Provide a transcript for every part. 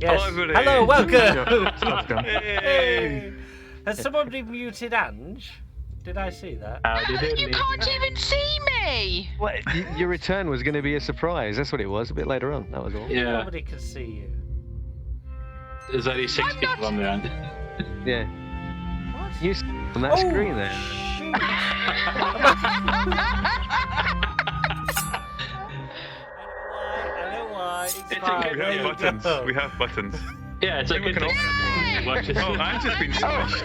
Yes. Hello, everybody. Hello, welcome. Hey. Has someone been muted, Ange? Did I see that? You can't even see me! Well, your return was going to be a surprise. That's what it was. A bit later on. That was all. Yeah, Nobody can see you. there's only 6 I'm people not- on there. Yeah. What? You on that screen there. Shoot. I know why. It's It's fine. okay, We There have you buttons. go. We have buttons. Yeah, it's a good thing. Watch this. Oh, I've just been smashed.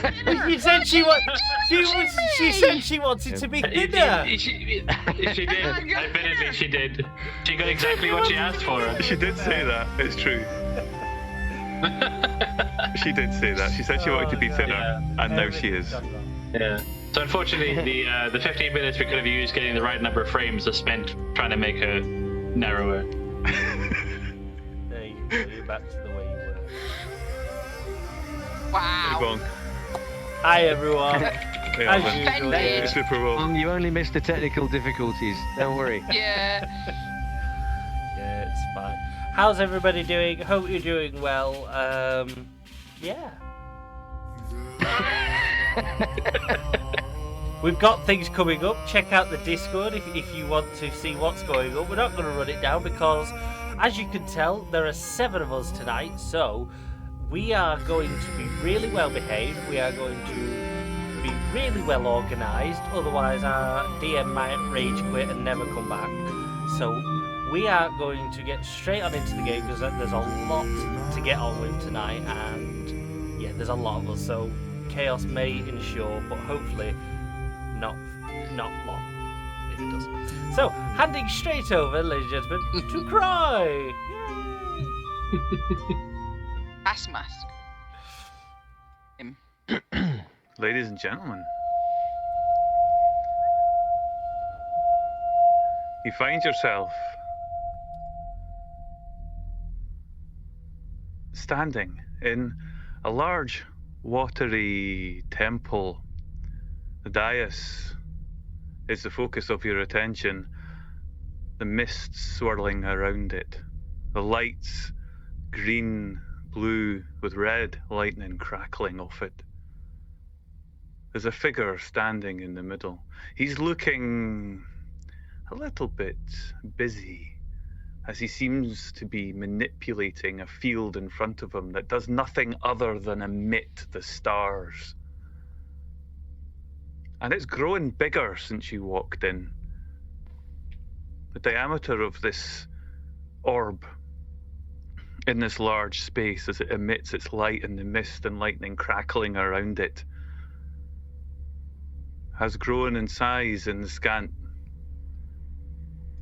You said she said she wanted to be thinner. She did. Admittedly, she did. She got exactly what she asked for. She did say that. It's true. She did say that. She said she wanted to be thinner, and now she is. Yeah. So unfortunately, the 15 minutes we could have used getting the right number of frames are spent trying to make her narrower. There you go. You're back to the way you were. Wow. Bonk. Hi everyone. Yeah, As man. usual. Offended. Super Bowl. You only missed the technical difficulties. Don't worry. Yeah. Yeah, it's fine. How's everybody doing? Hope you're doing well. Yeah. We've got things coming up. Check out the Discord if you want to see what's going on. We're not going to run it down because, as you can tell, there are 7 of us tonight. So we are going to be really well behaved. We are going to be really well organised. Otherwise, our DM might rage quit and never come back. So we are going to get straight on into the game because there's a lot to get on with tonight, and yeah, there's a lot of us. So chaos may ensure, but hopefully not long if it does. So handing straight over, ladies and gentlemen, to Cry. Yay! Ass mask. Ladies and gentlemen, you find yourself standing in a large watery temple. The dais is the focus of your attention, the mist swirling around it, the lights green, blue, with red lightning crackling off it. There's a figure standing in the middle. He's looking a little bit busy, as he seems to be manipulating a field in front of him that does nothing other than emit the stars. And it's grown bigger since you walked in. The diameter of this orb in this large space as it emits its light in the mist and lightning crackling around it has grown in size in the scant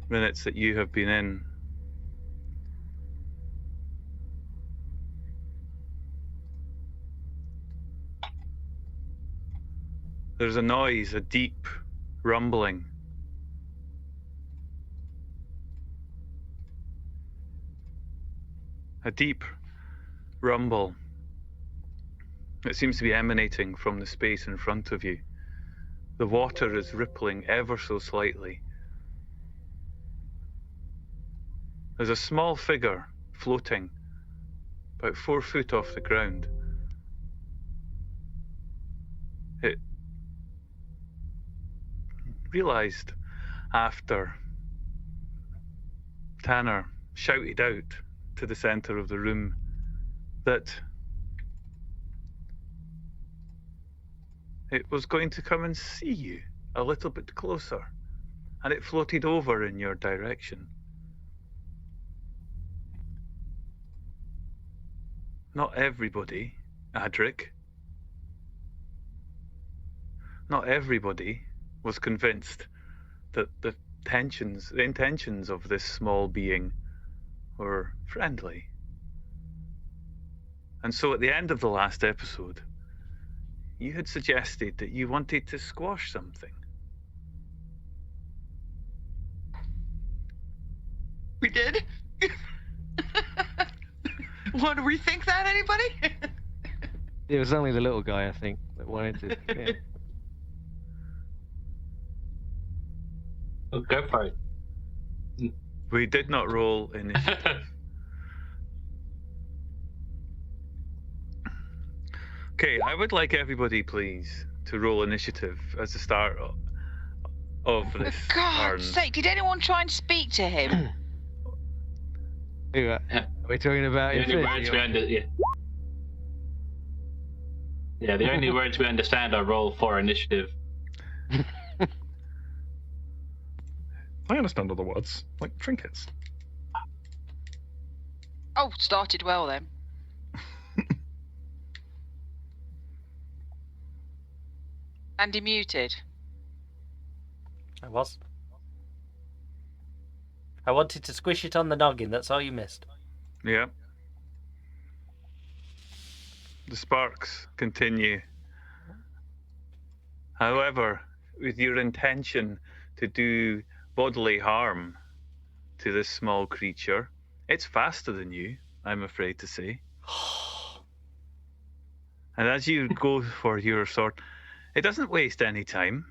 minutes that you have been in. There's a noise, a deep rumbling. A deep rumble that seems to be emanating from the space in front of you. The water is rippling ever so slightly. There's a small figure floating about 4 foot off the ground. It realised after Tanner shouted out to the centre of the room that it was going to come and see you a little bit closer, and it floated over in your direction. Not everybody, Adric, not everybody was convinced that the intentions of this small being were friendly. And so at the end of the last episode, you had suggested that you wanted to squash something. We did? Want to rethink that, anybody? It was only the little guy, I think, that wanted to. Yeah. Oh, go for it. We did not roll initiative. Okay, I would like everybody, please, to roll initiative as the start of this For God's turn. sake, did anyone try and speak to him? Who, Yeah. We're talking about The only Infinity. words we yeah, the only words we understand are roll for initiative. I understand other words, like trinkets. Oh, started well then. Andy muted. I was. I wanted to squish it on the noggin. That's all you missed. Yeah. The sparks continue. However, with your intention to do bodily harm to this small creature, it's faster than you, I'm afraid to say. And as you go for your sword, it doesn't waste any time.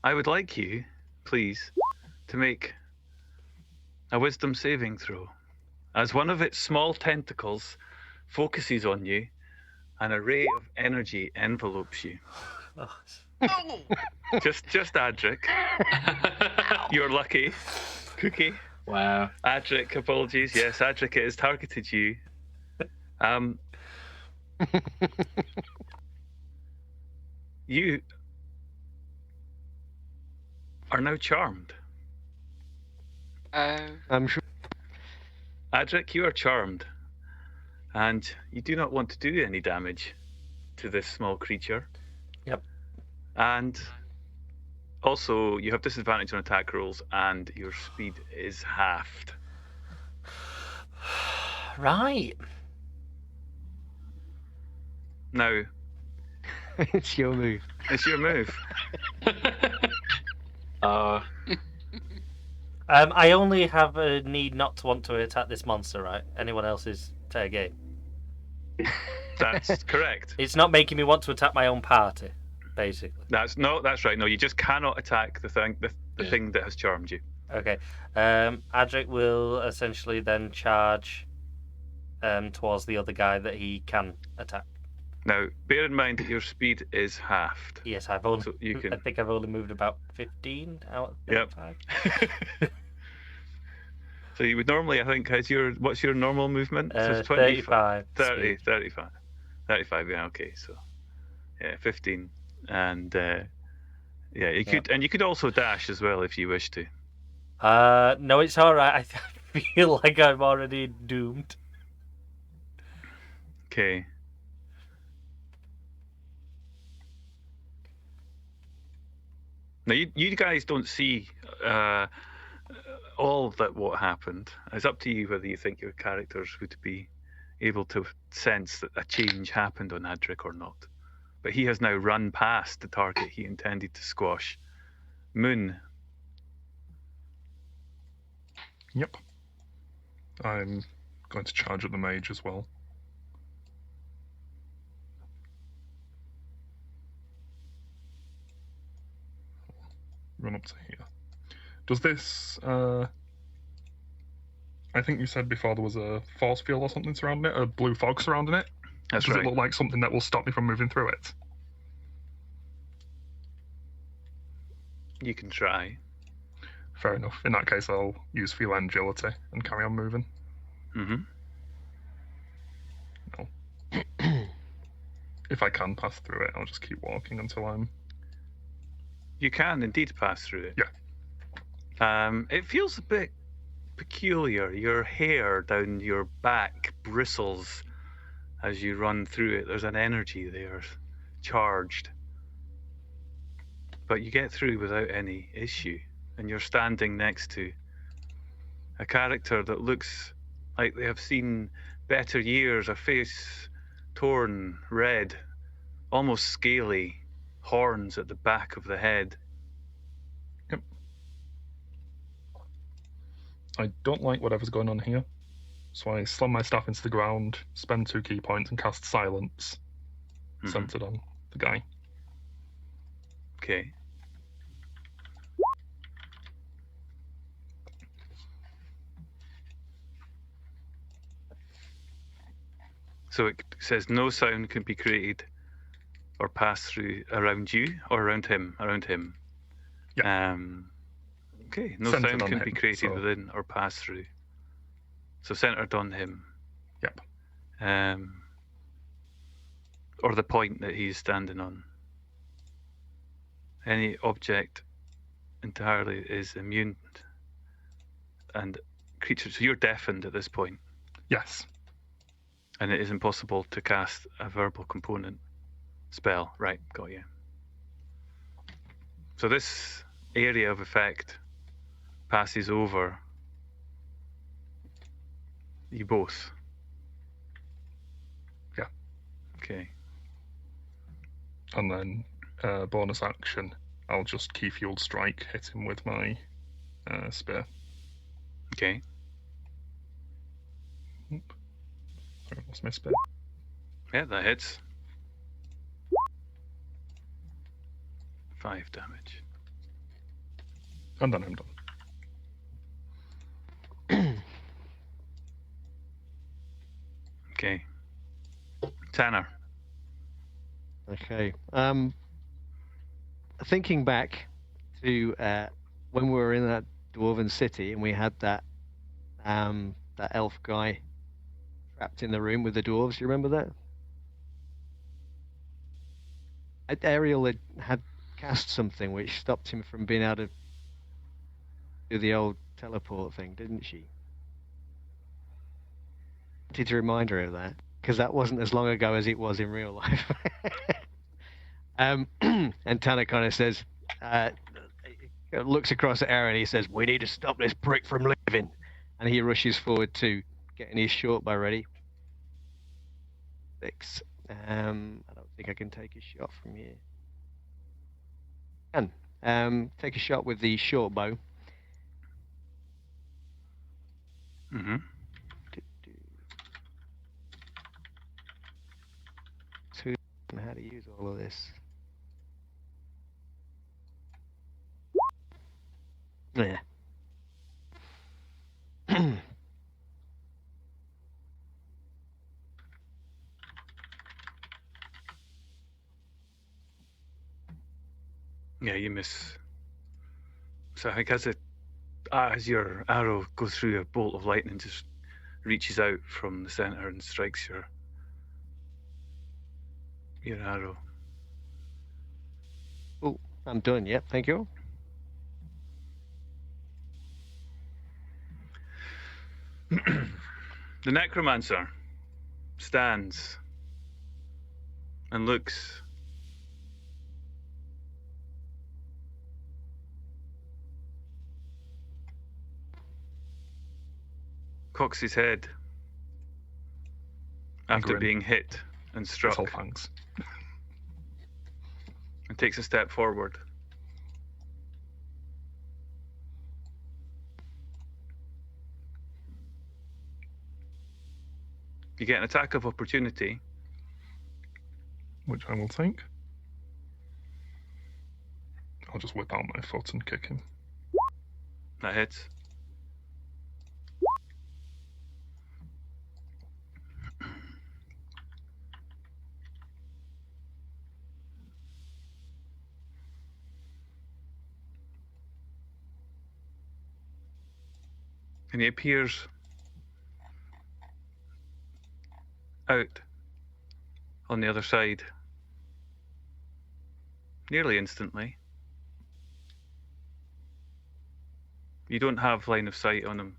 I would like you, please, to make a wisdom saving throw. As one of its small tentacles focuses on you, and a ray of energy envelopes you. Oh, Oh! Just Adric. You're lucky. Cookie. Wow. Adric, apologies. Yes, Adric, it has targeted you. You are now charmed. Oh. I'm sure. Adric, you are charmed. And you do not want to do any damage to this small creature. Yep. And also, you have disadvantage on attack rolls, and your speed is halved. right. Now, It's your move. it's your move. I only have a need not to want to attack this monster, right? Anyone else is fair game. That's correct. It's not making me want to attack my own party, basically. That's right. No, you just cannot attack the thing that has charmed you. Okay. Adric will essentially then charge towards the other guy that he can attack. Now, bear in mind that your speed is halved. Yes, I've only. So you can- I think I've only moved about 15 out of Yep. 35. So you would normally, I think, what's your normal movement? So it's 35. 30, speed. 35. 35, yeah, okay, so yeah, 15. And yeah, you could also dash as well if you wish to. No, it's alright. I feel like I'm already doomed. Okay. Now, you guys don't see all that what happened. It's up to you whether you think your characters would be able to sense that a change happened on Adric or not. But he has now run past the target he intended to squash. Moon. Yep. I'm going to charge at the mage as well. Run up to here. Does this... I think you said before there was a force field or something surrounding it, a blue fog surrounding it. That's Does right. it look like something that will stop me from moving through it? You can try. Fair enough. In that case, I'll use feline agility and carry on moving. Mm-hmm. No. If I can pass through it, I'll just keep walking until I'm... You can indeed pass through it. Yeah. It feels a bit peculiar. Your hair down your back bristles as you run through it. There's an energy there, charged. But you get through without any issue. And you're standing next to a character that looks like they have seen better years, a face torn red, almost scaly, horns at the back of the head. Yep. I don't like whatever's going on here. So I slam my staff into the ground, spend 2 key points, and cast Silence, centered on the guy. Okay. So it says no sound can be created or pass through around you or around him. Yeah. Okay. No Centered sound on can be him, created so- within or pass through. So centered on him. Yep. Or the point that he's standing on. Any object entirely is immune and creatures. So you're deafened at this point, Yes. and it is impossible to cast a verbal component spell. Right, got you. So this area of effect passes over you both. Yeah. Okay. And then bonus action, I'll just key fueled strike, hit him with my spear. Okay. Sorry, what's my spear? Yeah, that hits. 5 damage. And then I'm done. Okay. Tanner. Okay. Thinking back to when we were in that dwarven city and we had that elf guy trapped in the room with the dwarves. You remember that? Ariel had cast something which stopped him from being able to do the old teleport thing, didn't she? I wanted to remind her of that because that wasn't as long ago as it was in real life. And Tanner kind of says, looks across at Aaron. He says, "We need to stop this prick from living." And he rushes forward to getting his short bow ready. 6. I don't think I can take a shot from here. Can take a shot with the short bow. Mm-hmm. So how to use all of this? Yeah. Yeah, you miss. So I think as your arrow goes through, a bolt of lightning just reaches out from the center and strikes your arrow. Oh, I'm done. Yep, thank you. The necromancer stands and looks cocks his head after grin. being hit and It's struck all thanks. and takes a step forward. You get an attack of opportunity. Which I will take. I'll just whip out my foot and kick him. That hits. And he appears out on the other side nearly instantly. You don't have line of sight on him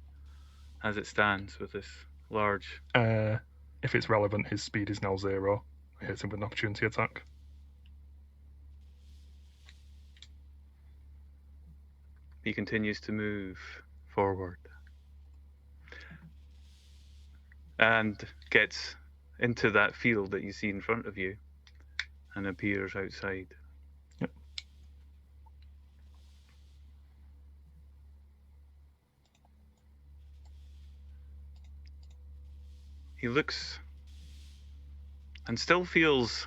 as it stands with this large. If it's relevant, his speed is now 0. I hit him with an opportunity attack. He continues to move forward and gets into that field that you see in front of you and appears outside. Yep. He looks and still feels,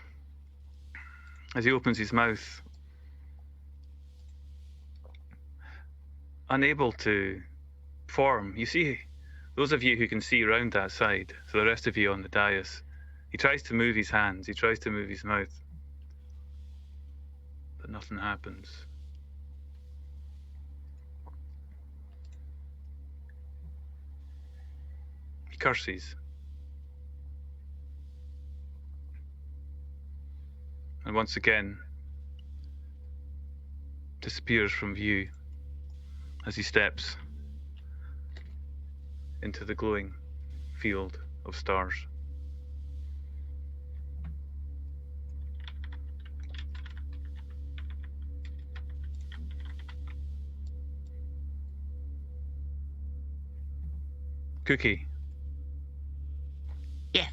as he opens his mouth, unable to form. You see, those of you who can see around that side, so the rest of you on the dais, He tries to move his hands, he tries to move his mouth, but nothing happens. He curses. And once again disappears from view as he steps into the glowing field of stars. Cookie. Yes.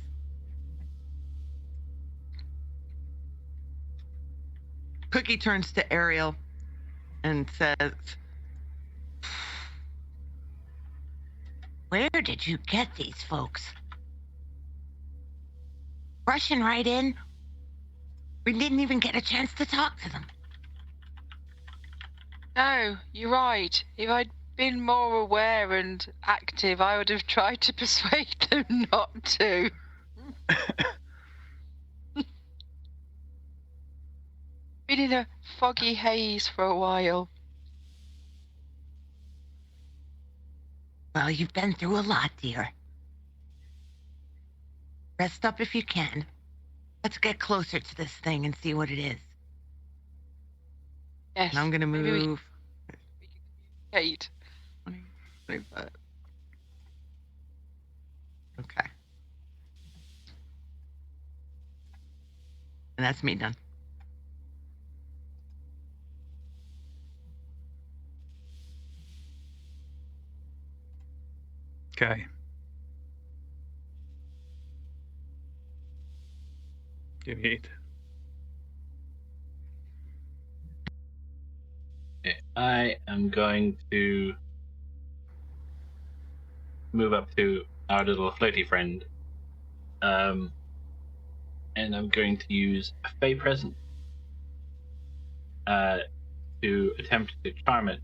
Cookie turns to Ariel and says, "Where did you get these folks? Rushing right in. We didn't even get a chance to talk to them." No, you're right. If I'd been more aware and active, I would have tried to persuade them not to. Been in a foggy haze for a while. Well, you've been through a lot, dear. Rest up if you can. Let's get closer to this thing and see what it is. Yes. And I'm gonna maybe we move. can communicate. 25. Okay. And that's me done. Okay. Give me 8. Okay, I am going to move up to our little floaty friend, and I'm going to use a Fey Present to attempt to charm it,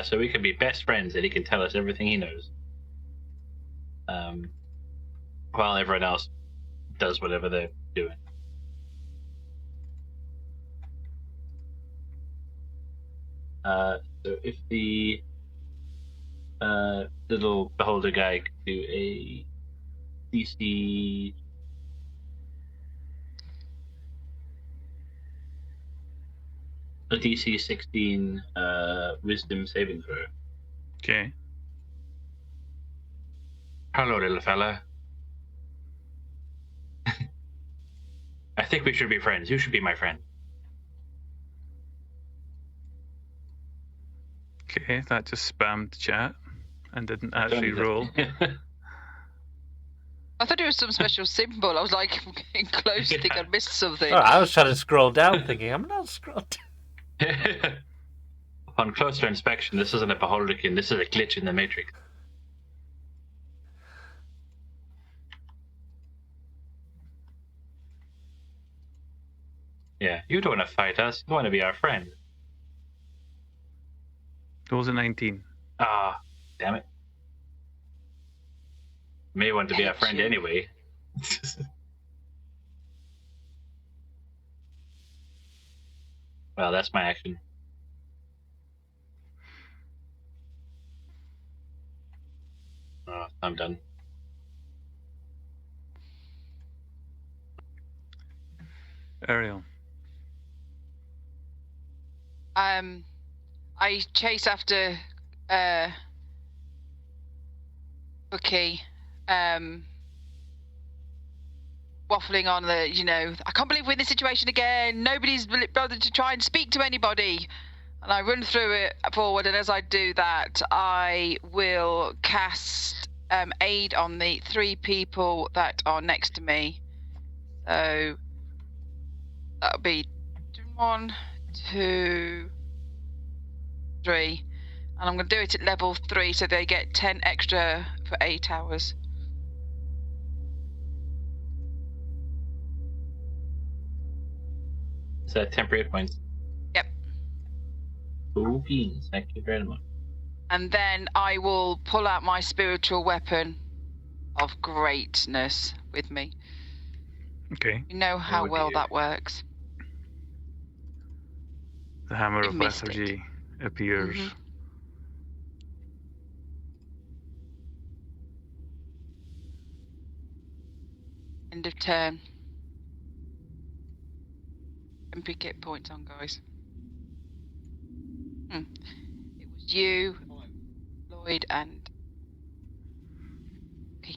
so we can be best friends and he can tell us everything he knows, while everyone else does whatever they're doing. So if the little beholder guy could do a DC a DC 16 wisdom saving throw. Okay. Hello, little fella. I think we should be friends. You should be my friend. Okay, that just spammed chat and didn't actually roll. I thought it was some special symbol. I was like, I'm getting close. I think I missed something. Oh, I was trying to scroll down, thinking I'm not scrolling down. Upon closer inspection, this isn't a beholderkin. This is a glitch in the matrix. Yeah, you don't want to fight us. You want to be our friend. Rolls a 19. Ah, damn it. May want to be our friend anyway. Well, that's my action. Oh, I'm done. Ariel. I chase after Buckley, waffling on the, I can't believe we're in this situation again. Nobody's bothered to try and speak to anybody. And I run through it forward, and as I do that, I will cast aid on the 3 people that are next to me. So that'll be 1, 2, 3, and I'm going to do it at level 3, so they get 10 extra for 8 hours. Is that temporary hit points? Yep. Cool beans. Thank you very much. And then I will pull out my spiritual weapon of greatness with me. Okay. You know how would well you? that works. The hammer You've of missed it. lethargy appears. Mhm. End of turn. MP get points on, guys. It was you, Lloyd, and okay.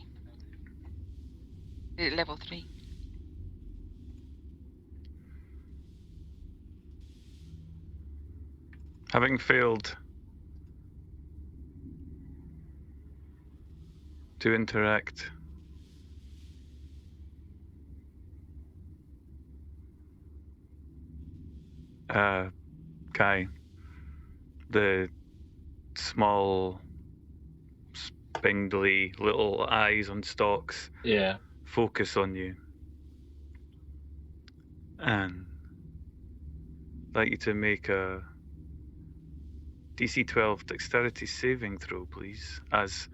Did it level 3. Having failed to interact Kai, the small, spindly little eyes on stalks Yeah. focus on you. And I'd like you to make a DC 12 dexterity saving throw, please, as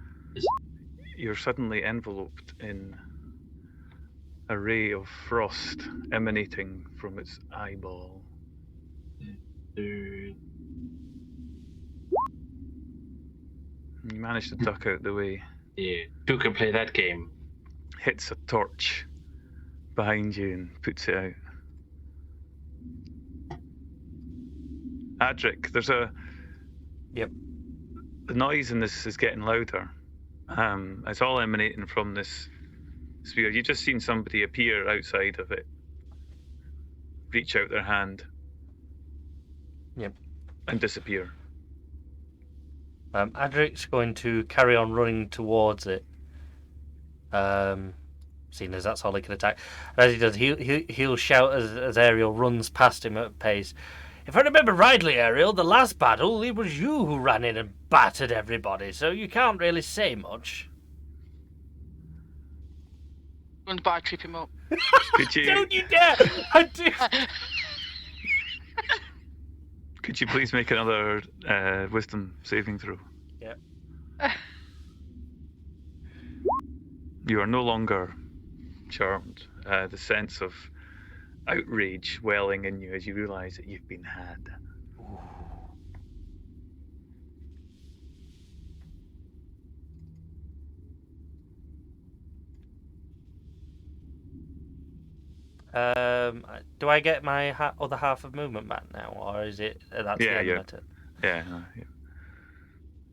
you're suddenly enveloped in a ray of frost emanating from its eyeball. Dude. You manage to duck out the way. Yeah. Who can play that game? Hits a torch behind you and puts it out. Adric, there's a... Yep. The noise in this is getting louder. It's all emanating from this sphere. You've just seen somebody appear outside of it, reach out their hand, Yep. and disappear. Adric's going to carry on running towards it. Seeing as that's all he can attack. And as he does, he'll shout as Ariel runs past him at pace. If I remember rightly, Ariel, the last battle, it was you who ran in and battered everybody, so you can't really say much. Run by, trip him up. Could you, Don't you dare! I do. could you please make another wisdom saving throw? Yep. You are no longer charmed. The sense of outrage welling in you as you realise that you've been had. Do I get my other half of movement back now, or is it that's Yeah, the end yeah. of my turn?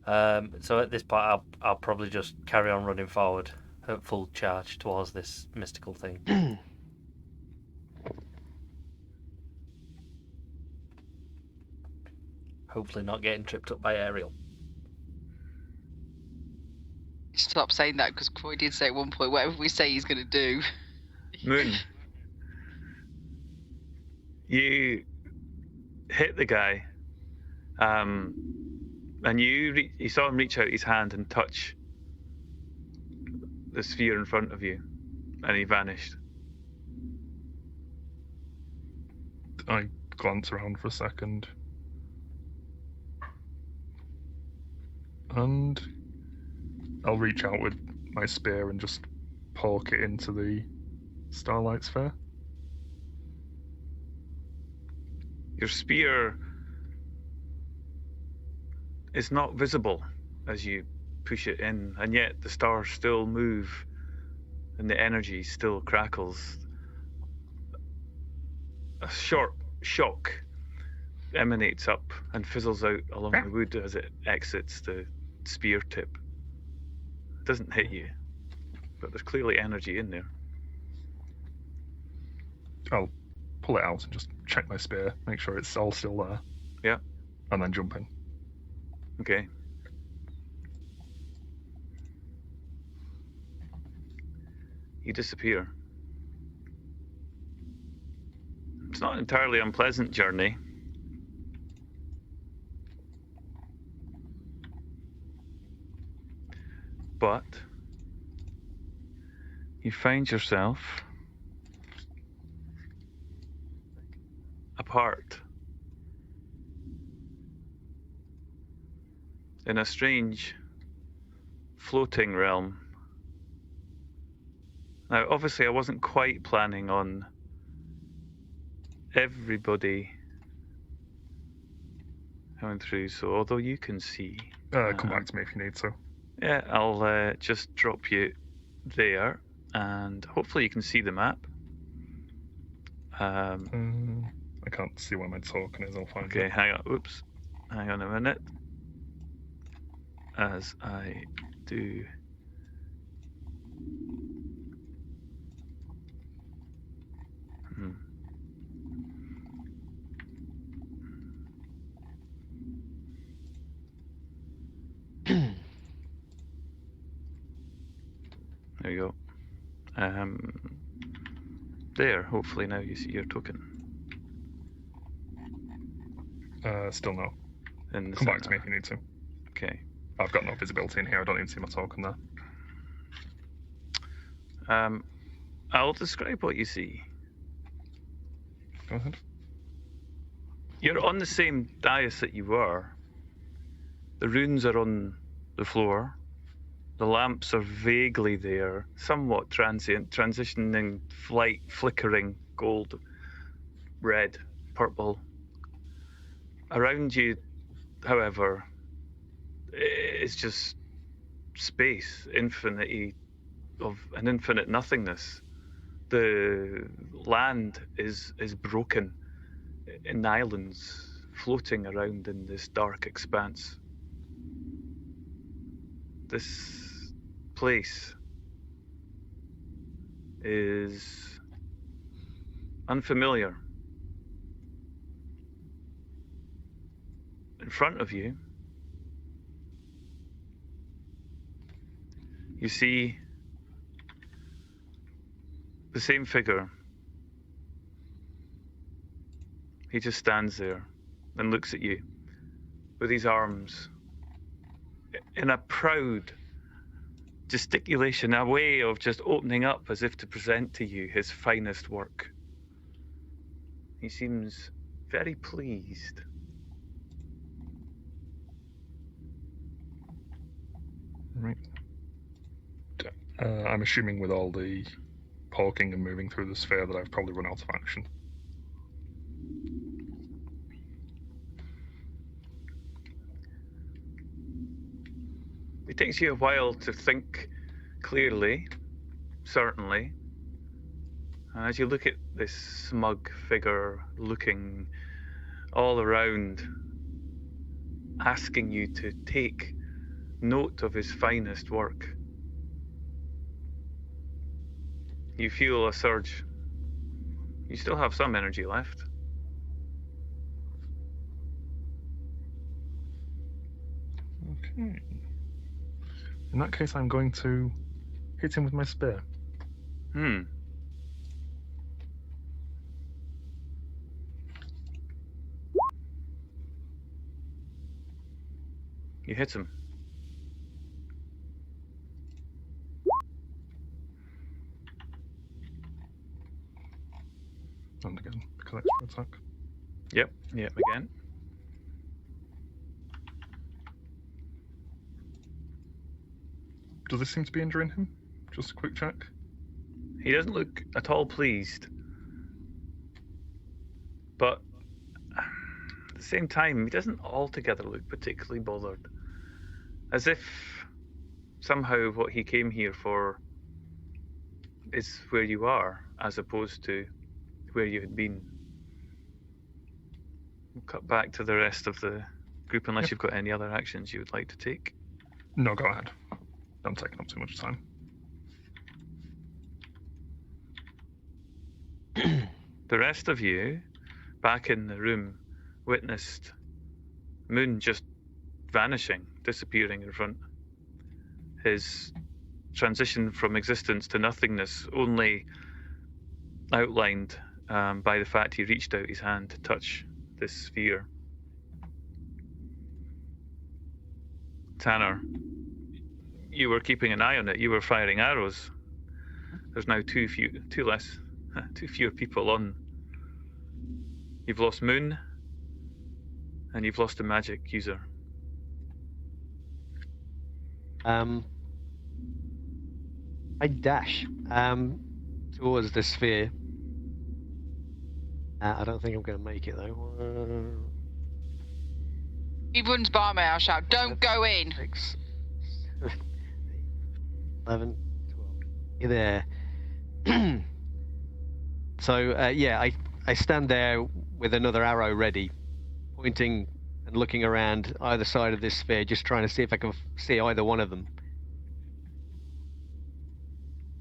Yeah. So at this point, I'll probably just carry on running forward at full charge towards this mystical thing. Hopefully not getting tripped up by Ariel. Stop saying that, because Croy did say at one point, whatever we say he's going to do. Moon, you hit the guy, and you saw him reach out his hand and touch the sphere in front of you, and he vanished. I glance around for a second. And I'll reach out with my spear and just poke it into the starlight sphere. Your spear is not visible as you push it in, and yet the stars still move and the energy still crackles. A short shock emanates up and fizzles out along the wood as it exits the spear tip. It doesn't hit you, but there's clearly energy in there. I'll pull it out and just check my spear, make sure it's all still there. Yeah. And then jump in. Okay. You disappear. It's not an entirely unpleasant journey. But you find yourself apart in a strange floating realm Now, obviously, I wasn't quite planning on everybody coming through, so although you can see... Come back to me if you need to. Yeah, I'll just drop you there, and hopefully you can see the map. I can't see where my token is. I'll find Okay, it. hang on. Oops. Hang on a minute. As I do... There you go. There, hopefully now you see your token. Still no. In the Come back to center. me if you need to. Okay. I've got no visibility in here. I don't even see my token there. I'll describe what you see. Go ahead. You're on the same dais that you were. The runes are on the floor. The lamps are vaguely there, somewhat transient, transitioning, flickering, gold, red, purple. Around you, however, it's just space, infinity of an infinite nothingness. The land is broken in islands floating around in this dark expanse. This place is unfamiliar. In front of you, you see the same figure. He just stands there and looks at you with his arms in a proud gesticulation, a way of just opening up as if to present to you his finest work. He seems very pleased. Right. I'm assuming with all the poking and moving through the sphere that I've probably run out of action. It takes you a while to think clearly, certainly. As you look at this smug figure looking all around, asking you to take note of his finest work, you feel a surge. You still have some energy left. Okay. In that case, I'm going to hit him with my spear. You hit him. And again, because extra attack. Yep, again. Does this seem to be injuring him? Just a quick check. He doesn't look at all pleased. But at the same time, he doesn't altogether look particularly bothered. As if somehow what he came here for is where you are, as opposed to where you had been. We'll cut back to the rest of the group unless you've got any other actions you would like to take. No, go ahead. I'm taking up too much time. The rest of you, back in the room, witnessed Moon just vanishing, disappearing in front. His transition from existence to nothingness only outlined by the fact he reached out his hand to touch this sphere. Tanner, you were keeping an eye on it. You were firing arrows. There's now too fewer people on. You've lost Moon, and you've lost a magic user. I I dash towards the sphere. I don't think I'm going to make it though. He runs by me, I'll shout, don't go in. 6, 11, 12. You're there. So, yeah, I stand there with another arrow ready, pointing and looking around either side of this sphere, just trying to see if I can see either one of them.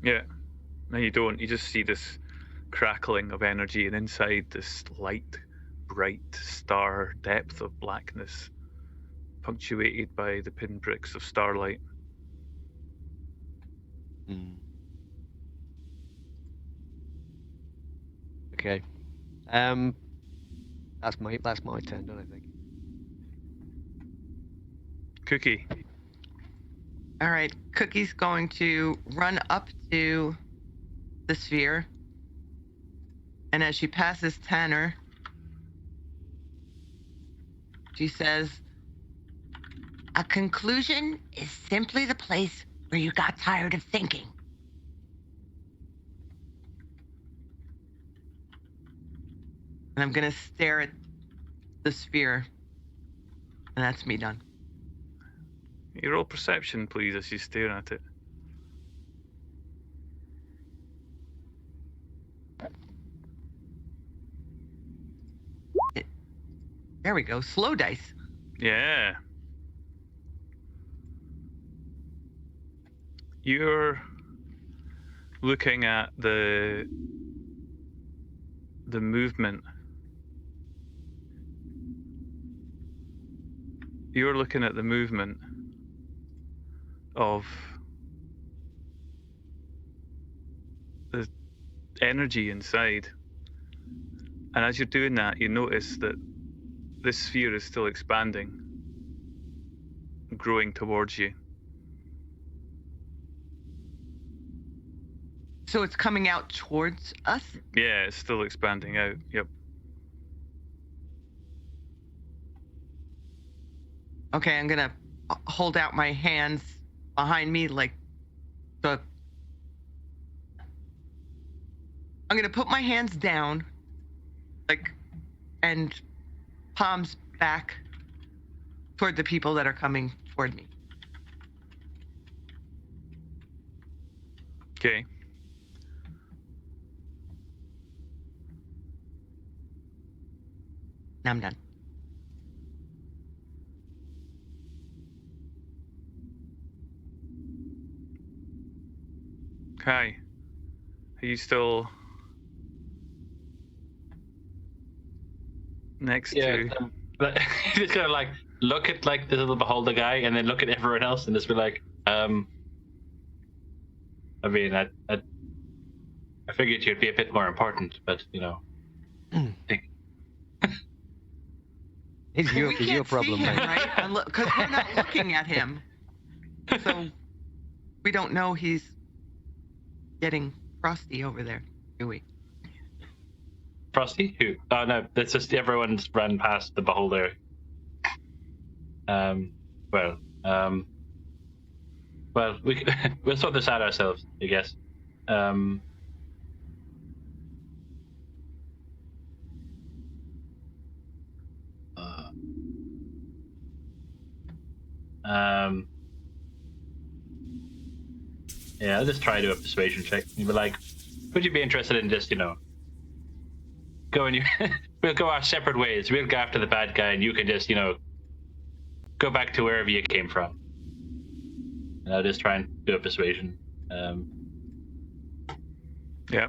Yeah. No, you don't. You just see this crackling of energy, and inside this light, bright star depth of blackness, punctuated by the pinpricks of starlight. Okay. That's my turn, don't I think? Cookie. All right, Cookie's going to run up to the sphere, and as she passes Tanner, she says, "A conclusion is simply the place where you got tired of thinking." And I'm gonna stare at the sphere, and that's me done. You roll perception, please, as you stare at it. There we go, slow dice. Yeah. You're looking at the movement. You're looking at the movement of the energy inside. And as you're doing that, you notice that this sphere is still expanding, growing towards you. So it's coming out towards us? Yeah, it's still expanding out. Yep. Okay, I'm gonna hold out my hands behind me like the... I'm gonna put my hands down, like, and palms back toward the people that are coming toward me. Okay. Now I'm done. Kai, are you still next to? But just kind of like look at like the little beholder guy, and then look at everyone else, and just be like, I mean, I figured you'd be a bit more important, but you know, It's your We can't problem, see him, mate. right? Because we're not looking at him. So we don't know he's getting frosty over there, do we? Frosty? Who? Oh no, that's just everyone's run past the beholder. Well, we'll sort this out ourselves, I guess. Yeah, I'll just try to do a persuasion check. You'd be like, would you be interested in just, you know, going? We'll go our separate ways. We'll go after the bad guy, and you can just, you know, go back to wherever you came from. And I'll just try and do a persuasion. Yeah.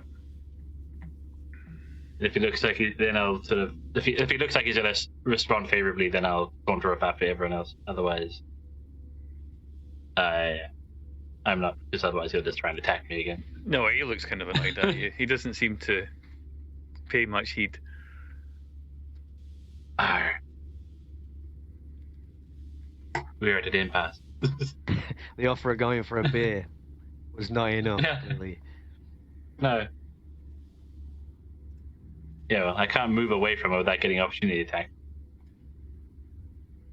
If he looks like then I'll sort of. If he looks like he's gonna respond favorably, then I'll counter up after everyone else. Otherwise, I'm not, because otherwise he'll just try and attack me again. No, he looks kind of annoyed at you. He doesn't seem to pay much heed. Arr. We're at an impasse. The offer of going for a beer was not enough, Yeah. really. No. Yeah, well, I can't move away from it without getting opportunity attack.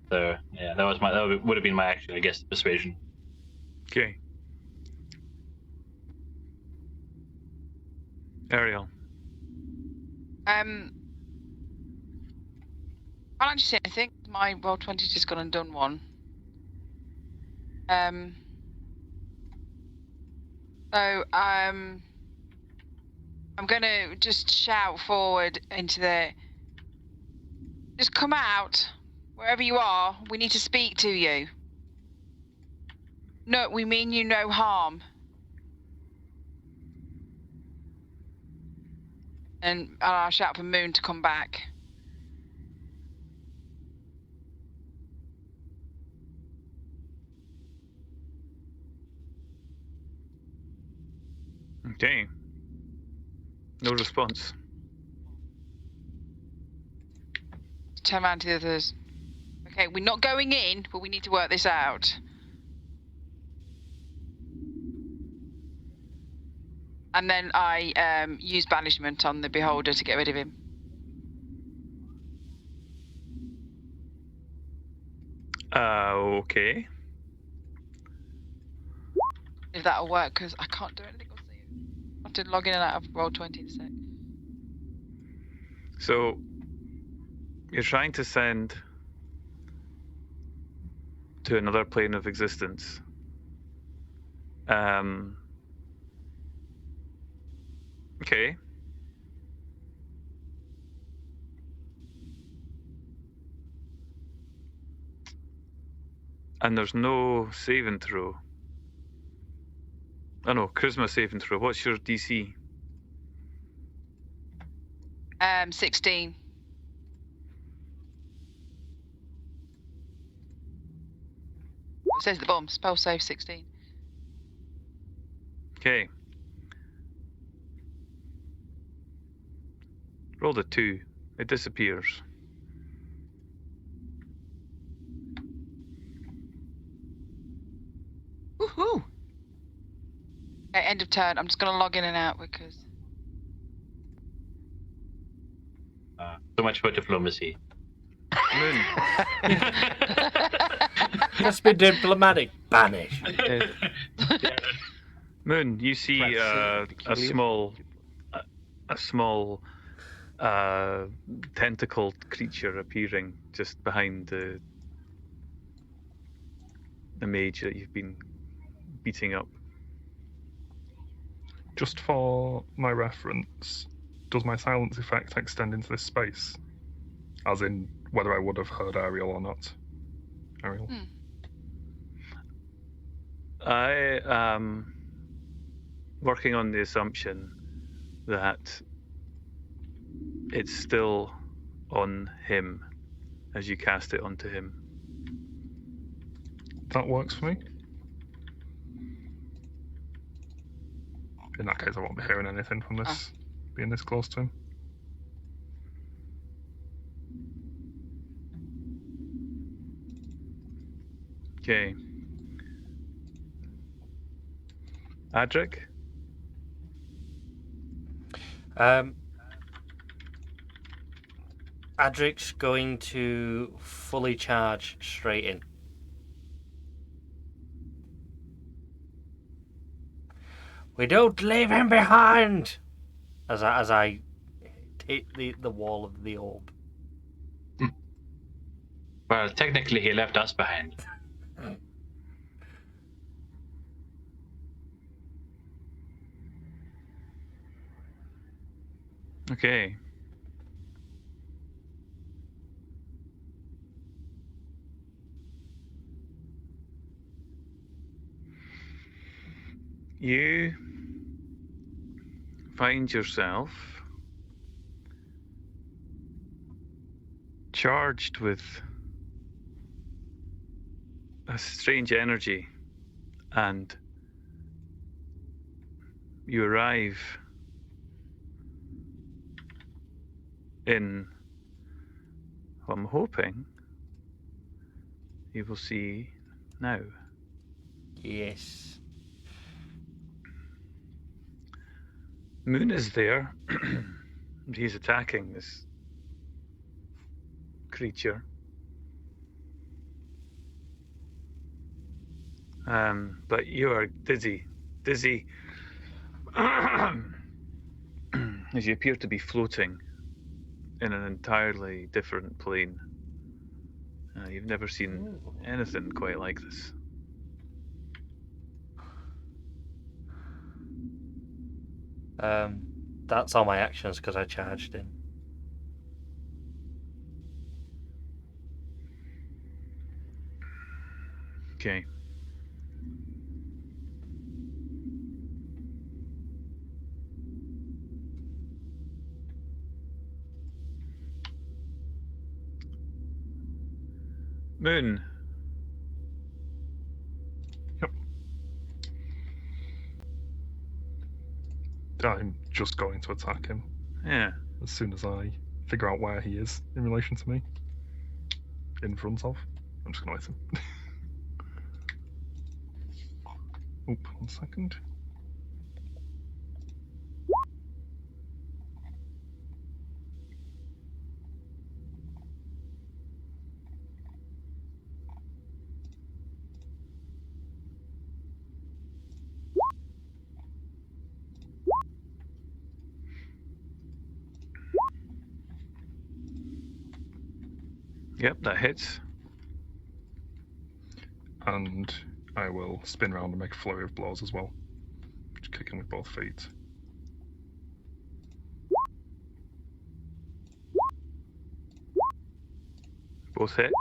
So yeah, that would have been my action, I guess, persuasion. Okay. Ariel. Can't actually see anything. My roll 20 just gone and done one. So I'm gonna just shout forward into the. Just come out, wherever you are. We need to speak to you. No, we mean you no harm. And I'll shout for Moon to come back. Okay. No response. Turn around to the others. Okay, we're not going in, but we need to work this out. And then I use banishment on the beholder to get rid of him. Okay. If that'll work, because I can't do anything. I have to log in and out of Roll20 in a sec. So, you're trying to send to another plane of existence. Okay. And there's no saving throw. Oh no, charisma saving throw. What's your DC? 16. It says the bomb. Spell save 16. Okay. Roll the 2. It disappears. Woohoo! Okay, end of turn. I'm just going to log in and out because... So much for diplomacy. Moon. Must be diplomatic. Banish. Moon, you see a small tentacled creature appearing just behind the mage that you've been beating up. Just for my reference, does my silence effect extend into this space? As in, whether I would have heard Ariel or not. Ariel? I am working on the assumption that it's still on him as you cast it onto him. That works for me. In that case, I won't be hearing anything from this, being this close to him. Okay. Adric? Adric's going to fully charge straight in. We don't leave him behind! As I hit the wall of the orb. Well, technically he left us behind. Okay. You find yourself charged with a strange energy, and you arrive in what I'm hoping you will see now. Yes. Moon is there. He's attacking this creature. But you are dizzy. as you appear to be floating in an entirely different plane. You've never seen anything quite like this. That's all my actions because I charged in. Okay. Moon. Yep. I'm just going to attack him Yeah. as soon as I figure out where he is in relation to me. In front of. I'm just going to hit him. Oop, 1 second. Yep, that hits. And I will spin around and make a flurry of blows as well. Just kick him with both feet. Both hit.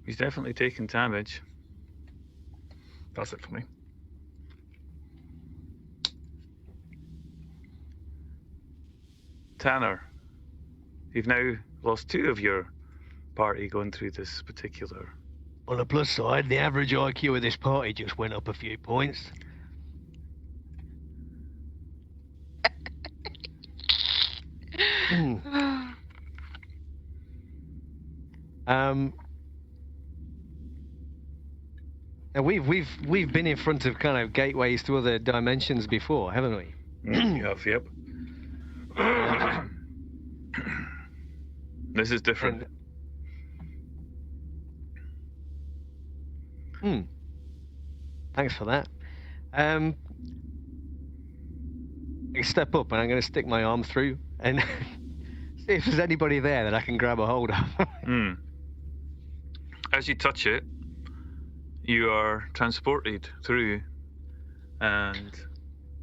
He's definitely taking damage. That's it for me. Tanner, you've now lost 2 of your party going through this particular. On the plus side, the average IQ of this party just went up a few points. Now we've been in front of kind of gateways to other dimensions before, haven't we? You have, yep. This is different. Thanks for that. I step up and I'm going to stick my arm through and see if there's anybody there that I can grab a hold of. As you touch it, you are transported through and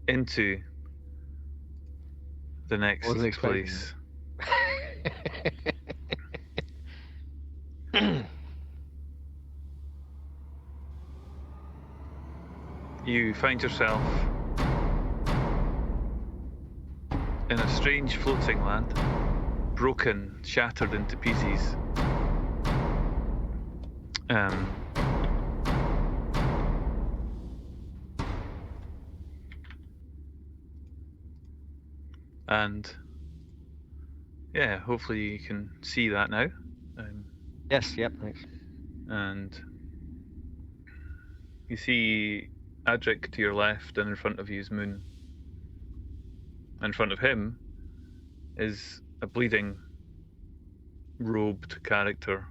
into the next place. You find yourself in a strange floating land, broken, shattered into pieces. And yeah, hopefully you can see that now. Yes, yep, thanks. And you see Adric to your left, and in front of you is Moon. In front of him is a bleeding, robed character.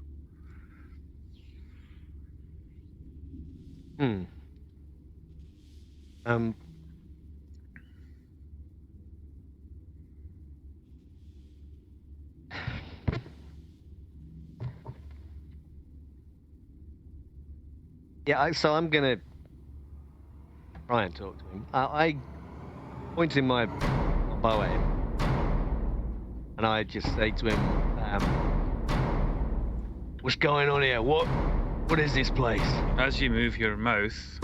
Yeah, so I'm gonna try and talk to him. I pointing my bow at him, and I just say to him, "What's going on here? What is this place?" As you move your mouth,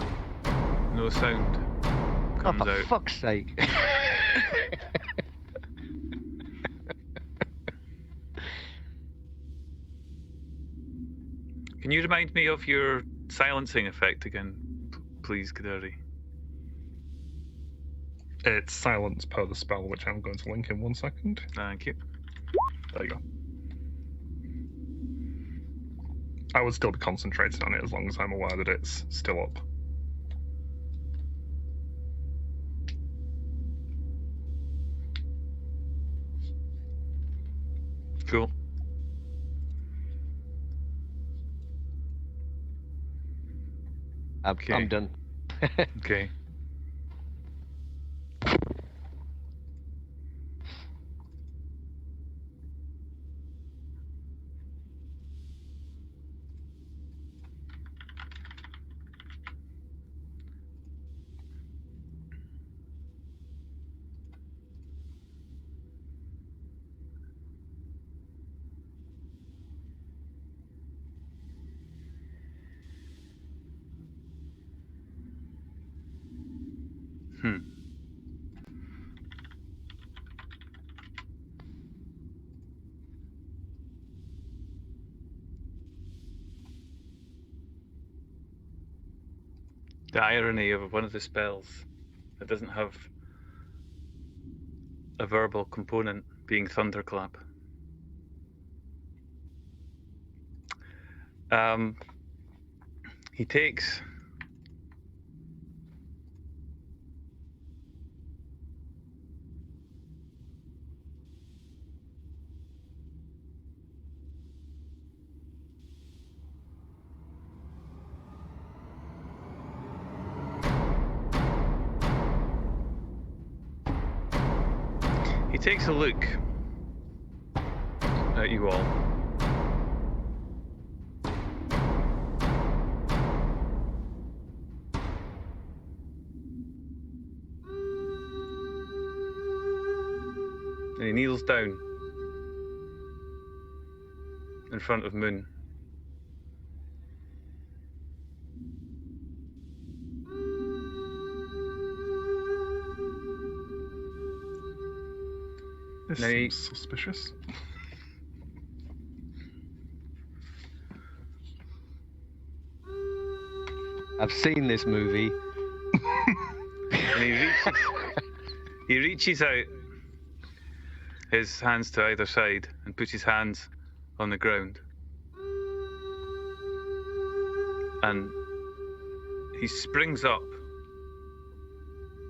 no sound comes for out. Fuck's sake! Can you remind me of your silencing effect again, please, Kadari? It's silence per the spell, which I'm going to link in 1 second. Thank you. There you go. I would still be concentrating on it as long as I'm aware that it's still up. Cool. I'm done. Okay. The irony of one of the spells that doesn't have a verbal component being Thunderclap. He takes a look at you all. And he kneels down in front of Moon. This Now seems suspicious. I've seen this movie. And he reaches out his hands to either side and puts his hands on the ground. And he springs up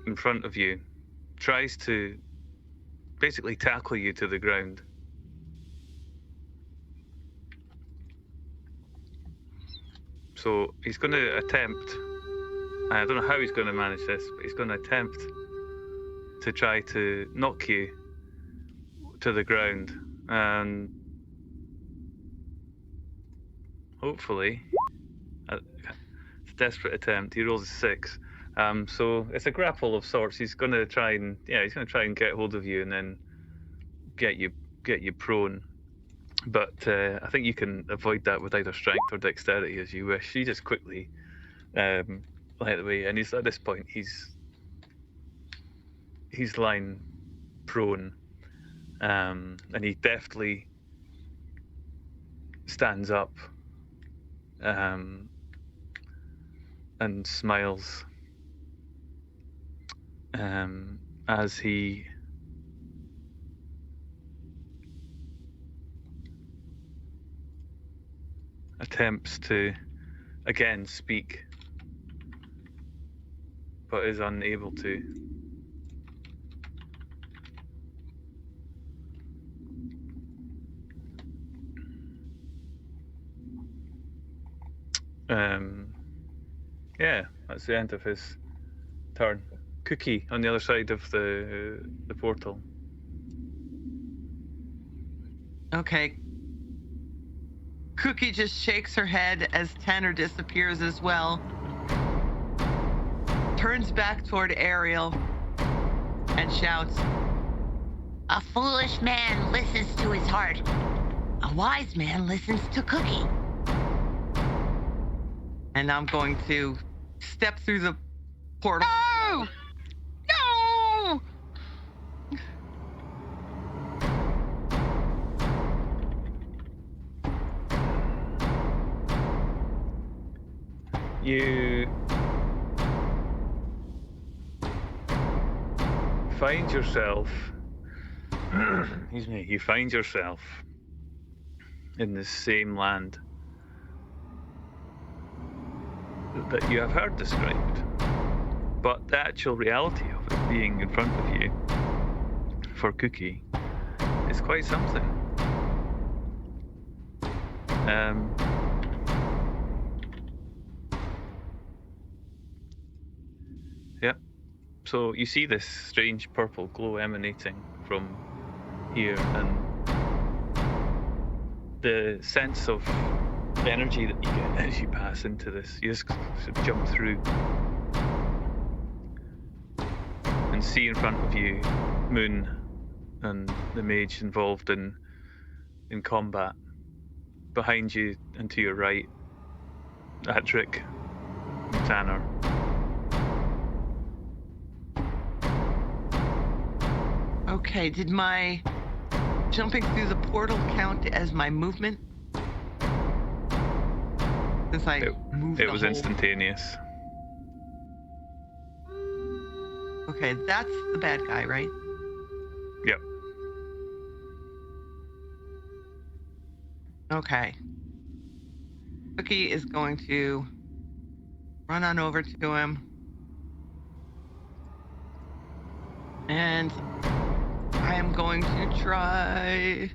in front of you, tries to basically tackle you to the ground. So he's going to attempt, I don't know how he's going to manage this, but he's going to attempt to try to knock you to the ground. And hopefully, it's a desperate attempt, he rolls a 6. So it's a grapple of sorts. He's going to try and get hold of you and then get you prone. But I think you can avoid that with either strength or dexterity as you wish. You just quickly light the way, and he's at this point he's lying prone, and he deftly stands up and smiles as he attempts to again speak, but is unable to. Yeah, that's the end of his turn. Cookie on the other side of the portal. Okay. Cookie just shakes her head as Tanner disappears as well. Turns back toward Ariel and shouts, "A foolish man listens to his heart. A wise man listens to Cookie." and I'm going to step through the portal. No! No! You find yourself, excuse me, you find yourself in the same land that you have heard described, but the actual reality of it being in front of you for Cookie is quite something. Yep. So you see this strange purple glow emanating from here, and the sense of energy that you get as you pass into this, you just sort of jump through and see in front of you Moon and the mage involved in combat. Behind you and to your right, Atrick and Tanner. Okay, did my jumping through the portal count as my movement? Since I moved It the was whole... instantaneous. Okay, that's the bad guy, right? Yep. Okay. Cookie is going to run on over to him. And I am going to try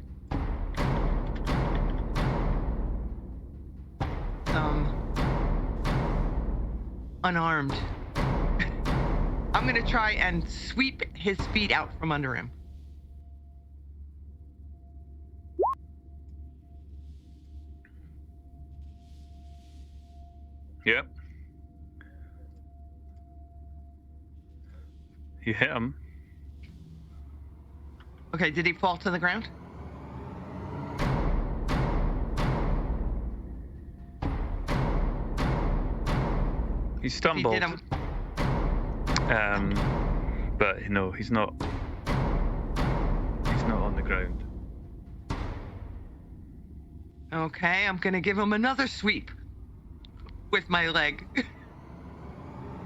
some unarmed. I'm going to try and sweep his feet out from under him. Yep. You hit him. Okay, did he fall to the ground? He He stumbled. did him. But no, he's not. He's not on the ground. Okay, I'm going to give him another sweep with my leg.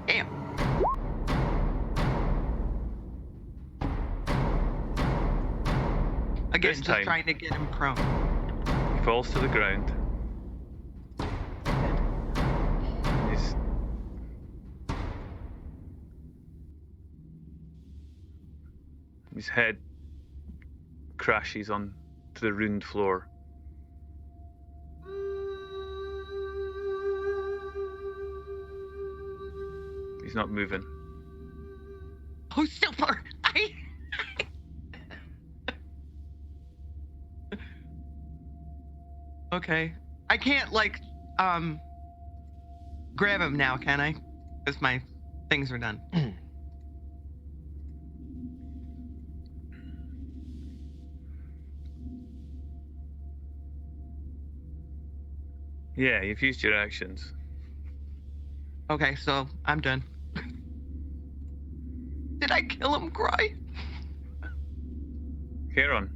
Damn. Again, This just time. trying to get him prone. He falls to the ground. He's his head crashes on to the ruined floor. He's not moving. Oh, super! Okay. I can't, like, grab him now, can I? Because my things are done. Yeah, you've used your actions. Okay, so I'm done. Did I kill him, Cry? Kieran.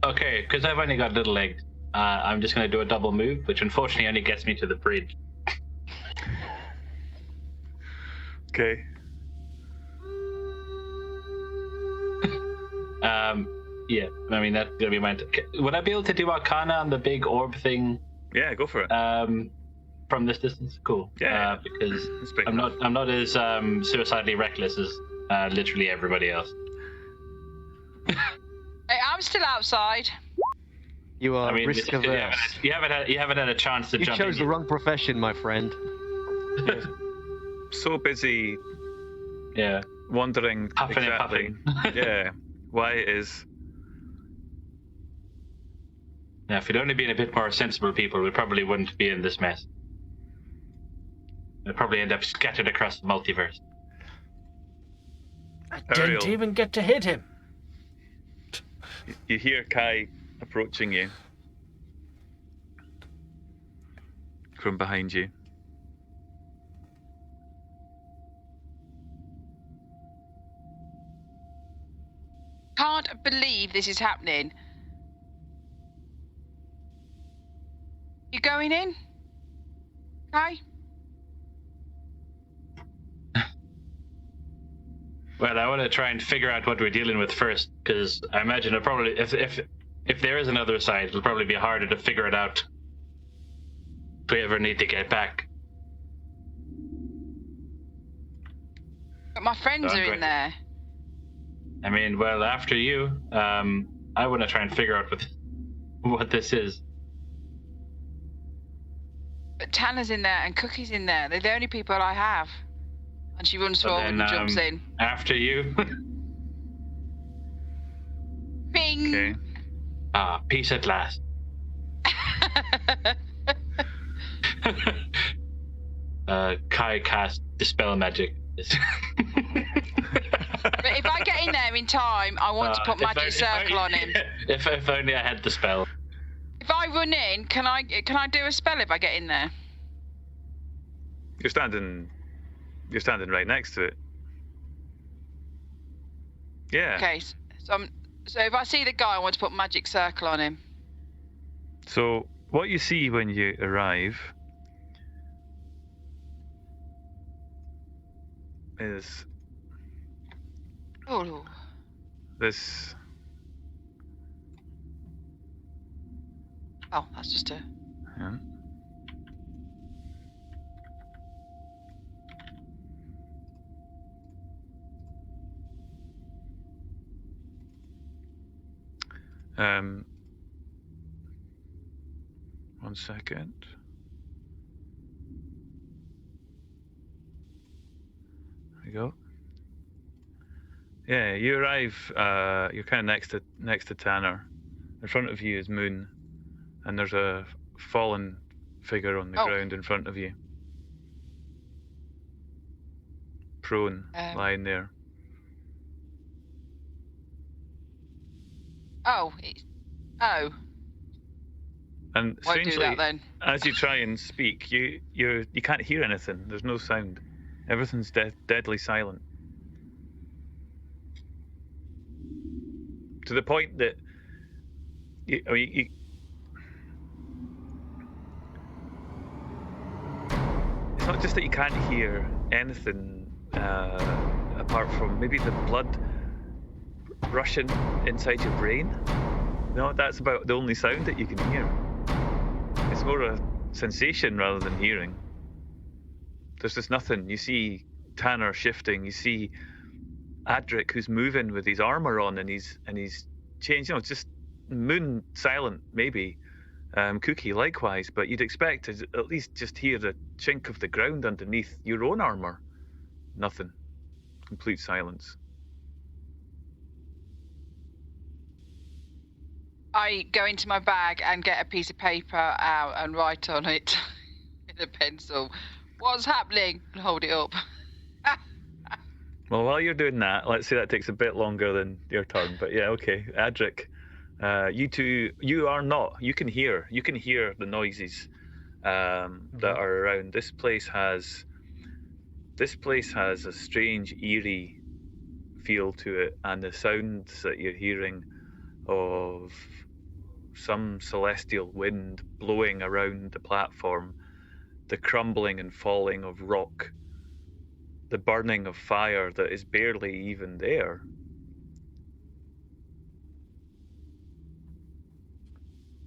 Okay, because I've only got little legs, I'm just going to do a double move, which unfortunately only gets me to the bridge. Okay. Yeah, I mean, that's going to be my... Would I be able to do Arcana on the big orb thing Yeah, go for it. from this distance? Cool. Yeah. Because It's big I'm enough. not as suicidally reckless as literally everybody else. Hey, I'm still outside. You are I mean, risk averse. you haven't had a chance to You jump chose in the yet. wrong profession, my friend. So busy Yeah. wondering Huffing and exactly. puffing. Yeah, why it is. Yeah, if we'd only been a bit more sensible people, we probably wouldn't be in this mess. We'd probably end up scattered across the multiverse. I Ariel. didn't even get to hit him. You hear Kai approaching you from behind you. Can't believe this is happening. You going in? Okay. Well, I want to try and figure out what we're dealing with first, because I imagine it'll probably, if there is another side, it'll probably be harder to figure it out if we ever need to get back. But my friends So I'm are in going- there. I mean, well, after you, I want to try and figure out what this is. But Tanner's in there and Cookie's in there. They're the only people I have. And she runs But forward then, and jumps in. After you, Bing! Okay. peace at last. Kai cast Dispel Magic. But if I get in there in time, I want to put magic circle on him. If only I had the spell. If I run in, can I do a spell if I get in there? You're standing You're standing right next to it. Yeah. Okay, so if I see the guy, I want to put magic circle on him. So what you see when you arrive is Oh, this. oh, that's just a. Yeah. One second. There you go. Yeah, you arrive. You're kind of next to Tanner. In front of you is Moon, and there's a fallen figure on the ground in front of you, prone, lying there. Oh. And Won't do strangely, that then. as you try and speak, you can't hear anything. There's no sound. Everything's deadly silent. To the point that it's not just that you can't hear anything apart from maybe the blood rushing inside your brain. No, that's about the only sound that you can hear. It's more a sensation rather than hearing. There's just nothing. You see Tanner shifting. You see Adric who's moving with his armor on, and he's changed. You know, just Moon silent maybe. Cookie likewise, but you'd expect to at least just hear the chink of the ground underneath your own armor. Nothing. Complete silence. I go into my bag and get a piece of paper out and write on it in a pencil, "What's happening?" and hold it up. Well, while you're doing that, let's say that takes a bit longer than your turn, but yeah, okay. Adric, you two, you can hear the noises that are around. This place has a strange, eerie feel to it, and the sounds that you're hearing of some celestial wind blowing around the platform, the crumbling and falling of rock, the burning of fire that is barely even there.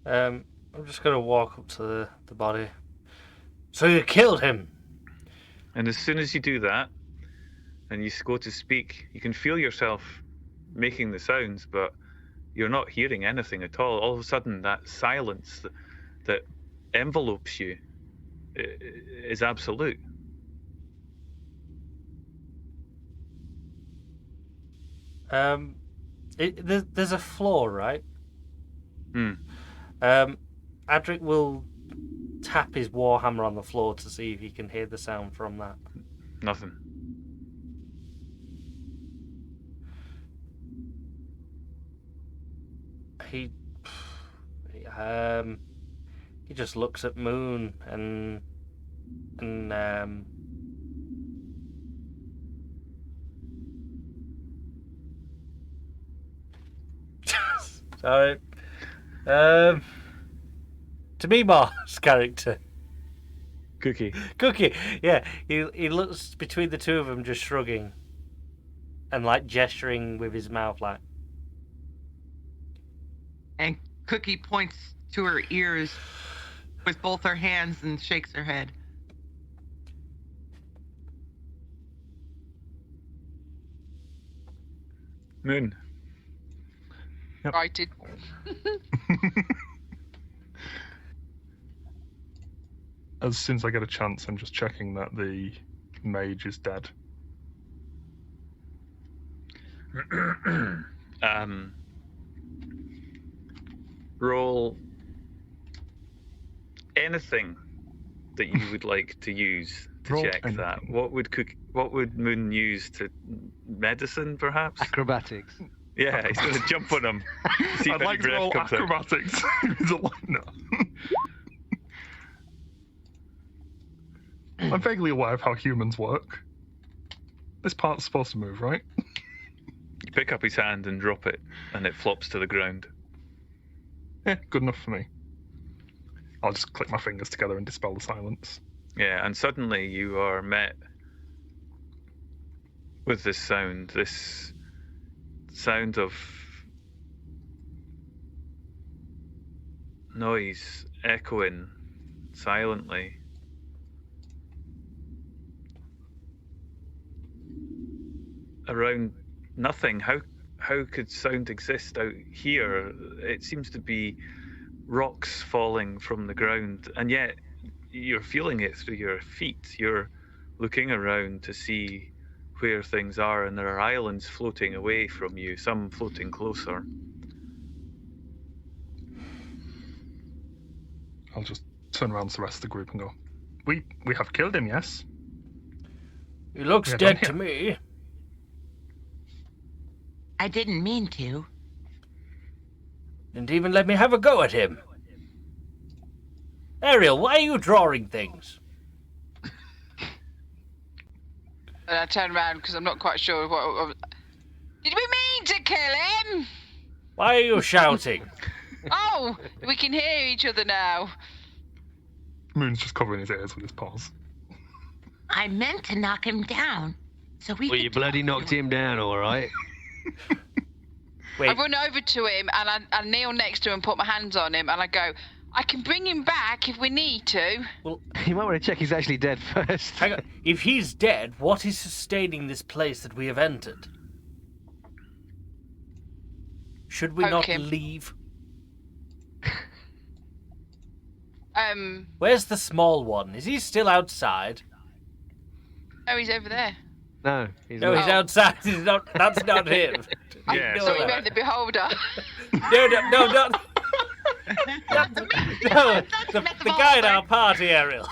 I'm just going to walk up to the body. So you killed him? And as soon as you do that, and you go to speak, you can feel yourself making the sounds, but you're not hearing anything at all. All of a sudden, that silence that envelopes you is absolute. There's a floor, right? Adric will tap his warhammer on the floor to see if he can hear the sound from that. Nothing. He just looks at Moon and sorry. To me, Mark's character. Cookie. Yeah, he looks between the two of them, just shrugging and like gesturing with his mouth, like. And Cookie points to her ears with both her hands and shakes her head. Moon. Yep. Righted. As soon as I get a chance, I'm just checking that the mage is dead. Roll anything that you would like to use to Roll check anything. that. What would Moon use to medicine, perhaps? Acrobatics. Yeah, he's going to jump on him. See if I'd any like to breath roll comes out. acrobatics. No. I'm vaguely aware of how humans work. This part's supposed to move, right? You pick up his hand and drop it, and it flops to the ground. Good enough for me. I'll just click my fingers together and dispel the silence. Yeah, and suddenly you are met with this sound of noise echoing silently. Around nothing. How could sound exist out here? It seems to be rocks falling from the ground, and yet you're feeling it through your feet. You're looking around to see where things are, and there are islands floating away from you, some floating closer. I'll just turn around to the rest of the group and go, We have killed him, yes? He looks Yeah, dead don't to me. I didn't mean to. Didn't even let me have a go at him. Ariel, why are you drawing things? And I turn around because I'm not quite sure what. Did we mean to kill him? Why are you shouting? Oh, we can hear each other now. Moon's just covering his ears with his paws. I meant to knock him down. So we Well, could you bloody talk to knocked him down, all right. Wait, I run over to him and I kneel next to him and put my hands on him and I go, I can bring him back if we need to. well, You might want to check he's actually dead first. hang on. If he's dead, what is sustaining this place that we have entered? Should we Poke not him. leave? Oh, Where's the small one? Is he still outside? he's over there. No, he's No, not. he's outside. He's not. That's not him. Yeah, Ignore So he that. meant the beholder. No, not. No, the guy in our party, Ariel.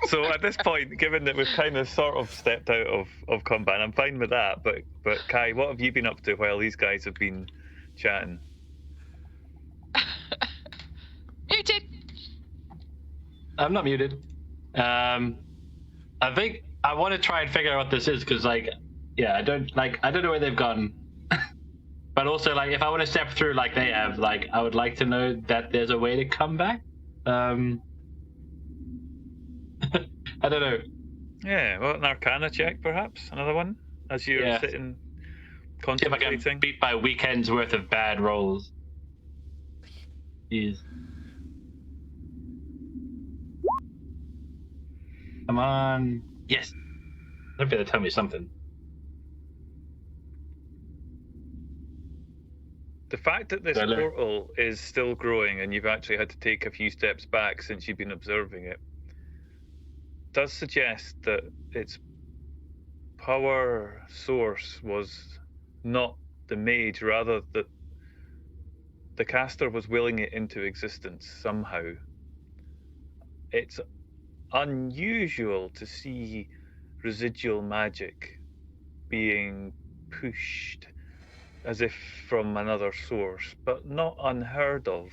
So at this point, given that we've kind of sort of stepped out of combat, I'm fine with that. But Kai, what have you been up to while these guys have been chatting? Muted. I'm not muted. I think I want to try and figure out what this is because, I don't know where they've gone. But also, if I want to step through like they have, I would like to know that there's a way to come back. I don't know. Yeah, well, an Arcana check, perhaps? Another one? As you're Yeah. sitting See if I can contemplating? beat my weekend's worth of bad rolls. Jeez. Come on. Yes. That'd better tell me something. The fact that this Do I learn? portal is still growing and you've actually had to take a few steps back since you've been observing it does suggest that its power source was not the mage, rather that the caster was willing it into existence somehow. It's unusual to see residual magic being pushed as if from another source, but not unheard of.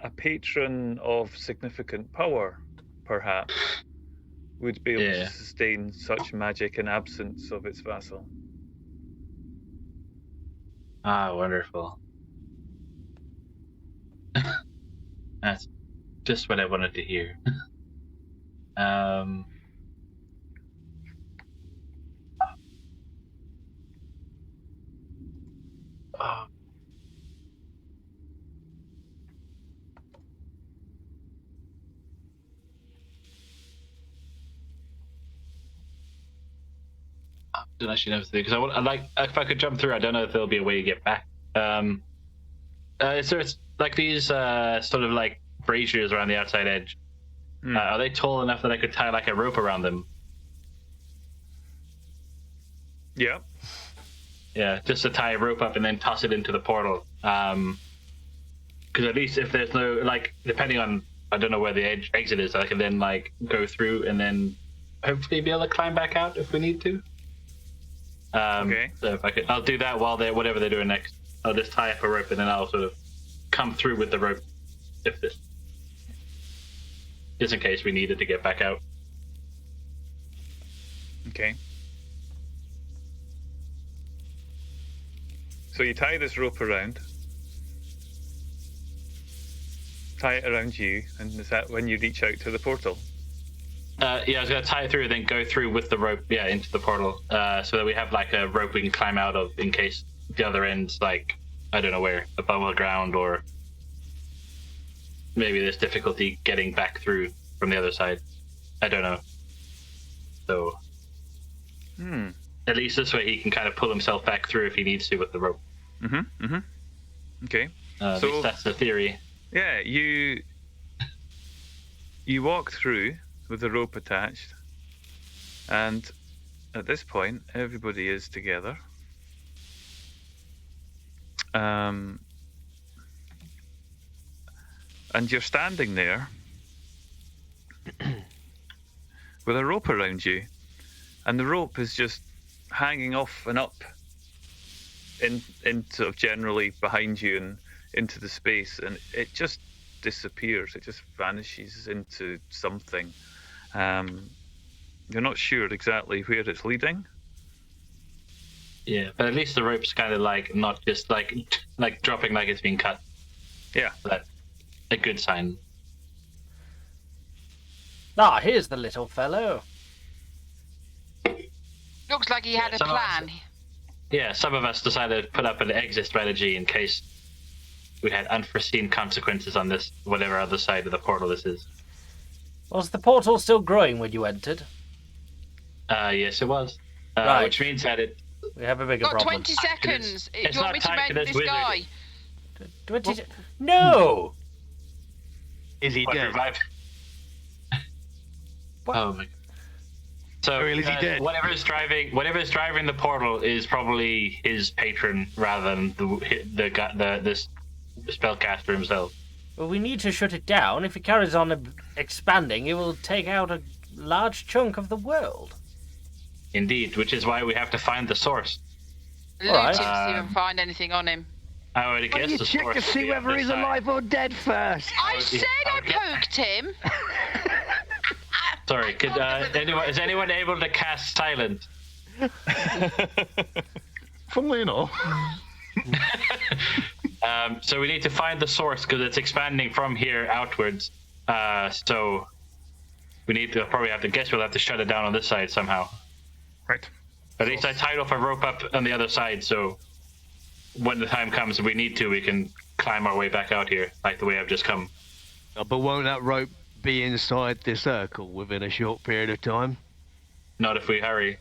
A patron of significant power, perhaps, would be able Yeah. to sustain such magic in absence of its vassal. Ah, wonderful. That's just what I wanted to hear. Oh. Don't actually know because I like if I could jump through. I don't know if there'll be a way to get back. So it's like these sort of like braziers around the outside edge. Are they tall enough that I could tie like a rope around them? Yeah. Yeah, just to tie a rope up and then toss it into the portal. Because at least if there's no depending on I don't know where the exit is, I can then go through and then hopefully be able to climb back out if we need to. Okay. So if I'll do that while whatever they're doing next. I'll just tie up a rope and then I'll sort of come through with the rope, just in case we needed to get back out. Okay. So you tie this rope around. Tie it around you, and is that when you reach out to the portal? Yeah, I was gonna tie it through, then go through with the rope, into the portal, so that we have like a rope we can climb out of in case the other end's like, I don't know where, above the ground, or maybe there's difficulty getting back through from the other side. I don't know. So, at least this way he can kind of pull himself back through if he needs to with the rope. Okay. At least that's the theory. Yeah, you walk through with the rope attached, and at this point everybody is together. And you're standing there with a rope around you, and the rope is just hanging off and up in sort of generally behind you and into the space, and it just disappears. It just vanishes into something. You're not sure exactly where it's leading. Yeah, but at least the rope's kind of like not just like dropping like it's being cut. Yeah. So that's a good sign. Ah, here's the little fellow. Looks like he had a plan. Yeah, some of us decided to put up an exit strategy in case we had unforeseen consequences on this, whatever other side of the portal this is. Was the portal still growing when you entered? Yes, it was. Right. Which means that We have a bigger Got problem. 20 seconds. Do it's you want not me to tied to mend this this guy? 20 No! Is he dead? Revive? Oh my god. So Or is he dead? whatever's driving the portal is probably his patron rather than this spellcaster himself. Well, we need to shut it down. If it carries on expanding, it will take out a large chunk of the world. Indeed, which is why we have to find the source. Loot Alright. him, see if we can find anything on him. I would Why guess don't you the check source to would see be on whether this he's side. alive or dead first? I said I poked him. Sorry, is anyone able to cast silent? Funnily enough. So we need to find the source because it's expanding from here outwards. So we need to probably we'll have to shut it down on this side somehow. Right. At least I tied off a rope up on the other side, so when the time comes we need to, we can climb our way back out here, like the way I've just come. But won't that rope be inside the circle within a short period of time? Not if we hurry.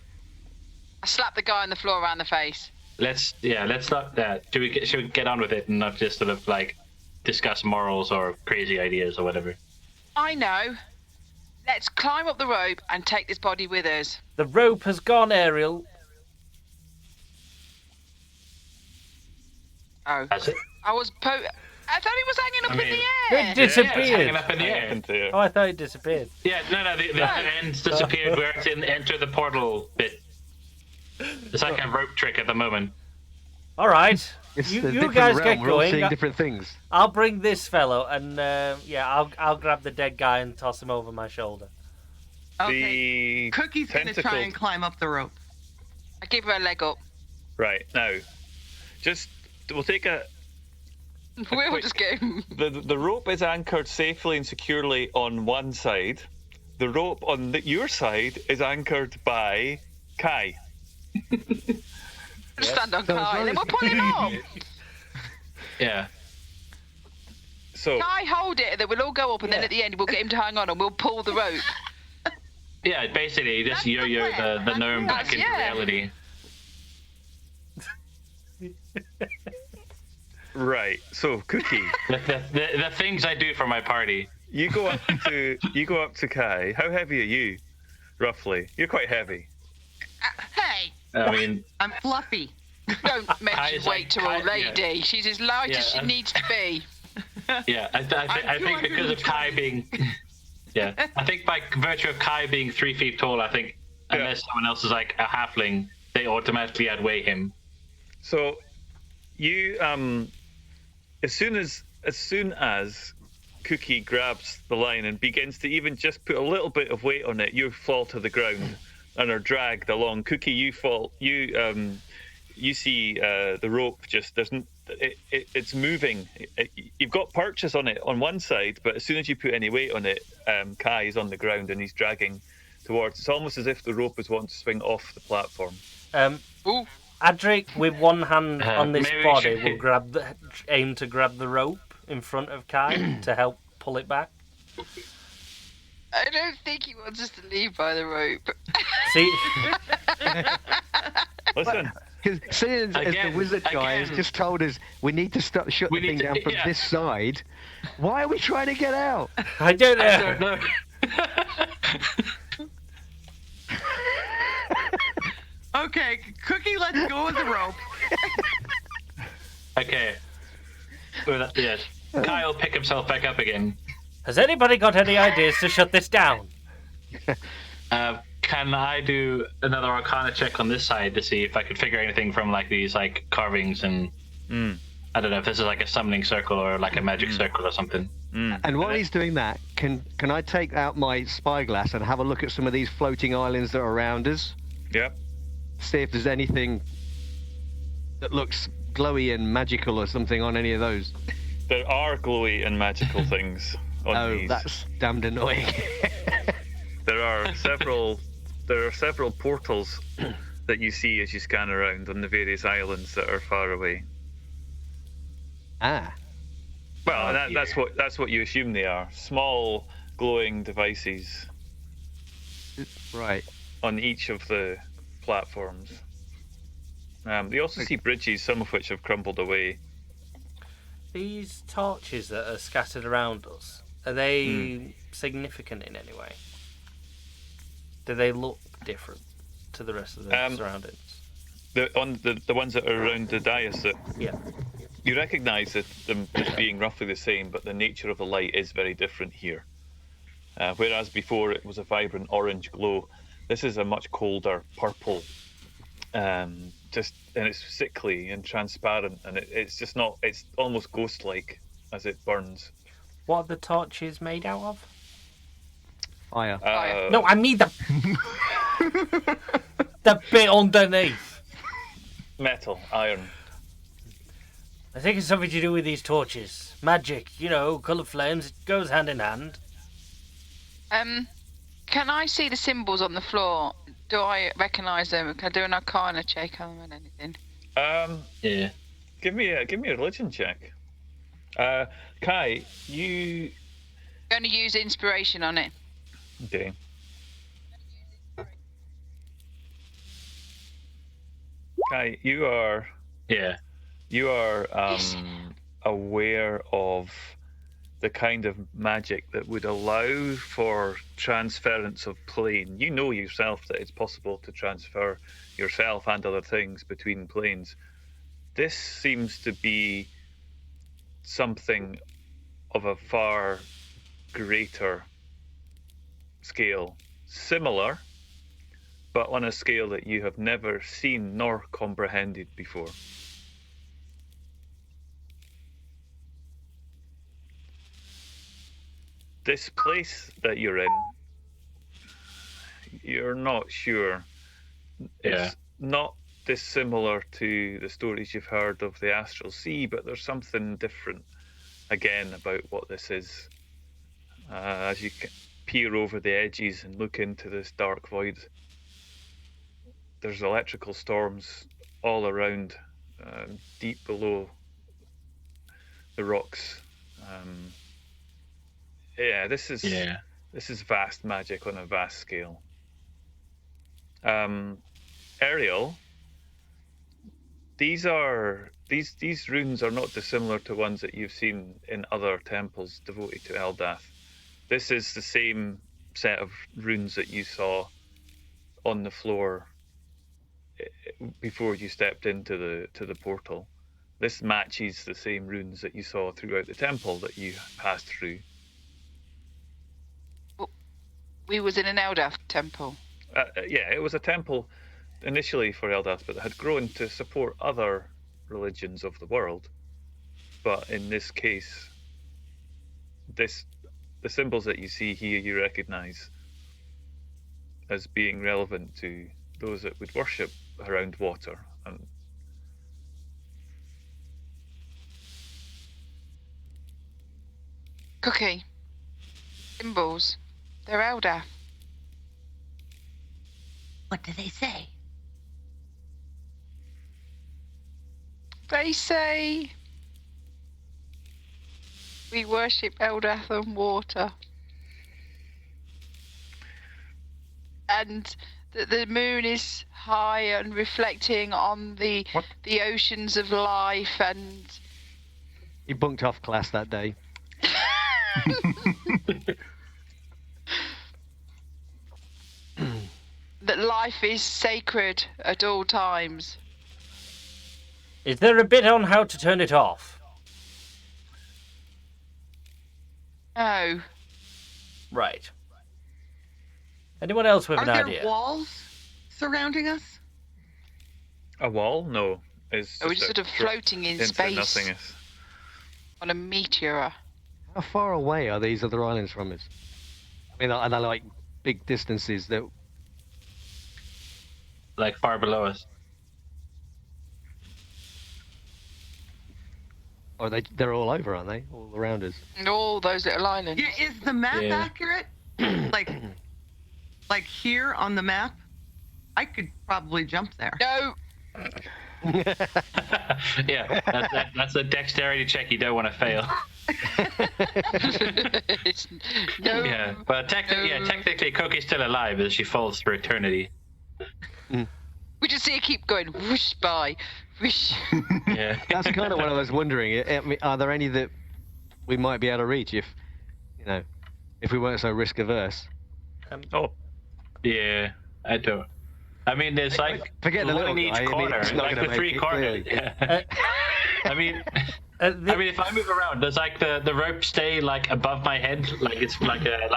I slapped the guy on the floor around the face. Let's not. Should we get on with it and not just sort of like discuss morals or crazy ideas or whatever? I know. Let's climb up the rope and take this body with us. The rope has gone, Ariel. Oh. Has it? I thought he was hanging up in the It air. disappeared. Yeah, hanging up in the air. Oh, I thought it disappeared. Yeah, no, the end's disappeared where it's in enter the portal bit. It's like a rope trick at the moment. All right. It's You a different guys realm. get We're all going. seeing different things. I'll bring this fellow, and I'll grab the dead guy and toss him over my shoulder. Okay. The Cookie's gonna try tentacled- and climb up the rope. I give her a leg up. Right, now, we'll take We'll quick- just go. the rope is anchored safely and securely on one side. The rope on your side is anchored by Kai. Stand on Sounds Kai, and then right. we'll pull him up. Yeah. So, Kai, hold it, and then we'll all go up, and then at the end we'll get him to hang on, and we'll pull the rope. Yeah, basically you just That's the yo-yo plan. the gnome back into Yeah. reality. right, so Cookie, The things I do for my party. you go up to Kai. How heavy are you, roughly? You're quite heavy. Hey, I mean, I'm fluffy. Don't mention Kai's weight like- to our Kai- yeah. lady. She's as light as she Yeah, needs to be. yeah, I think because of Kai being, I think by virtue of Kai being 3 feet tall, I think unless someone else is like a halfling, they automatically outweigh him. So, you as soon as Cookie grabs the line and begins to even just put a little bit of weight on it, you fall to the ground, and are dragged along. Cookie, you fall. You see the rope just it's moving. You've got purchase on it on one side, but as soon as you put any weight on it, Kai is on the ground and he's dragging towards. It's almost as if the rope is wanting to swing off the platform. Ooh. Adric, with one hand on this maybe we body, should- will aim to grab the rope in front of Kai to help pull it back. I don't think he wants us to leave by the rope. See, Listen, Because seeing as the Again, wizard guy has again. just told us we need to shut We the thing need to- down from yeah. this side, why are we trying to get out? I don't know. I don't know. Okay, Cookie, let's go with the rope. Okay. Yes. Kai will pick himself back up again. Has anybody got any ideas to shut this down? Can I do another Arcana check on this side to see if I could figure anything from like these like carvings and I don't know if this is like a summoning circle or like a magic circle or something. And while he's doing that, can I take out my spyglass and have a look at some of these floating islands that are around us? yep. See if there's anything that looks glowy and magical or something on any of those. There are glowy and magical things on Oh, these. that's damned annoying. There are several portals that you see as you scan around on the various islands that are far away. Ah. Well, that's what you assume they are. Small glowing devices Right. on each of the platforms. You also see bridges, some of which have crumbled away. These torches that are scattered around us, are they significant in any way? Do they look different to the rest of the surroundings? The ones that are around the dais, that Yeah. you recognise them as being roughly the same, but the nature of the light is very different here. Whereas before it was a vibrant orange glow, this is a much colder purple. And it's sickly and transparent, and it's just not. It's almost ghost-like as it burns. What are the torches made out of? Fire. No, I mean the bit underneath. Metal, iron. I think it's something to do with these torches. Magic, colour flames, it goes hand in hand. Can I see the symbols on the floor? Do I recognise them? Can I do an Arcana check on them or anything? Yeah. Give me a religion check. Kai, you Going to use inspiration on it. okay? Kai, you are Yeah. aware of the kind of magic that would allow for transference of plane. You know yourself that it's possible to transfer yourself and other things between planes. This seems to be something of a far greater scale, similar, but on a scale that you have never seen nor comprehended before. This place that you're in, you're not sure. Yeah. It's not dissimilar to the stories you've heard of the Astral Sea, but there's something different again about what this is. As you peer over the edges and look into this dark void, there's electrical storms all around, deep below the rocks. This is vast magic on a vast scale. Ariel, these runes are not dissimilar to ones that you've seen in other temples devoted to Eldath. This is the same set of runes that you saw on the floor before you stepped into the portal. This matches the same runes that you saw throughout the temple that you passed through. We was in an Eldath temple. It was a temple initially for Eldath, but it had grown to support other religions of the world. But in this case, the symbols that you see here, you recognize. as being relevant to those that would worship around water. And Cookie. Symbols. They're Elder. What do they say? They say we worship Eldath and water. And that the moon is high and reflecting on the oceans of life, and He bunked off class that day. that life is sacred at all times. Is there a bit on how to turn it off? No. Right. Anyone else with Are an there idea? walls surrounding us? a wall? No. It's Are we just a sort of drop floating in into space nothingness. on a meteor? How far away are these other islands from us? I mean, are they like big distances that... Like far below us. Or they're all over, aren't they? All around us. And all those little islands. Yeah, is the map Yeah. accurate? like here on the map? I could probably jump there. No. Yeah, that's a dexterity check you don't want to fail. No. Yeah, but technically Cookie's still alive as she falls through eternity. We just see it keep going whoosh by, whoosh. Yeah. That's kind of what I was wondering. I mean, are there any that we might be able to reach if, you know, if we weren't so risk averse? Oh, Yeah, I don't. I mean, there's like Forget the one little in each guy, I mean, corner, it's not like gonna the make three it, corners. clearly. Yeah. I mean, if I move around, does like the rope stay like above my head, like it's like a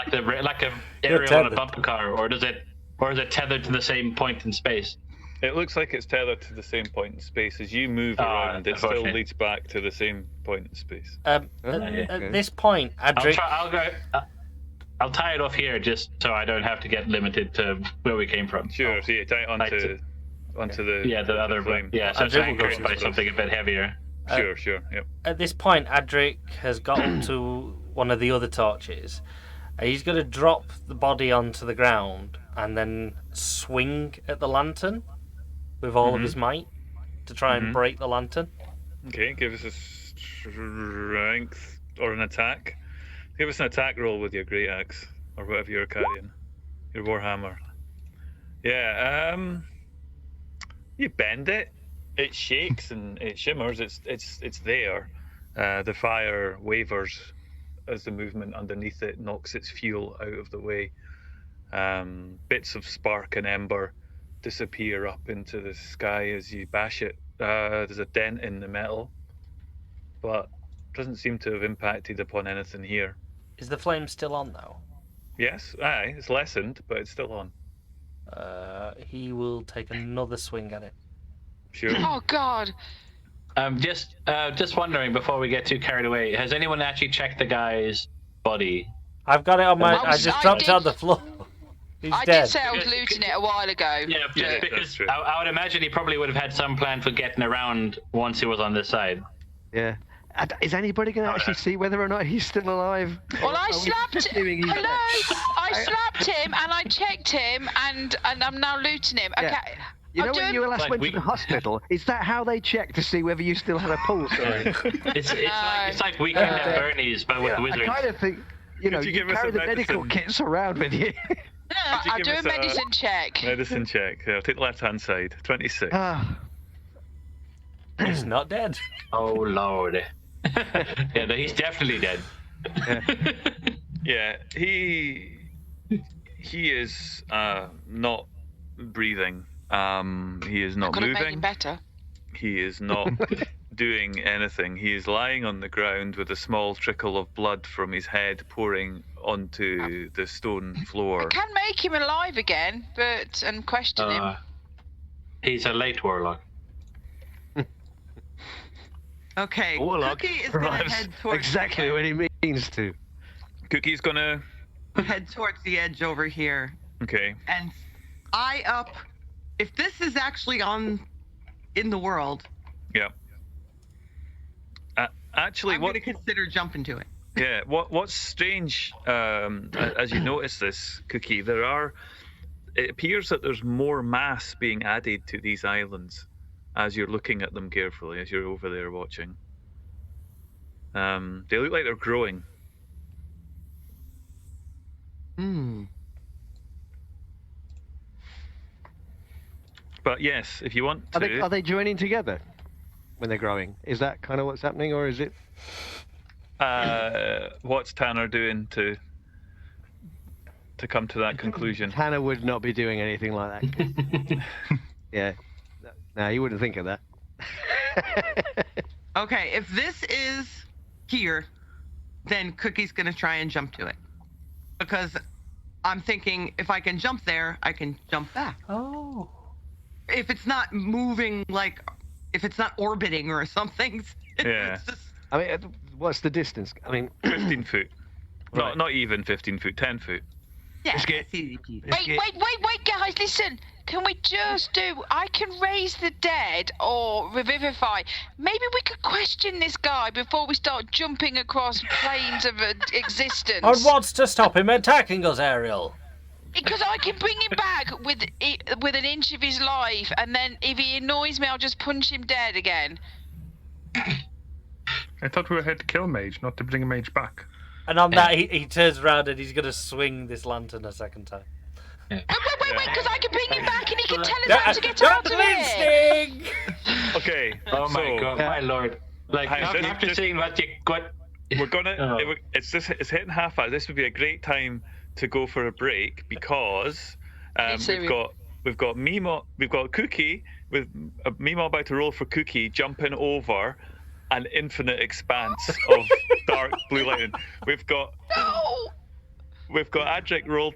aerial on a bumper car, or is it tethered to the same point in space? it looks like it's tethered to the same point in space. As you move around, it still unfortunate. leads back to the same point in space. Oh, At okay. this point, Adric, I'll tie it off here just so I don't have to get limited to where we came from. Sure, so you tie it onto the other flame. Yeah, so it's Adric will go anchored by first. something a bit heavier. Sure, yep. at this point, Adric has got up to one of the other torches. He's going to drop the body onto the ground and then swing at the lantern with all of his might to try and break the lantern. Okay, give us a strength or an attack. Give us an attack roll with your great axe or whatever you're carrying, your warhammer. Yeah, you bend it. It shakes and it shimmers. It's there. The fire wavers as the movement underneath it knocks its fuel out of the way. Bits of spark and ember disappear up into the sky as you bash it. There's a dent in the metal, but doesn't seem to have impacted upon anything here. Is the flame still on, though? Yes, aye, it's lessened, but it's still on. He will take another swing at it. Sure. Oh God. Just wondering before we get too carried away, has anyone actually checked the guy's body? I've got it on my... I I just I dropped did- it on the floor. He's I dead. did say I was looting it a while ago. Yeah, just Yeah, that's because true. I would imagine he probably would have had some plan for getting around once he was on this side. Yeah. Is anybody going to actually see whether or not he's still alive? Well, I Are we slapped assuming he's Hello. dead? I slapped him and I checked him and I'm now looting him. Yeah. Okay. You know I'm when doing- you last Like went we- to the hospital? Is that how they check to see whether you still had a pulse? It's like Weekend at Bernie's, but with I wizards. kind of think, you know, Could you you give us carry a the medical medicine? kits around with you. I'll give do us a a- medicine check. Medicine check. Yeah, I'll take the left-hand side. 26. Ah, He's not dead. Oh Lord. Yeah, no, he's definitely dead. Yeah, he is not breathing. He is not Could have made him moving. better. He is not doing anything. He is lying on the ground with a small trickle of blood from his head pouring onto the stone floor. Can make him alive again, and question him. He's a late warlock. Okay, Warlock Cookie is gonna arrives head towards exactly what he means to. Cookie's gonna. head towards the edge over here Okay. and eye up. If this is actually in the world, Yeah. Actually, I'm what? going to consider jumping to it. Yeah. What's strange, as you notice this, Cookie, it appears that there's more mass being added to these islands as you're looking at them carefully, as you're over there watching. They look like they're growing. Hmm. But yes, if you want Are to, they joining together when they're growing? Is that kind of what's happening, or is it? what's Tanner doing to come to that conclusion? Tanner would not be doing anything like that. Yeah. No, you wouldn't think of that. Okay, if this is here, then Cookie's going to try and jump to it. Because I'm thinking if I can jump there, I can jump back. Oh. If it's not moving, like, if it's not orbiting or something. Yeah. It's just, I mean, what's the distance? I mean, 15 foot. Right. Not even 15 foot, 10 foot. yeah, Let's get- it's easy peasy. Wait, guys, listen. Can we just do... I can raise the dead or revivify. Maybe we could question this guy before we start jumping across planes of existence. And what's to stop him attacking us, Ariel? Because I can bring him back with an inch of his life, and then if he annoys me, I'll just punch him dead again. I thought we were here to kill Mage, not to bring a Mage back. And on that, he turns around and he's going to swing this lantern a second time. Wait, because I can bring him back and he can tell us how to get out of it. Sting! Okay. Oh my so, god, my lord! Like Hi, after seeing what We're gonna. Oh. It's hitting half hour. This would be a great time to go for a break because we've got Mimo, we've got Cookie with Mimo about to roll for Cookie, jumping over an infinite expanse of dark blue lightning. We've got Adric rolled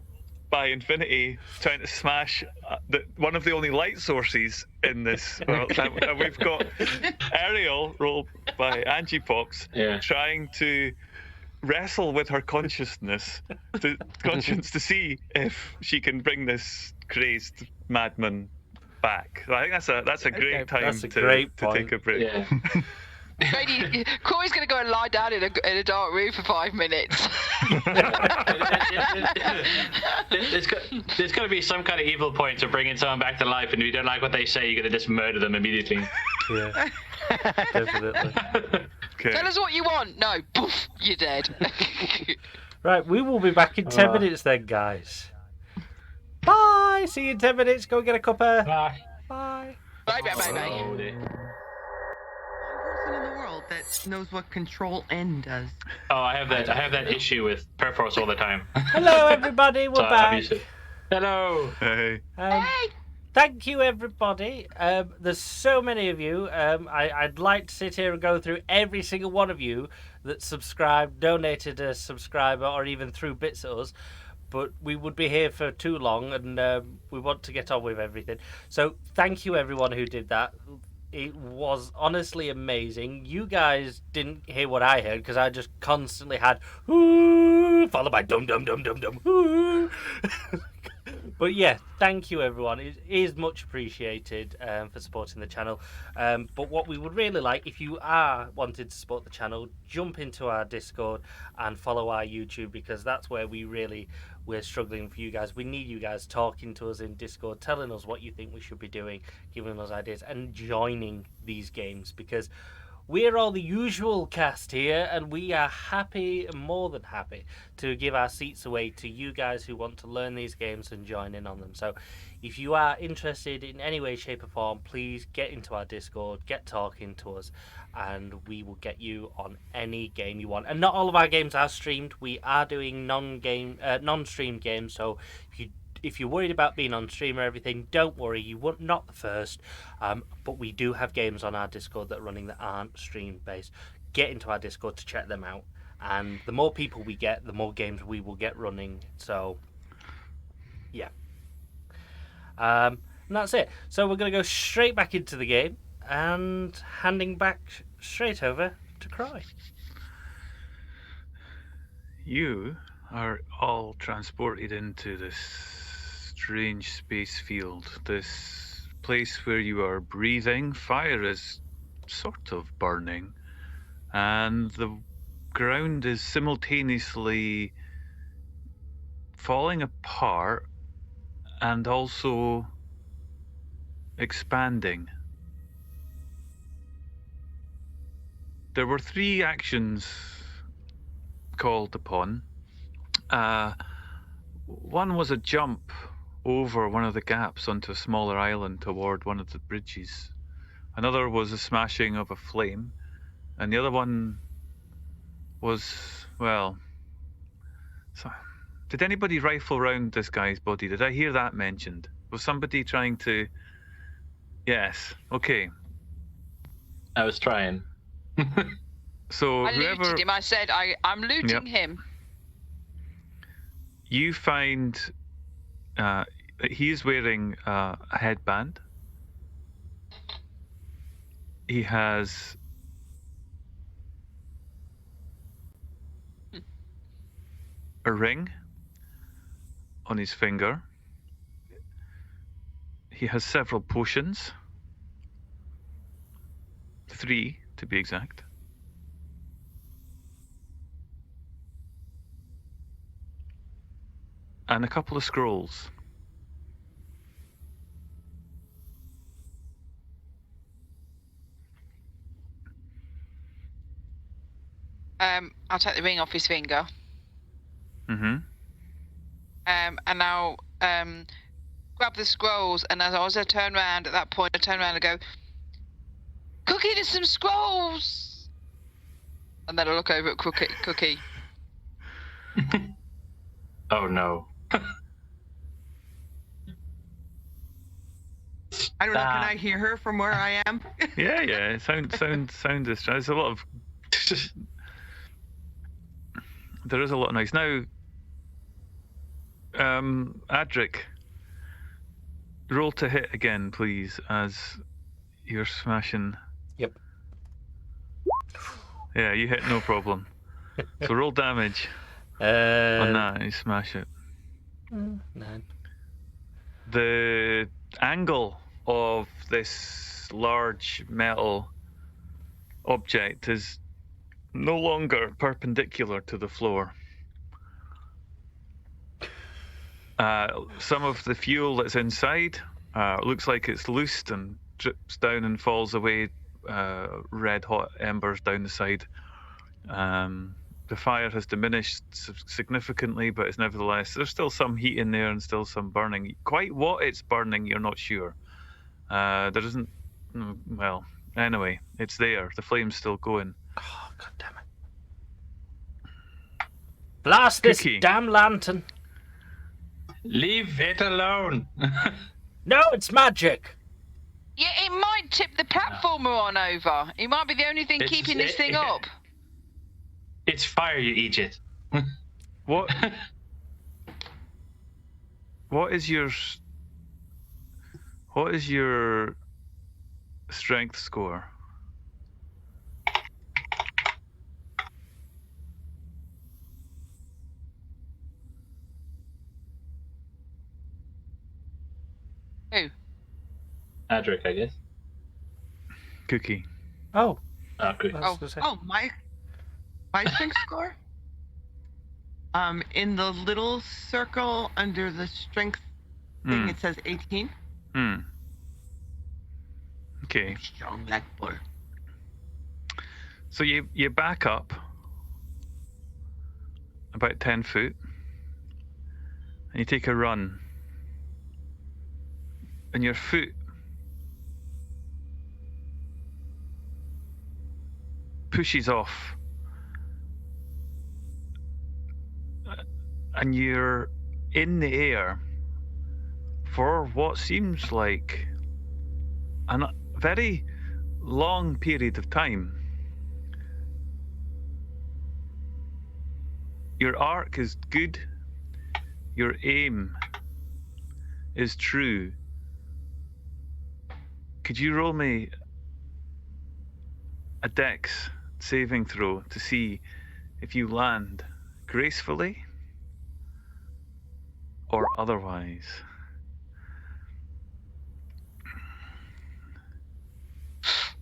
by Infinity trying to smash one of the only light sources in this world. And we've got Ariel rolled by Angie Fox trying to wrestle with her conscience to see if she can bring this crazed madman back. I think that's a great time to take a break. Yeah. Corey's going to go and lie down in a dark room for 5 minutes. There's got to be some kind of evil point to bringing someone back to life, and if you don't like what they say, you're going to just murder them immediately. Yeah, definitely. Okay. Tell us what you want. No, poof, you're dead. Right, we will be back in 10 minutes then, guys. Bye! See you in 10 minutes. Go get a cuppa. Bye. Bye. Bye. Oh, One person in the world that knows what Control N does. Oh, I have that issue with Perforce all the time. Hello, everybody. We're So I've back. used it. Hello. Hey. Thank you, everybody. There's so many of you. I'd like to sit here and go through every single one of you that subscribed, donated a subscriber, or even threw bits at us. But we would be here for too long, and we want to get on with everything. So thank you, everyone who did that. It was honestly amazing. You guys didn't hear what I heard because I just constantly had "Ooh," followed by dum dum dum dum dum. Ooh. But yeah, thank you everyone. It is much appreciated for supporting the channel. But what we would really like, if you are wanting to support the channel, jump into our Discord and follow our YouTube, because that's where we're struggling for you guys. We need you guys talking to us in Discord, telling us what you think we should be doing, giving us ideas, and joining these games, because we're all the usual cast here, and we are happy, more than happy, to give our seats away to you guys who want to learn these games and join in on them. So if you are interested in any way, shape or form, please get into our Discord, get talking to us, and we will get you on any game you want. And not all of our games are streamed. We are doing non-streamed games, so if you're worried about being on stream or everything, don't worry, you were not the first. But we do have games on our Discord that are running that aren't stream based. Get into our Discord to check them out. And the more people we get, the more games we will get running. So, yeah. And that's it. So we're going to go straight back into the game and handing back straight over to Cry. You are all transported into this strange space field. This place where you are breathing, fire is sort of burning, and the ground is simultaneously falling apart and also expanding. There were 3 actions called upon. One was a jump over one of the gaps onto a smaller island toward one of the bridges. Another was a smashing of a flame. And the other one was, well... So, did anybody rifle around this guy's body? Did I hear that mentioned? Was somebody trying to... Yes, okay. I was trying. So I whoever... looted him. I said, I'm looting him. You find he's wearing a headband. He has a ring on his finger. He has several potions. 3 to be exact. And a couple of scrolls. I'll take the ring off his finger. Mm-hmm. And I'll grab the scrolls, and as I turn around at that point, I turn around and go, Cookie, there's some scrolls! And then I look over at Cookie. Oh no. I don't know. Can I hear her from where I am? Yeah. Sound is. There's a lot of. There is a lot of noise now. Adric, roll to hit again, please, as you're smashing. Yep. Yeah, you hit, no problem. So roll damage on that. You smash it. 9. The angle of this large metal object is no longer perpendicular to the floor. Some of the fuel that's inside looks like it's loosed and drips down and falls away, red hot embers down the side. The fire has diminished significantly, but it's nevertheless, there's still some heat in there and still some burning. Quite what it's burning, you're not sure. There isn't, well, anyway, it's there. The flame's still going. Oh, God damn it. Blast this Cookie. damn lantern. Leave it alone. No, it's magic. Yeah, it might tip the platformer on over. It might be the only thing keeping this thing up. It's fire, you idiot. What? What is your strength score? Who? Adric, I guess. Cookie. Oh. Good. My strength score? In the little circle under the strength thing, it says 18. Okay. Strong like bull. So you back up about 10 foot and you take a run, and your foot pushes off and you're in the air for what seems like a very long period of time. Your arc is good, your aim is true. Could you roll me a dex saving throw to see if you land gracefully or otherwise?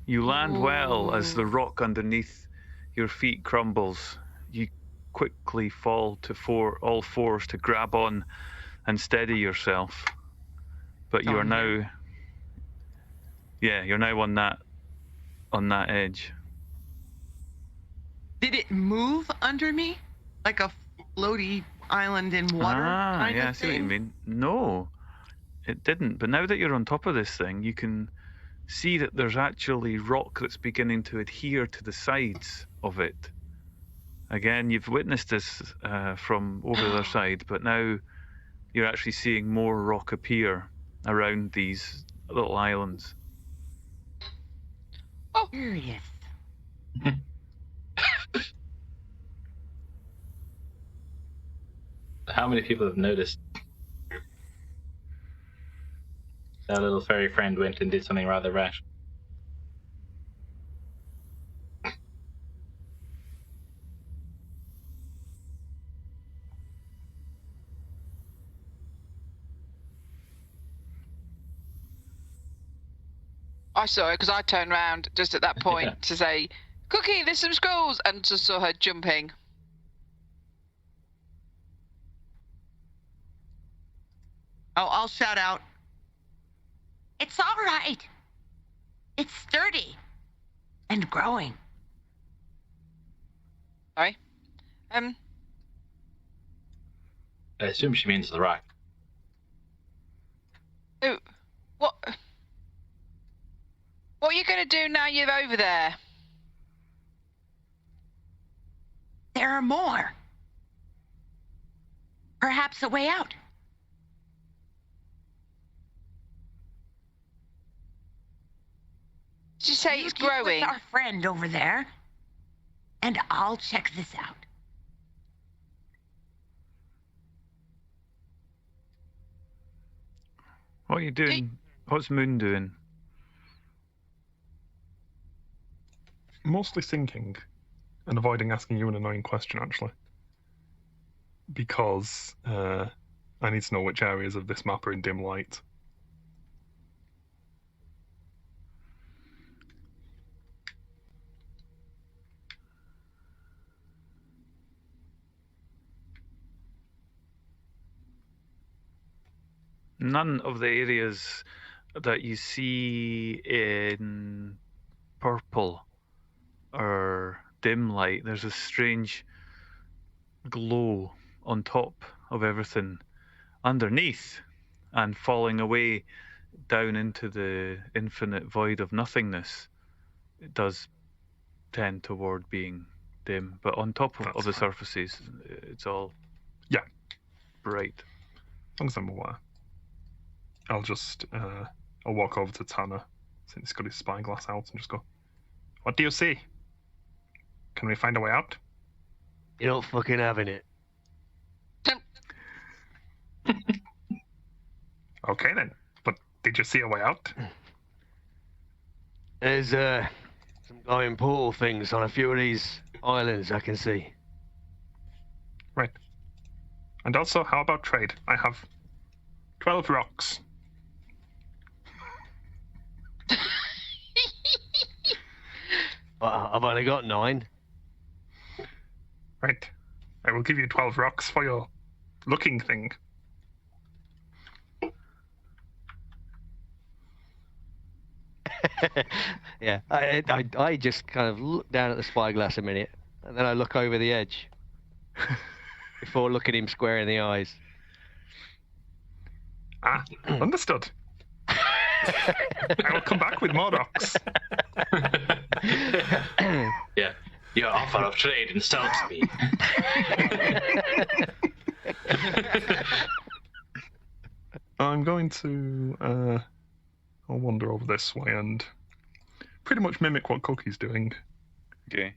You land well as the rock underneath your feet crumbles. You quickly fall to all fours to grab on and steady yourself. But you are now, you're now on that edge. Did it move under me? Like a floaty island in water kind I of see what you thing? mean. No, it didn't. But now that you're on top of this thing, you can see that there's actually rock that's beginning to adhere to the sides of it. Again, you've witnessed this from over the other side, but now you're actually seeing more rock appear around these little islands. Curious. How many people have noticed? Our little fairy friend went and did something rather rash. I saw her because I turned around just at that point to say, Cookie, there's some scrolls, and just saw her jumping. Oh, I'll shout out. It's all right. It's sturdy and growing. Sorry. I assume she means the rock. Oh, what are you going to do now you're over there? There are more. Perhaps a way out. Did you say it's You keep growing? with our friend over there, and I'll check this out. What are you doing? What's Moon doing? Mostly thinking and avoiding asking you an annoying question, actually. Because I need to know which areas of this map are in dim light. None of the areas that you see in purple are dim light. There's a strange glow on top of everything underneath and falling away down into the infinite void of nothingness. It does tend toward being dim, but on top of the surfaces, it's all bright. As long as I'm aware. I'll just I'll walk over to Tanner since he's got his spyglass out and just go, "What do you see? Can we find a way out?" You're not fucking having it. Okay then. But did you see a way out? There's some glowing portal things on a few of these islands I can see. Right. And also, how about trade? I have 12 rocks. But I've only got 9. Right. I will give you 12 rocks for your looking thing. Yeah, I just kind of look down at the spyglass a minute, and then I look over the edge before looking him square in the eyes. Ah, understood. I will come back with more rocks. Yeah, your offer of trade insults me. I'm going to I'll wander over this way and pretty much mimic what Cookie's doing. Okay.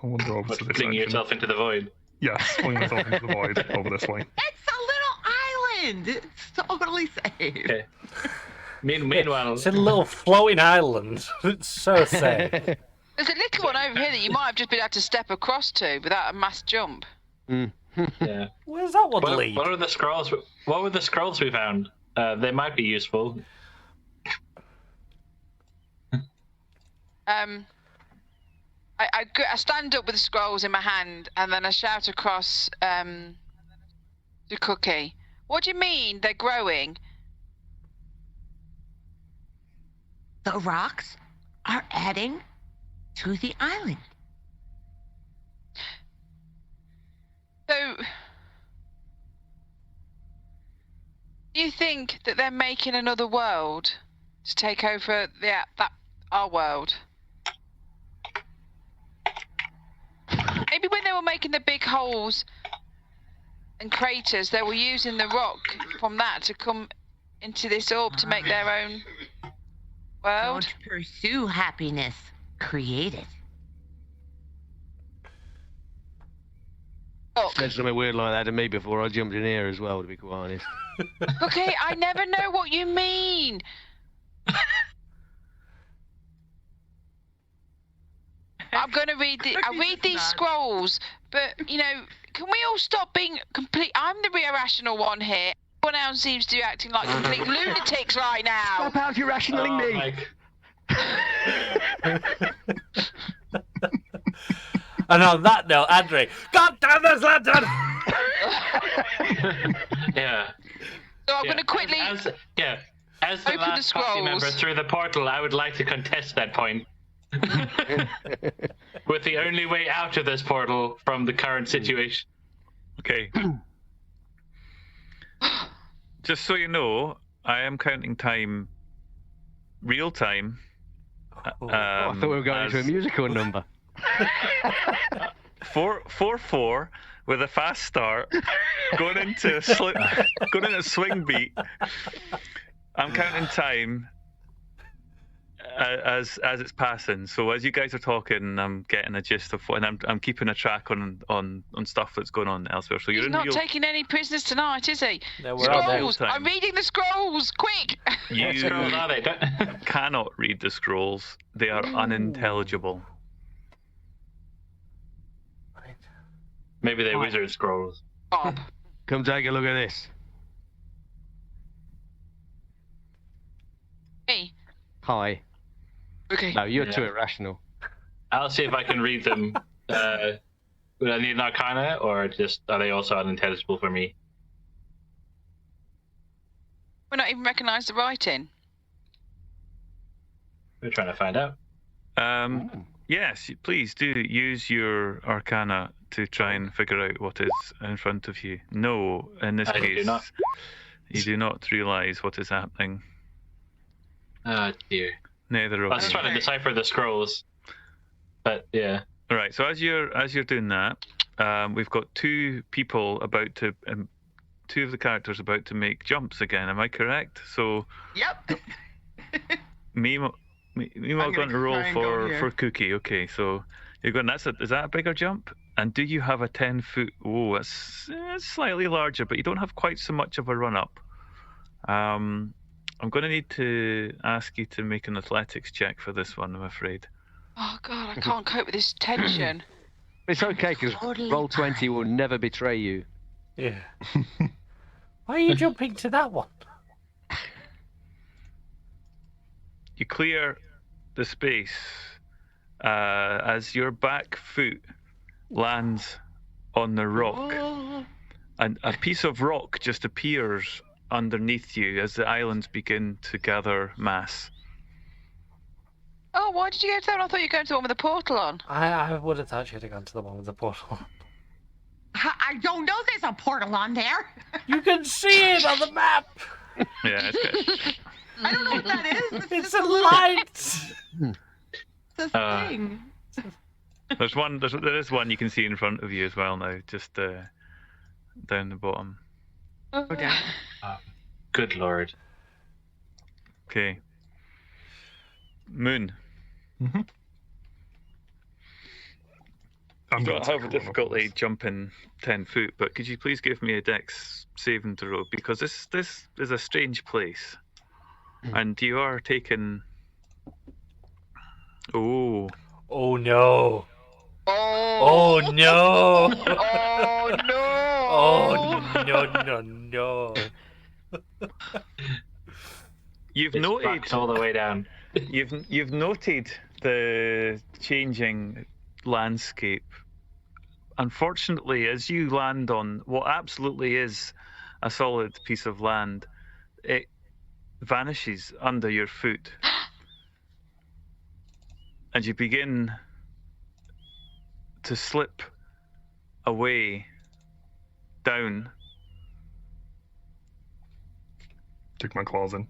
I'll wander over But to this fling section. yourself into the void. Yes, fling myself into the void over this way. It's a little island. It's totally safe. Okay. Meanwhile, It's a little floating island. It's so safe. There's a little one over here that you might have just been able to step across to without a mass jump. yeah. Where's that one What, lead? what are the scrolls? What were the scrolls we found? They might be useful. I stand up with the scrolls in my hand, and then I shout across to Cookie. What do you mean they're growing? The rocks are adding to the island. So, do you think that they're making another world to take over our world? Maybe when they were making the big holes and craters, they were using the rock from that to come into this orb to make their own world. Don't pursue happiness. Create it. Look, Said something weird like that to me before I jumped in here as well, to be quite honest. okay, I never know what you mean. I'm going to read I read these scrolls, but, you know, can we all stop being complete... I'm the irrational one here. Everyone else seems to be acting like complete lunatics right now. Stop out irrationaling me! Mike. And on that note, Andre, God damn this lantern! Yeah. So I'm going to quickly... As the Open the last party scrolls. member through the portal, I would like to contest that point. With the only way out of this portal from the current situation. Okay. Just so you know, I am counting time, real time. I thought we were going into a musical number. 4-4 with a fast start, going into a swing beat. I'm counting time as it's passing. So as you guys are talking, I'm getting a gist of what, and I'm keeping a track on stuff that's going on elsewhere. So you're He's in not real. taking any prisoners tonight, is he? No, we're on Scrolls! there. I'm reading the scrolls! Quick! What scrolls are they? Cannot read the scrolls. They are unintelligible. Maybe they're wizard scrolls. Bob. Come take a look at this. Me. Hi. Okay. No, you're Yeah. too irrational. I'll see if I can read them. Would I need an arcana, or just are they also unintelligible for me? We're not even recognise the writing. We're trying to find out. Yes, please do use your arcana to try and figure out what is in front of you. No, in this I do case, not. you do not realise what is happening. Oh dear. Neither I of was you. trying to decipher the scrolls, but yeah. All right. So as you're doing that, we've got two people about to, two of the characters about to make jumps again. Am I correct? So Yep. Mimo gonna going to roll try and go for here. Cookie. Okay. So you're going. Is that a bigger jump? And do you have a 10-foot? Oh, it's slightly larger, but you don't have quite so much of a run up. I'm going to need to ask you to make an athletics check for this one, I'm afraid. Oh, God, I can't cope with this tension. It's okay, because Totally roll 20 will never betray you. Yeah. Why are you jumping to that one? You clear the space as your back foot lands on the rock, and a piece of rock just appears underneath you as the islands begin to gather mass. Oh, why did you go to that one? I thought you were going to the one with the portal on. I would have thought you'd have gone to the one with the portal. I don't know there's a portal on there. You can see it on the map! Yeah, it's good. I don't know what that is. It's a light! It's a thing. There is one you can see in front of you as well now, just down the bottom. Okay. Good lord. Okay. Moon. Mm-hmm. I'm You going don't to have take a run up difficulty this. jumping 10 foot, but could you please give me a dex saving throw? Because this is a strange place. And you are taking... Oh. Oh no. Oh, Oh no. oh no! Oh no, no, no. You've It's noted... rocked all the way down. You've noted the changing landscape. Unfortunately, as you land on what absolutely is a solid piece of land, it vanishes under your foot. And you begin to slip away down. Dig my claws in.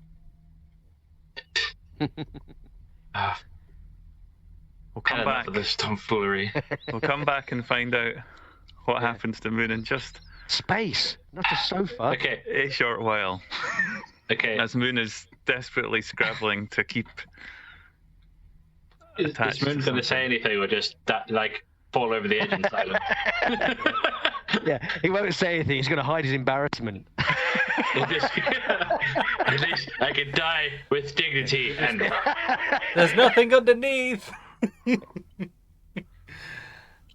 We'll come Enough back. of this tomfoolery. We'll come back and find out what happens to Moon in just Space, not a sofa. Okay. a short while. Okay. As Moon is desperately scrabbling to keep Is attached Moon to going to say something. anything or just fall over the edge in silence? Yeah, he won't say anything. He's going to hide his embarrassment. At least I can die with dignity and. There's nothing underneath. It's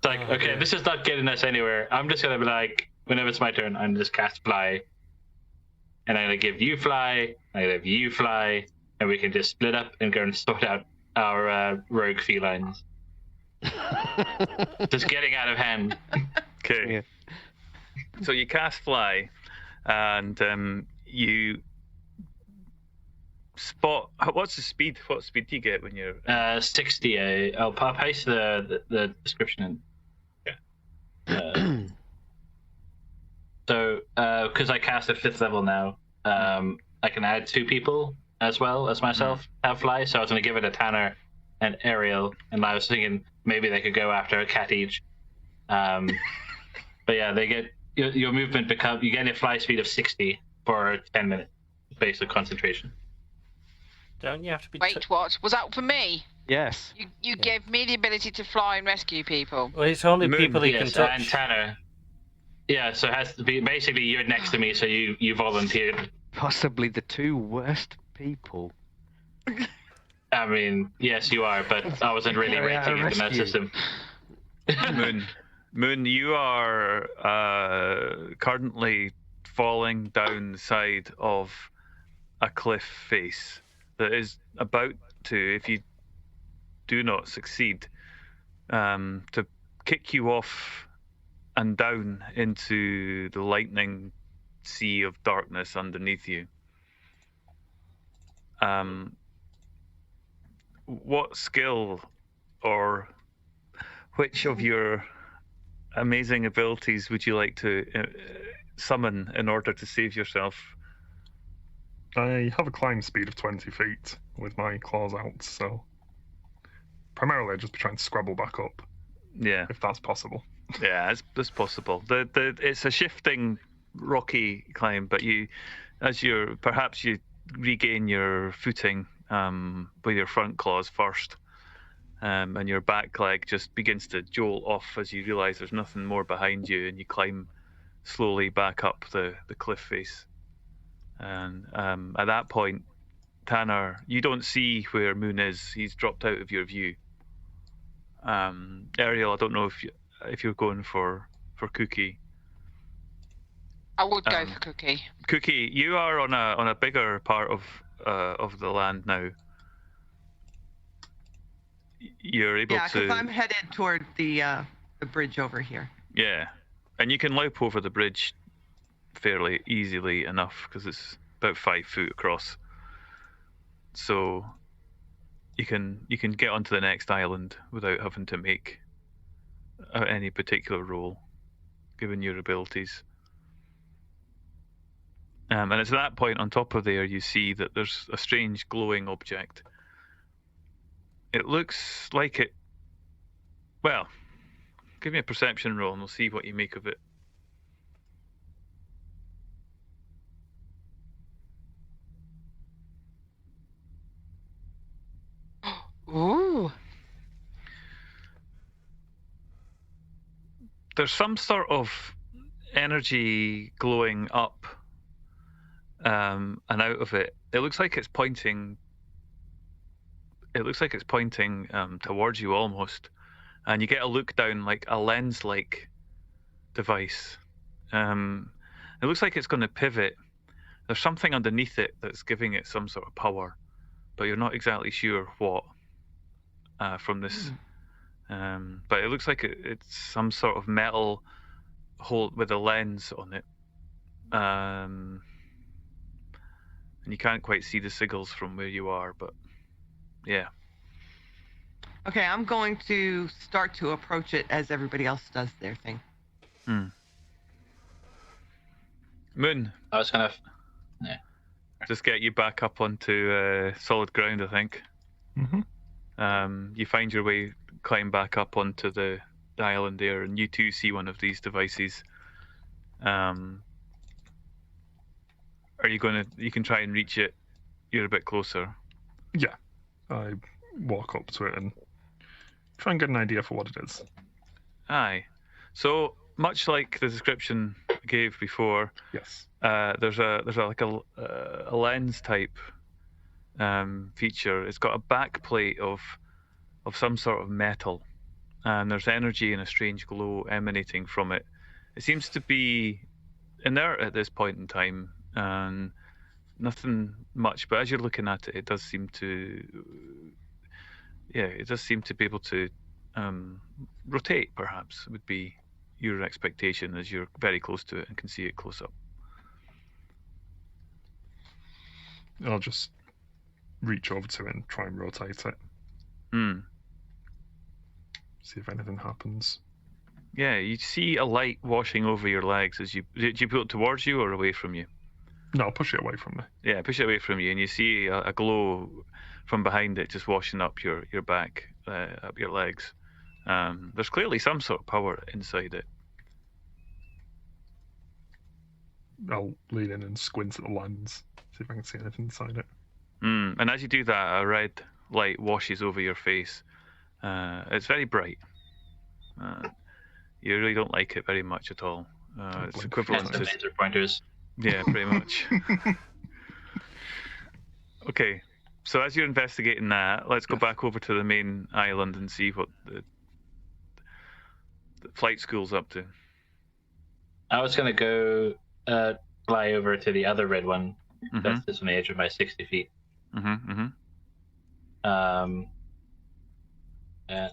like, okay, this is not getting us anywhere. I'm just gonna be like, whenever it's my turn, I'm just cast fly, and I'm gonna give you fly, I'm gonna give you fly, and we can just split up and go and sort out our rogue felines. Just getting out of hand. Okay. Yeah. So you cast fly, and you spot. What's the speed? What speed do you get when you're? 60. I'll paste the description in. So, because I cast at 5th level now, I can add 2 people as well as myself have fly. So I was going to give it a Tanner and Ariel, and I was thinking maybe they could go after a cat each. But yeah, they get your movement you get a fly speed of 60 for 10 minutes based on concentration. Don't you have to be? Wait, what? Was that for me? Yes. You gave me the ability to fly and rescue people. Well, it's only Moon, people he can Yes, touch. and Tanner. Yeah, so it has to be basically you're next to me, so you volunteered. Possibly the 2 worst people. I mean, yes, you are, but I wasn't really Carry out rating a it in that rescue. system. Moon, you are currently falling down the side of a cliff face that is about to, if you do not succeed, to kick you off and down into the lightning sea of darkness underneath you. What skill or which of your amazing abilities would you like to summon in order to save yourself? I have a climb speed of 20 feet with my claws out, so primarily I'd just be trying to scrabble back up, Yeah, if that's possible. yeah, it's possible. It's a shifting, rocky climb, but perhaps you regain your footing with your front claws first, and your back leg just begins to jolt off as you realise there's nothing more behind you, and you climb slowly back up the cliff face. And at that point, Tanner, you don't see where Moon is. He's dropped out of your view. Ariel, I don't know if you're going for Cookie. I would go for Cookie. Cookie, you are on a bigger part of the land now. You're able Yeah, to. because I'm headed toward the bridge over here. Yeah, and you can leap over the bridge fairly easily enough because it's about 5 foot across. So you can get onto the next island without having to make any particular roll, given your abilities. And it's at that point on top of there you see that there's a strange glowing object. It looks like it. Well, give me a perception roll and we'll see what you make of it. Ooh. There's some sort of energy glowing up and out of it. It looks like it's pointing. It looks like it's pointing towards you almost, and you get a look down like a lens-like device. It looks like it's going to pivot. There's something underneath it that's giving it some sort of power, but you're not exactly sure what. from this. But it looks like it's some sort of metal hole with a lens on it. And you can't quite see the sigils from where you are, but yeah. Okay, I'm going to start to approach it as everybody else does their thing. Moon, I was kind of. just get you back up onto solid ground, I think. You find your way, climb back up onto the island there, and you too see one of these devices. Are you going to? You can try and reach it. You're a bit closer. Yeah, I walk up to it and try and get an idea for what it is. Aye. So much like the description I gave before, Yes. there's a lens type feature. It's got a back plate of some sort of metal, and there's energy and a strange glow emanating from it. It seems to be inert at this point in time, and nothing much. But as you're looking at it, it does seem to be able to rotate. Perhaps would be your expectation, as you're very close to it and can see it close up. I'll just reach over to it and try and rotate it. See if anything happens. Yeah, you see a light washing over your legs as you. Do you pull it towards you or away from you? No, I'll push it away from me. Yeah, push it away from you, and you see a glow from behind it, just washing up your back, up your legs. There's clearly some sort of power inside it. I'll lean in and squint at the lens, see if I can see anything inside it. And as you do that, a red light washes over your face. It's very bright. You really don't like it very much at all. It's equivalent to laser pointers. Yeah, pretty much. Okay, so as you're investigating that, let's go back over to the main island and see what the flight school's up to. I was going to go fly over to the other red one. That's just on the edge of my 60 feet. And I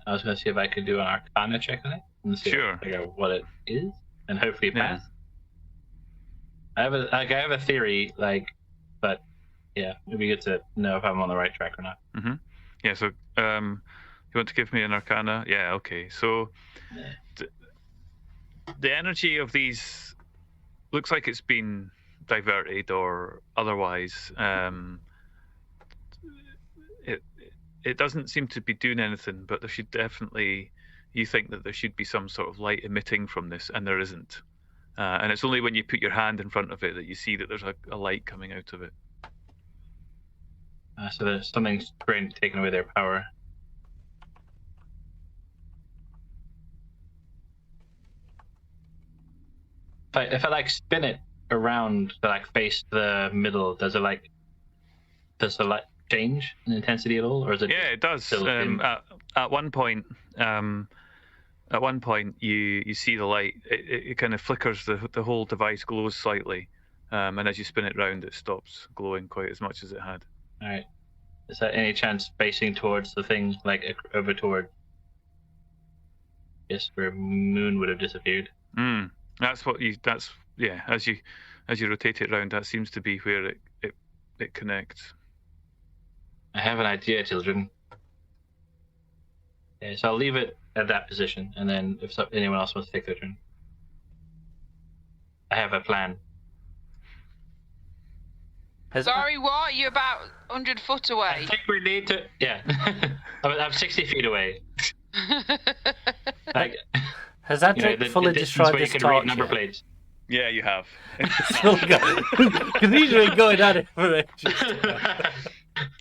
was going to see if I could do an Arcana check on it and see if I can figure out what it is, and hopefully pass. I have a theory, but yeah, it'd be good to know if I'm on the right track or not. Yeah. So, you want to give me an Arcana? Yeah. Okay. So, the energy of these looks like it's been diverted or otherwise. It doesn't seem to be doing anything, but there should definitely. You think that there should be some sort of light emitting from this, and there isn't. And it's only when you put your hand in front of it that you see that there's a light coming out of it. So there's something's taking away their power. If I spin it around to face the middle, does the light change in intensity at all, or is it? Yeah, it does. At one point, you see the light. It kind of flickers. The whole device glows slightly, and as you spin it round, it stops glowing quite as much as it had. All right. Is there any chance facing towards the thing, over toward? Yes, where Moon would have disappeared. That's what you. That's yeah. As you rotate it round, that seems to be where it connects. I have an idea, children. Yeah, so I'll leave it at that position, and then if anyone else wants to take their turn, I have a plan. Sorry, what? You're about 100 foot away. I think we need to. Yeah, I'm 60 feet away. Has Adric fully destroyed this torch? Number plates. Yeah, you have. Because he's really going at it for ages.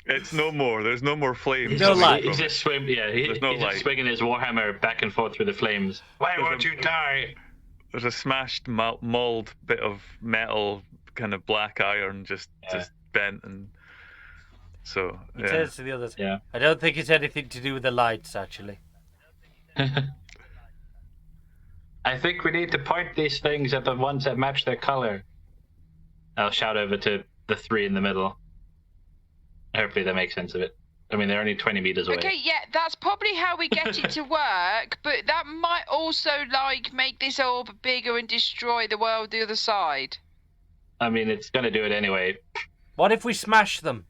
It's no more. There's no more flames. No light. He's just swinging. Yeah, he's just swinging his warhammer back and forth through the flames. Why won't you die? There's a smashed mauled bit of metal, kind of black iron, just bent, and so. He turns to the others. Yeah. I don't think it's anything to do with the lights, actually. I think we need to point these things at the ones that match their color. I'll shout over to the three in the middle. Hopefully that makes sense of it. I mean, they're only 20 meters away. Okay, yeah, that's probably how we get it to work, but that might also, like, make this orb bigger and destroy the world the other side. I mean, it's going to do it anyway. What if we smash them?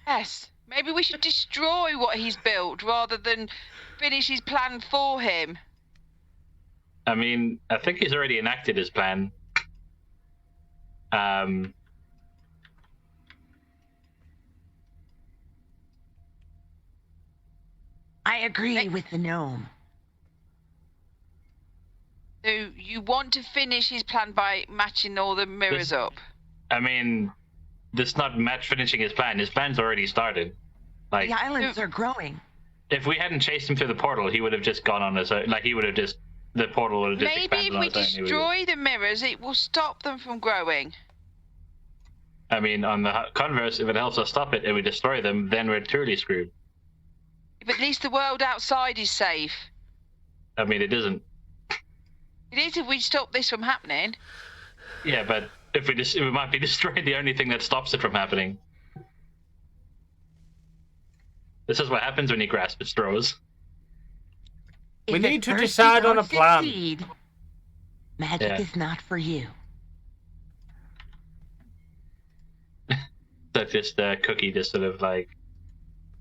Yes, maybe we should destroy what he's built rather than finish his plan for him. I mean, I think he's already enacted his plan. I agree with the gnome. So you want to finish his plan by matching all the mirrors up? I mean, that's not Matt finishing his plan. His plan's already started. Like, The islands are growing. if we hadn't chased him through the portal, he would have just gone on his own. Like, he would have just, the portal would have just Maybe expanded if on we its own. destroy the mirrors, it will stop them from growing. I mean, on the converse, if it helps us stop it and we destroy them, then we're truly screwed. But at least the world outside is safe. I mean, it isn't. It is if we stop this from happening. Yeah, but if we might be destroying the only thing that stops it from happening. This is what happens when you grasp at straws. We If need at to first decide you on a don't plan. succeed, magic Yeah. is not for you. That's just Cookie just sort of like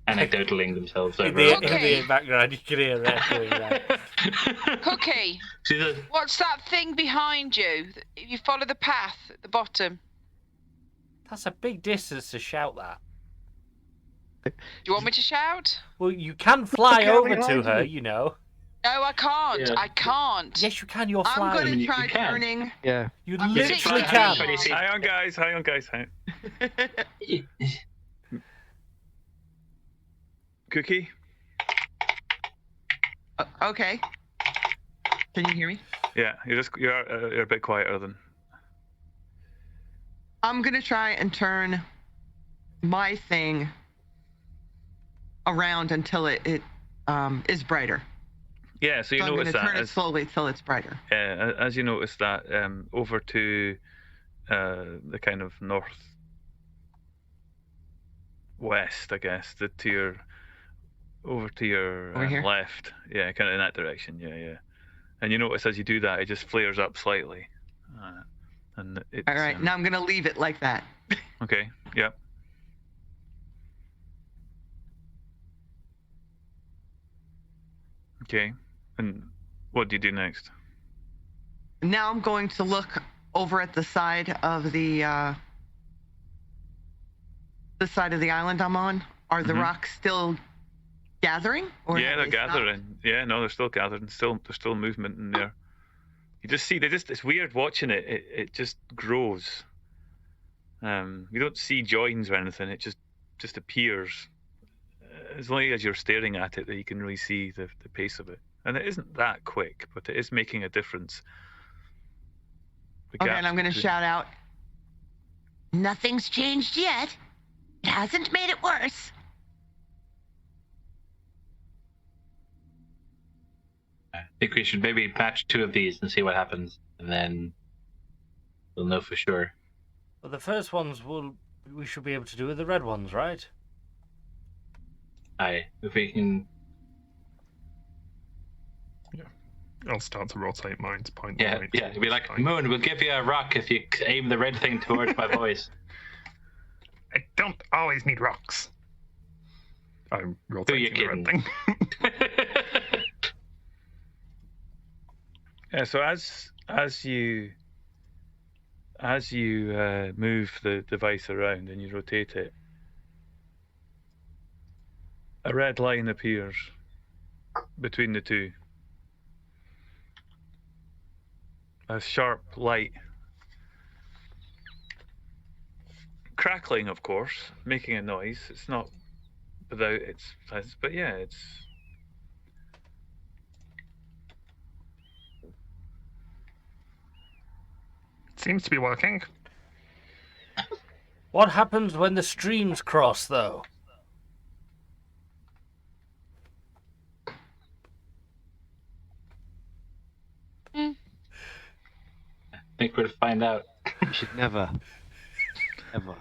anecdotaling themselves In over. the, and in over. Okay. the background, you can hear that going right. Cookie, She's a, what's that thing behind you? If you follow the path at the bottom. That's a big distance to shout that. Do you want me to shout? Well, you can fly Okay, over to behind her, you. you know. No, I can't. Yeah. I can't. Yes, you can. You're I'm flying. going mean, to you try can. turning. Yeah. You I'm literally literally can. flying. Hang on, guys. Hang on, guys. Hang Cookie? Okay. Can you hear me? Yeah, you're a bit quieter than. I'm going to try and turn my thing around until it is brighter. Yeah, so you So I'm going notice to that turn it slowly till it's brighter. as you notice that over to the kind of northwest, I guess, over to your Over here? left. Yeah, kind of in that direction. Yeah. And you notice as you do that, it just flares up slightly. And it's, All right, now I'm going to leave it like that. Okay. Yeah. Okay. And what do you do next? Now I'm going to look over at the side of the side of the island I'm on. Are the Mhm. rocks still gathering? Or Yeah, have they're they stopped? gathering. Yeah, no, they're still gathering. There's still movement in there. You just see it's weird watching it. It just grows. You don't see joins or anything. It just appears. As long as you're staring at it, that you can really see the pace of it. And it isn't that quick, but it is making a difference. The Okay, gaps and I'm going to between- shout out. Nothing's changed yet. It hasn't made it worse. I think we should maybe patch 2 of these and see what happens, and then we'll know for sure. Well, the first ones we should be able to do with the red ones, right? Aye, if we can. I'll start to rotate mine to point. Yeah, right yeah. It'd be like, towards the Moon, we'll give you a rock if you aim the red thing towards my voice. I don't always need rocks. I'm rotating the red kidding? thing. Yeah, so as you move the device around and you rotate it, a red line appears between the two. A sharp light. Crackling, of course, making a noise. It's not without its presence, but yeah, it's. Seems to be working. What happens when the streams cross, though? I think we'll find out. You should never, ever.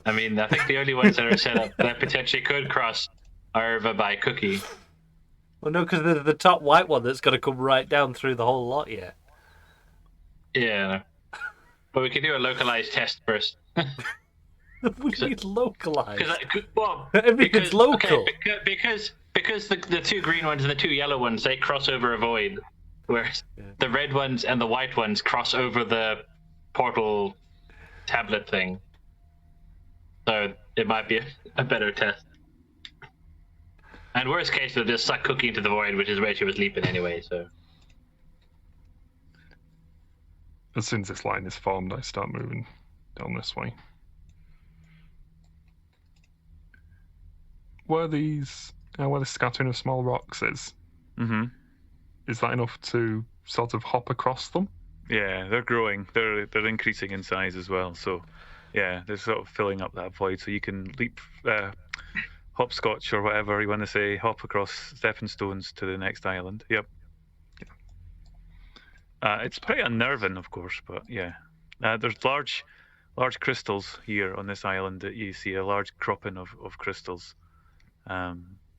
I mean, I think the only ones that are set up that potentially could cross are over by Cookie. Well, no, because the top white one that's got to come right down through the whole lot yet. Yeah. But we can do a localized test first. We need localized. Well, Everything's local. Okay, because the two green ones and the two yellow ones, they cross over a void, whereas the red ones and the white ones cross over the portal tablet thing. So it might be a better test. And worst case, they'll just suck Cookie into the void, which is where she was leaping anyway. So As soon as this line is formed, I start moving down this way. Where the scattering of small rocks is that enough to sort of hop across them? Yeah, they're growing. They're increasing in size as well. So, yeah, they're sort of filling up that void. So you can leap, hopscotch or whatever you want to say, hop across stepping stones to the next island. Yep. It's pretty unnerving, of course, but yeah. There's large crystals here on this island that you see, a large cropping of crystals.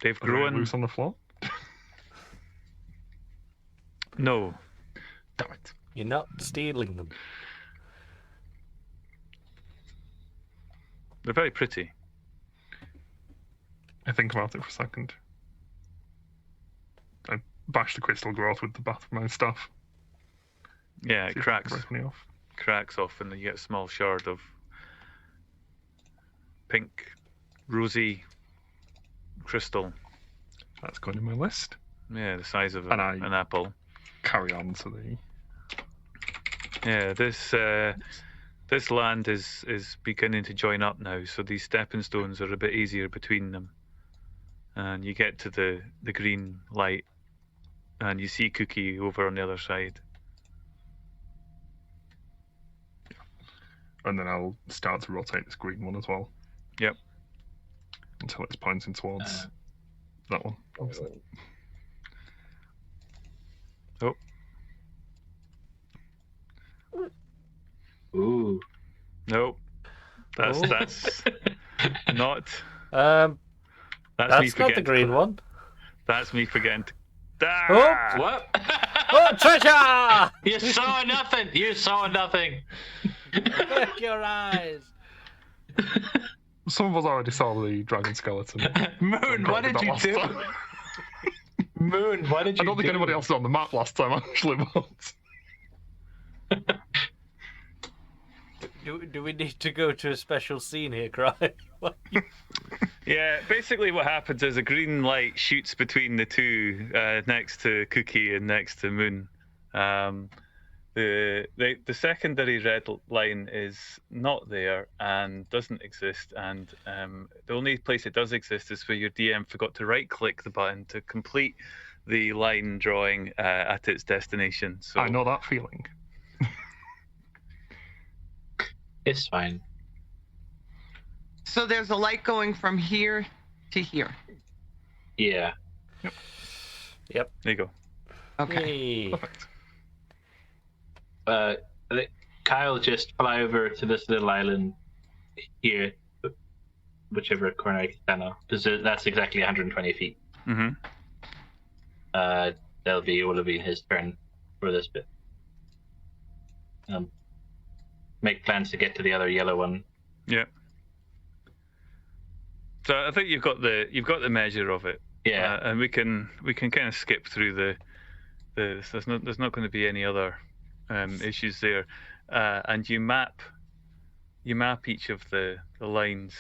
They've grown. Loose on the floor? No. Damn it. You're not stealing them. They're very pretty. I think about it for a second. I bash the crystal growth with the bat of my staff. Yeah, it cracks off. and then you get a small shard of pink, rosy crystal. That's going in my list. Yeah, the size of And an apple. Carry on to the... Yeah, this land is beginning to join up now, so these stepping stones are a bit easier between them. And you get to the green light, and you see Cookie over on the other side. And then I'll start to rotate this green one as well. Yep. Until it's pointing towards that one, obviously. Oh. Ooh. Nope. That's not. That's me not forgetting the green one. That's me forgetting to. Oh! What? Oh, treasure! You saw nothing. You saw nothing. Look your eyes. Some of us already saw the dragon skeleton. Moon, what did you do? Moon, what did you do? I don't think anybody else was on the map last time, actually, but... Do we need to go to a special scene here, Cry? Yeah, basically what happens is a green light shoots between the two, next to Cookie and next to Moon. The secondary red line is not there and doesn't exist, and the only place it does exist is where your DM forgot to right-click the button to complete the line drawing at its destination. So I know that feeling. It's fine. So there's a light going from here to here. Yeah. Yep. There you go. Okay. Hey. Perfect. Kyle just fly over to this little island here, whichever corner I can stand on, because that's exactly 120 feet. Mm-hmm. Will have been his turn for this bit. Make plans to get to the other yellow one. Yeah. So I think you've got the measure of it. Yeah. And we can kind of skip through the there's not going to be any other issues there, and you map each of the lines.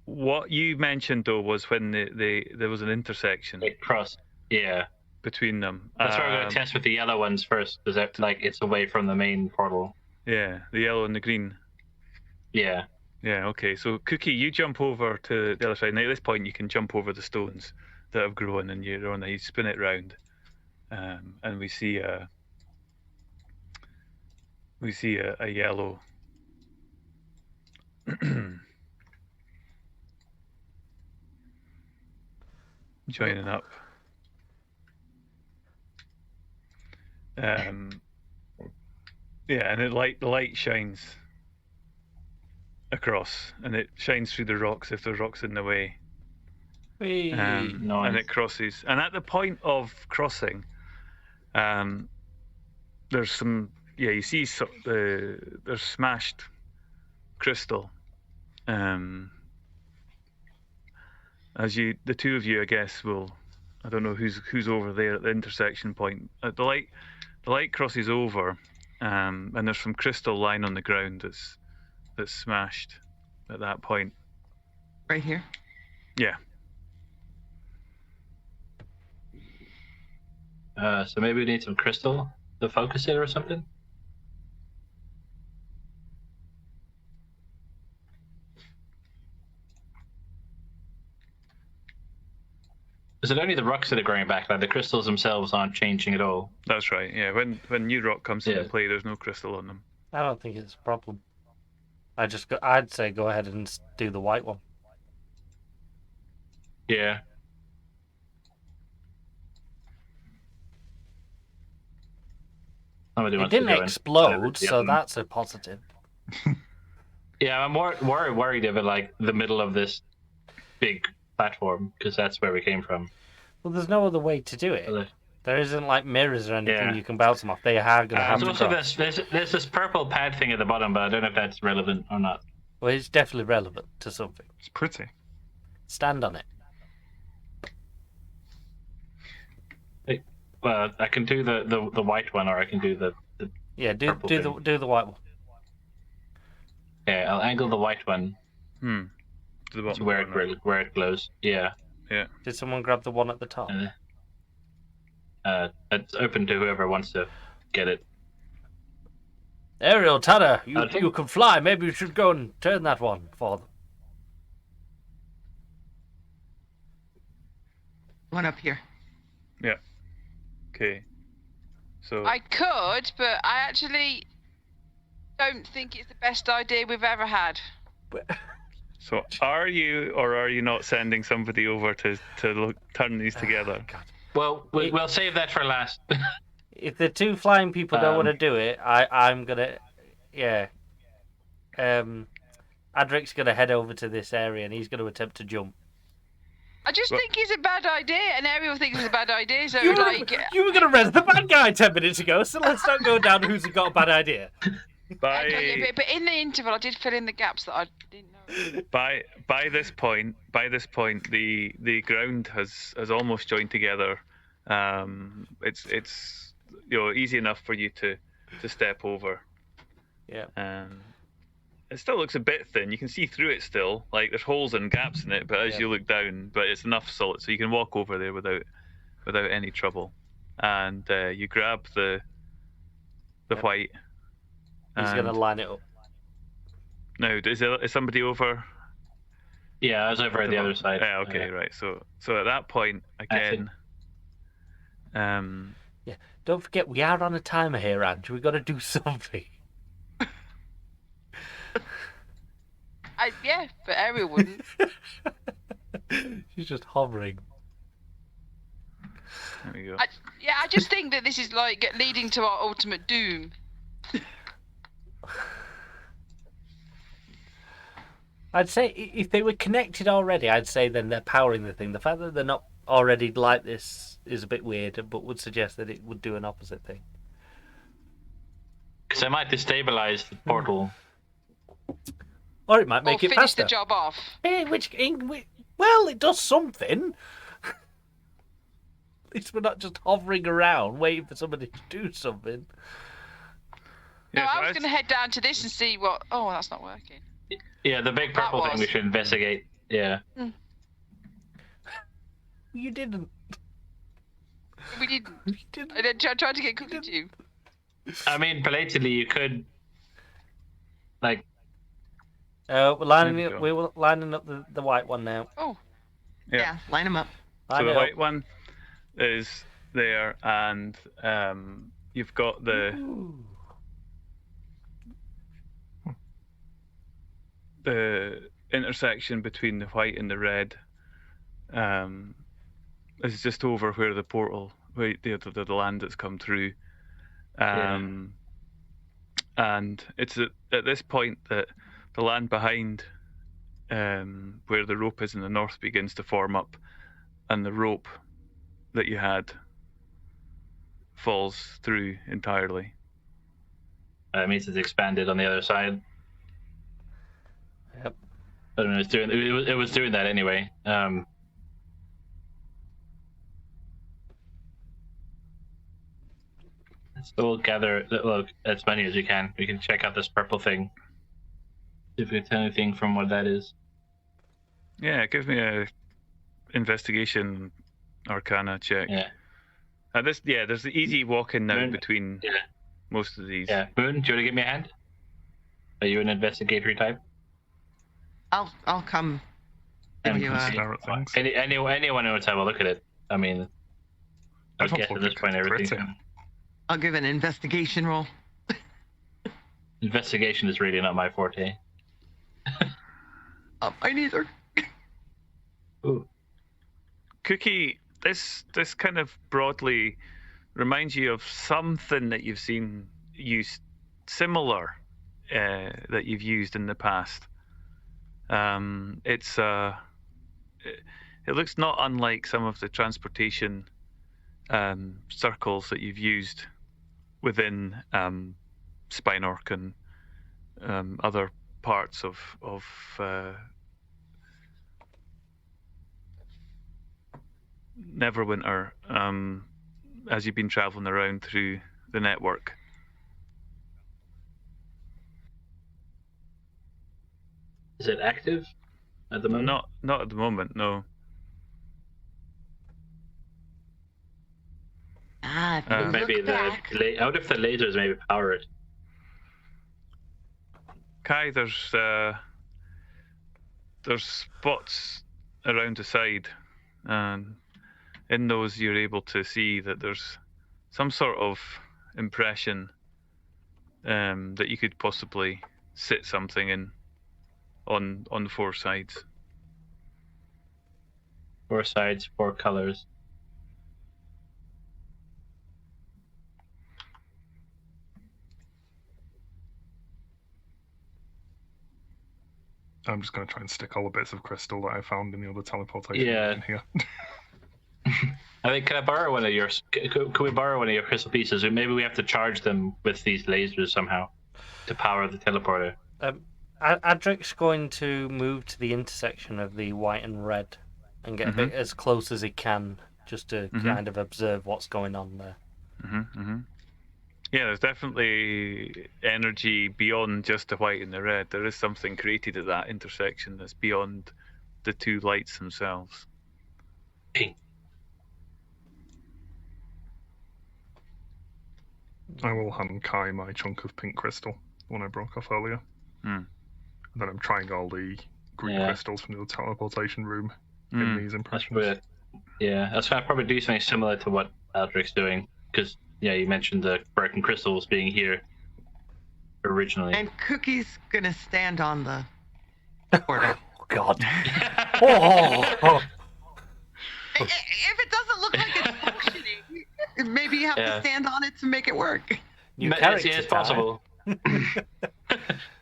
What you mentioned though was when there was an intersection. They cross. Yeah. Between them. That's why we're going to test with the yellow ones first, because it's away from the main portal. Yeah, the yellow and the green. Yeah. Yeah, okay. So, Cookie, you jump over to the other side. Now, at this point, you can jump over the stones that have grown, and you spin it round, and we see a yellow. Joining up. Yeah, and the light shines across, and it shines through the rocks if there's rocks in the way. Whee. And it crosses. And at the point of crossing, there's some. Yeah, you see there's smashed crystal. As the two of you, I guess, will. I don't know who's over there at the intersection point. The light crosses over, and there's some crystal lying on the ground that's smashed at that point. Right here. Yeah. So maybe we need some crystal to focus it or something. Is it only the rocks that are growing back? Like the crystals themselves aren't changing at all? That's right. Yeah. When new rock comes into Yeah. play, there's no crystal on them. I don't think it's a problem. I'd say go ahead and do the white one. Yeah. Somebody It wants to didn't go in. explode, Yeah. so that's a positive. Yeah, I'm more worried about like the middle of this big platform because that's where we came from. Well, there's no other way to do it. Well, There isn't like mirrors or anything Yeah. you can bounce them off. They are going to have There's to also cross. there's this purple pad thing at the bottom, but I don't know if that's relevant or not. Well, it's definitely relevant to something. It's pretty. Stand on it. Well, I can do the white one, or I can do the Yeah, do Purple the thing. do the white one. yeah. I'll angle the white one To the to bottom where corner. where it glows. Yeah. Did someone grab the one at the top? It's open to whoever wants to get it. Ariel, Tanner, I think- you can fly. Maybe you should go and turn that one for them. One up here. Okay. So I could, but I actually don't think it's the best idea we've ever had. So are you or are you not sending somebody over to turn these together? God. Well, we'll save that for last. If the two flying people don't want to do it, I'm gonna, yeah. Adric's gonna head over to this area and he's gonna attempt to jump. I just think it's a bad idea, and everyone thinks it's a bad idea. So, You were gonna res the bad guy 10 minutes ago, so let's not go down who's got a bad idea. By but in the interval, I did fill in the gaps that I didn't know. by this point, the ground has almost joined together. It's easy enough for you to step over. Yeah. It still looks a bit thin. You can see through it still. Like there's holes and gaps in it, but as you look down, but it's enough solid so you can walk over there without any trouble. And you grab the white. He's gonna and- line it up. Now, is somebody over? Yeah, I was over at the other side. Yeah. Okay. Right. So at that point again. Don't forget, we are on a timer here, Ange. We've got to do something. Yeah, but Ariel wouldn't. She's just hovering. There we go. I just think that this is like leading to our ultimate doom. I'd say if they were connected already, I'd say then they're powering the thing. The fact that they're not already like this is a bit weird, but would suggest that it would do an opposite thing. Because I might destabilize the portal. Or it might Or make it finish faster. the job off. Well, it does something. At least we're not just hovering around waiting for somebody to do something. No, Yeah, so I was going to head down to this and see what. Oh, that's not working. Yeah, the big purple thing we should investigate. Yeah. You didn't. We didn't. You didn't. I tried to get cookie to you. I mean, belatedly, you could, like, We're lining There up. we We're lining up the white one now. Oh, Yeah, line them up. So Line the it up. white one is there, and you've got Ooh. the intersection between the white and the red. Is just over where the portal, where the land that's come through. And it's at this point that the land behind where the rope is in the north begins to form up, and the rope that you had falls through entirely. It means it's expanded on the other side. Yep. I don't know. It was doing that anyway. So we'll gather as many as we can. We can check out this purple thing. See if we can tell anything from what that is. Yeah, give me a investigation arcana check. Yeah. There's the easy walking now Moon, between yeah. most of these. Yeah. Moon, do you want to give me a hand? Are you an investigatory type? I'll come. Give you a, Stare at things. Anyone who would have a look at it. I mean, I Everyone's guess at this looking point everything. pretty. I'll give an investigation roll. Investigation is really not my forte. I neither. Ooh. Cookie, this kind of broadly reminds you of something that you've seen used similar that you've used in the past. It looks not unlike some of the transportation circles that you've used within Spinork and other parts of Neverwinter as you've been traveling around through the network. Is it active at the moment? Not at the moment, no. If you Maybe look back, out of the lasers, maybe power it. Kai, there's spots around the side, and in those you're able to see that there's some sort of impression that you could possibly sit something in on the four sides. 4 sides, 4 colors. I'm just going to try and stick all the bits of crystal that I found in the other teleportation Yeah. in here. I think, can I borrow one of yours? Can we borrow one of your crystal pieces? Or maybe we have to charge them with these lasers somehow to power the teleporter. Adric's going to move to the intersection of the white and red and get a bit as close as he can, just to kind of observe what's going on there. Yeah, there's definitely energy beyond just the white and the red. There is something created at that intersection that's beyond the two lights themselves. Pink. I will hand Kai my chunk of pink crystal, the one I broke off earlier. And then I'm trying all the green crystals from the teleportation room in these impressions. That's gonna probably do something similar to what Aldrich's doing, because you mentioned the broken crystals being here originally. And Cookie's gonna stand on the portal. Oh, God. If it doesn't look like it's functioning, maybe you have to stand on it to make it work. It's possible.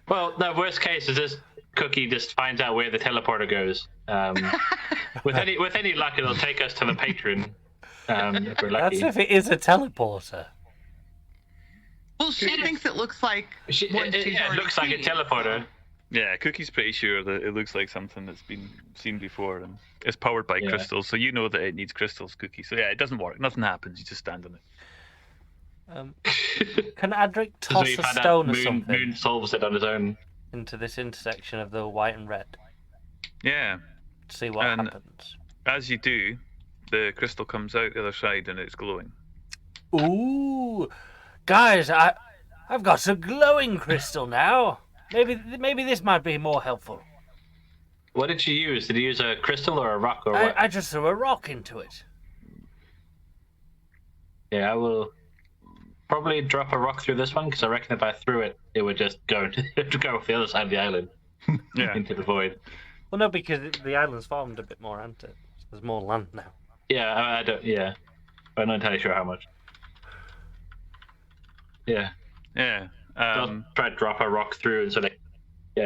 Well, the worst case is this Cookie just finds out where the teleporter goes. With any luck, it'll take us to the patron. If we're lucky. That's if it is a teleporter. Well, she thinks it looks like it looks like a teleporter. Yeah, Cookie's pretty sure that it looks like something that's been seen before, and it's powered by crystals, so you know that it needs crystals, Cookie. So it doesn't work. Nothing happens. You just stand on it. Can Adric toss a stone or something Moon solves it on his own into this intersection of the white and red? Yeah. To see what happens. As you do, the crystal comes out the other side and it's glowing. Ooh, guys, I've got a glowing crystal now. Maybe this might be more helpful. What did you use? Did you use a crystal or a rock or what? I just threw a rock into it. Yeah, I will probably drop a rock through this one, because I reckon if I threw it, it would just go off the other side of the island into the void. Well, no, because the island's formed a bit more, hasn't it? There's more land now. Yeah, I don't. Yeah, I'm not entirely sure how much. Yeah. Yeah. I'll try to drop a rock through and sort of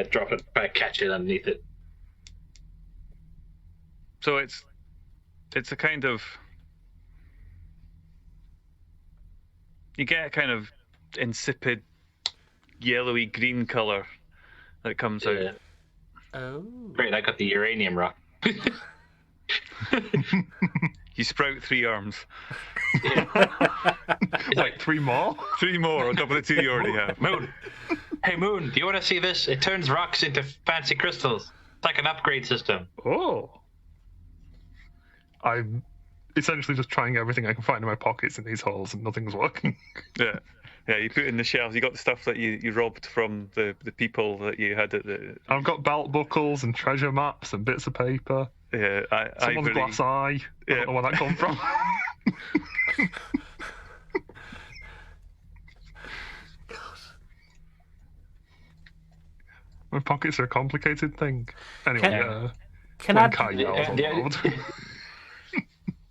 drop it, try to catch it underneath it. So it's a kind of, you get a kind of insipid yellowy green color that comes out. Oh. Great, I got the uranium rock. You sprout 3 arms. Like 3 more? 3 more on top of the 2 you already have. Moon. Hey, Moon, do you want to see this? It turns rocks into fancy crystals. It's like an upgrade system. Oh. I'm essentially just trying everything I can find in my pockets in these holes and nothing's working. Yeah. Yeah, you put in the shelves. You got the stuff that you robbed from the people that you had at the. I've got belt buckles and treasure maps and bits of paper. Yeah, Someone's ivory. glass eye. I don't know where that come from. My pockets are a complicated thing. Anyway, Can when I? Kai yells on the road.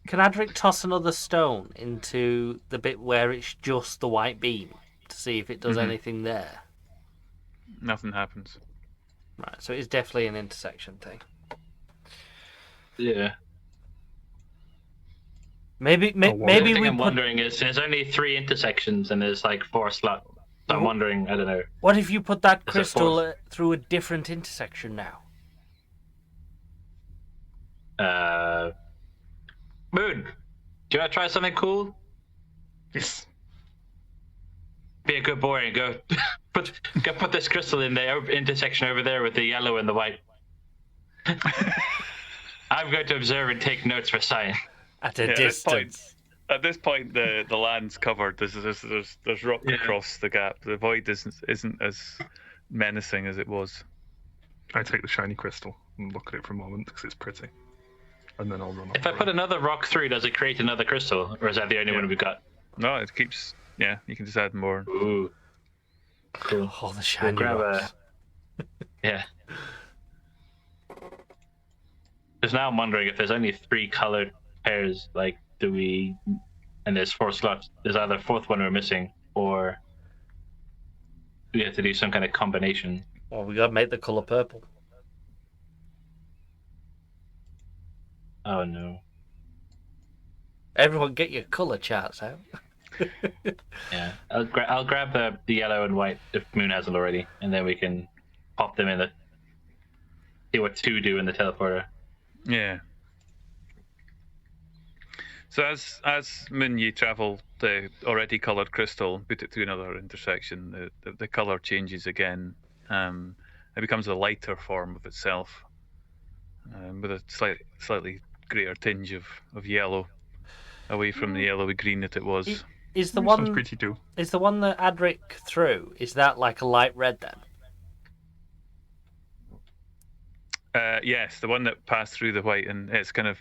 Can Adric toss another stone into the bit where it's just the white beam to see if it does anything there? Nothing happens. Right, so it's definitely an intersection thing. Yeah. Maybe The we thing I'm put. wondering is there's only 3 intersections and there's like 4 slots. So I'm wondering, I don't know. What if you put that Is it crystal force? through a different intersection now? Moon, do you want to try something cool? Yes. Be a good boy and go put this crystal in the intersection over there with the yellow and the white. I'm going to observe and take notes for science. At a Yeah, distance. At this point, the land's covered. There's rock across the gap. The void isn't as menacing as it was. I take the shiny crystal and look at it for a moment because it's pretty. And then I'll run off. If I put another rock through, does it create another crystal? Or is that the only one we've got? No, it keeps. Yeah, you can just add more. Ooh. Cool. Oh, the shiny grab rocks. Yeah. Because now I'm wondering if there's only 3 colored pairs, like, and there's 4 slots, there's either a 4th one we're missing, or we have to do some kind of combination. Well, we gotta make the colour purple. Oh no. Everyone get your colour charts out. Yeah. I'll grab the yellow and white if Moon hasn't already, and then we can pop them in see what 2 do in the teleporter. Yeah. So as Moon, you travel the already coloured crystal, put it through another intersection, the colour changes again. It becomes a lighter form of itself, with a slightly greater tinge of yellow, away from the yellowy green that it was. Is the Sounds one pretty too. is the one that Adric threw? Is that like a light red then? Yes, the one that passed through the white, and it's kind of,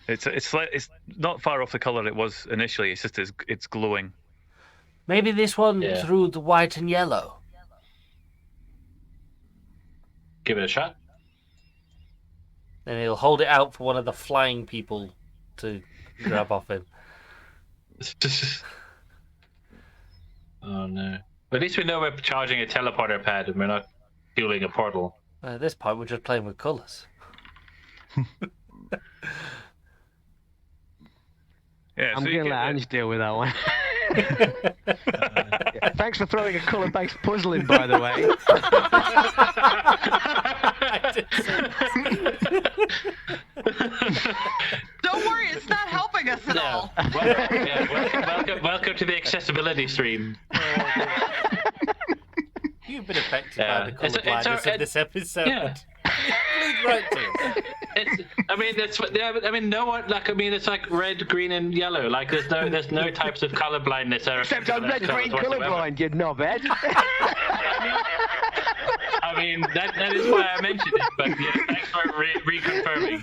it's not far off the colour it was initially. It's just it's glowing. Maybe this one threw the white and yellow. Give it a shot. Then he'll hold it out for one of the flying people to grab off him. Oh no. But at least we know we're charging a teleporter pad and we're not fueling a portal. At this point, we're just playing with colours. Yeah, I'm so going to let Ange deal with that one. Thanks for throwing a colour-based puzzle in, by the way. Don't worry, it's not helping us at all. Welcome to the accessibility stream. You've been affected by the colour It's blindness of this episode. Yeah. Please write to us. No one it's like red, green, and yellow. Like there's no types of color blindness. Except I'm red-green colourblind, you knobhead. I mean, that is why I mentioned it. But yeah, thanks for reconfirming.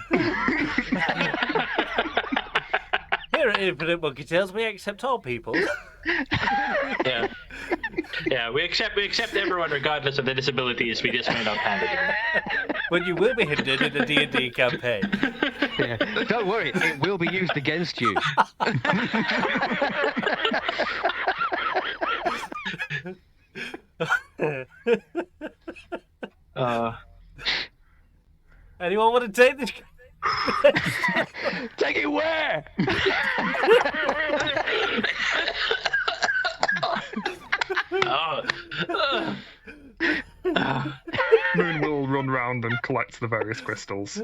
Here at Infinite Monkey Tales, we accept all people. Yeah, we accept everyone regardless of their disabilities. We just may not handle them. But you will be hindered in a D&D campaign. Yeah. Don't worry, it will be used against you. Anyone want to take this? Take it where? Moon will run round and collect the various crystals.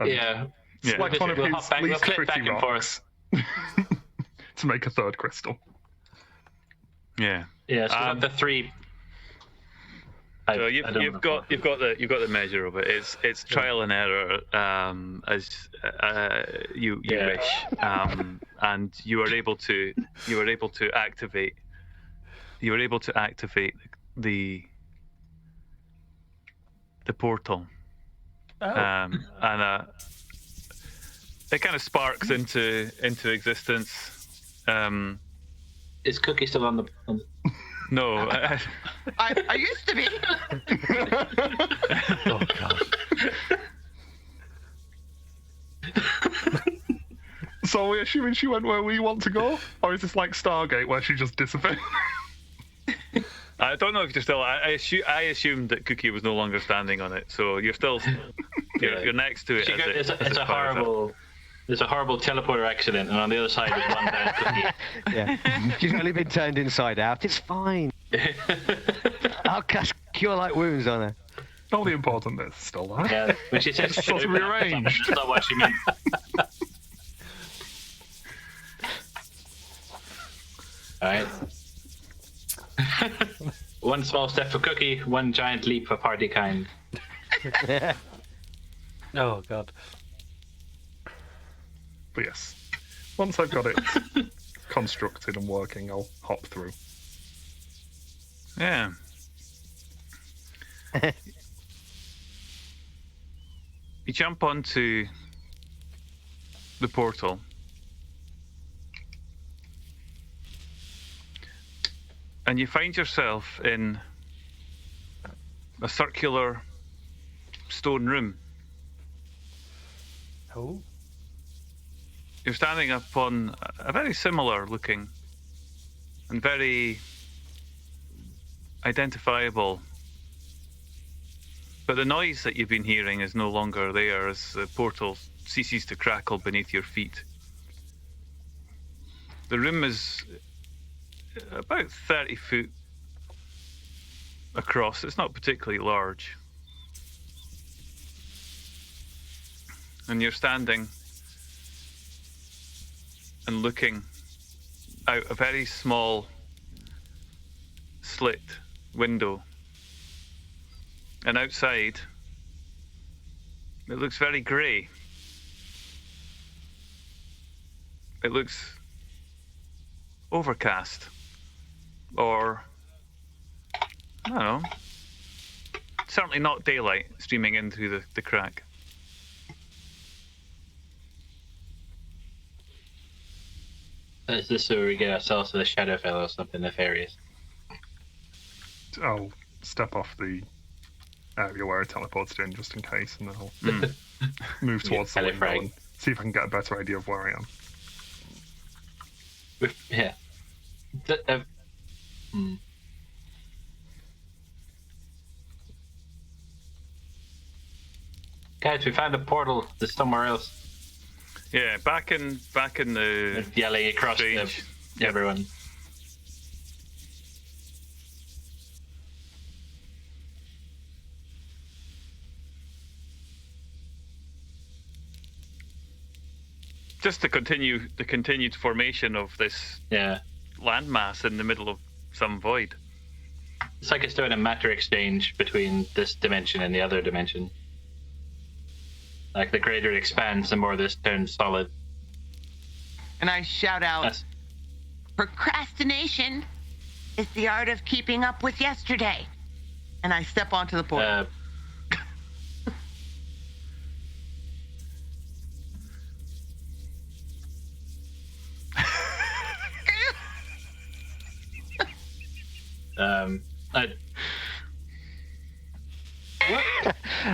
Yeah. Select one of We'll his hop back- we'll least clip back pretty and rocks to make a third crystal. Yeah. Yeah, so we'll have the 3. So you've got the measure of it. It's trial and error as you wish, and you were able to activate the portal, and it kind of sparks into existence. Is Cookie still on the? No. I used to be. Oh God. So are we assuming she went where we want to go? Or is this like Stargate where she just disappeared? I don't know if you're still. I assumed that Cookie was no longer standing on it, so you're still. You're next to it. It's a horrible. There's a horrible teleporter accident, and on the other side is one down Cookie. Yeah. She's only been turned inside out. It's fine. I'll cast Cure Light Wounds on her. All the important bits are still there. Yeah, when she says It's supposed to be rearranged. that's not what she meant. Alright. One small step for Cookie, one giant leap for party kind. Oh God. But yes, once I've got it constructed and working, I'll hop through. Yeah. You jump onto the portal. And you find yourself in a circular stone room. Oh. You're standing up on a very similar looking and very identifiable. But the noise that you've been hearing is no longer there as the portal ceases to crackle beneath your feet. The room is about 30 foot across. It's not particularly large. And you're standing and looking out a very small slit window. And outside, it looks very grey. It looks overcast. Or, I don't know, certainly not daylight streaming in through the crack. Is this where we get ourselves to the Shadowfell or something nefarious? I'll step off the area where it teleports in just in case, and then I'll move towards the window and see if I can get a better idea of where I am. Yeah. Guys, we found a portal to somewhere else. Yeah, back in the Yelling across strange. Everyone. Just to continue the continued formation of this landmass in the middle of some void. It's like it's doing a matter exchange between this dimension and the other dimension. Like the greater it expands, the more this turns solid. And I shout out, Yes. Procrastination is the art of keeping up with yesterday. and I step onto the portal.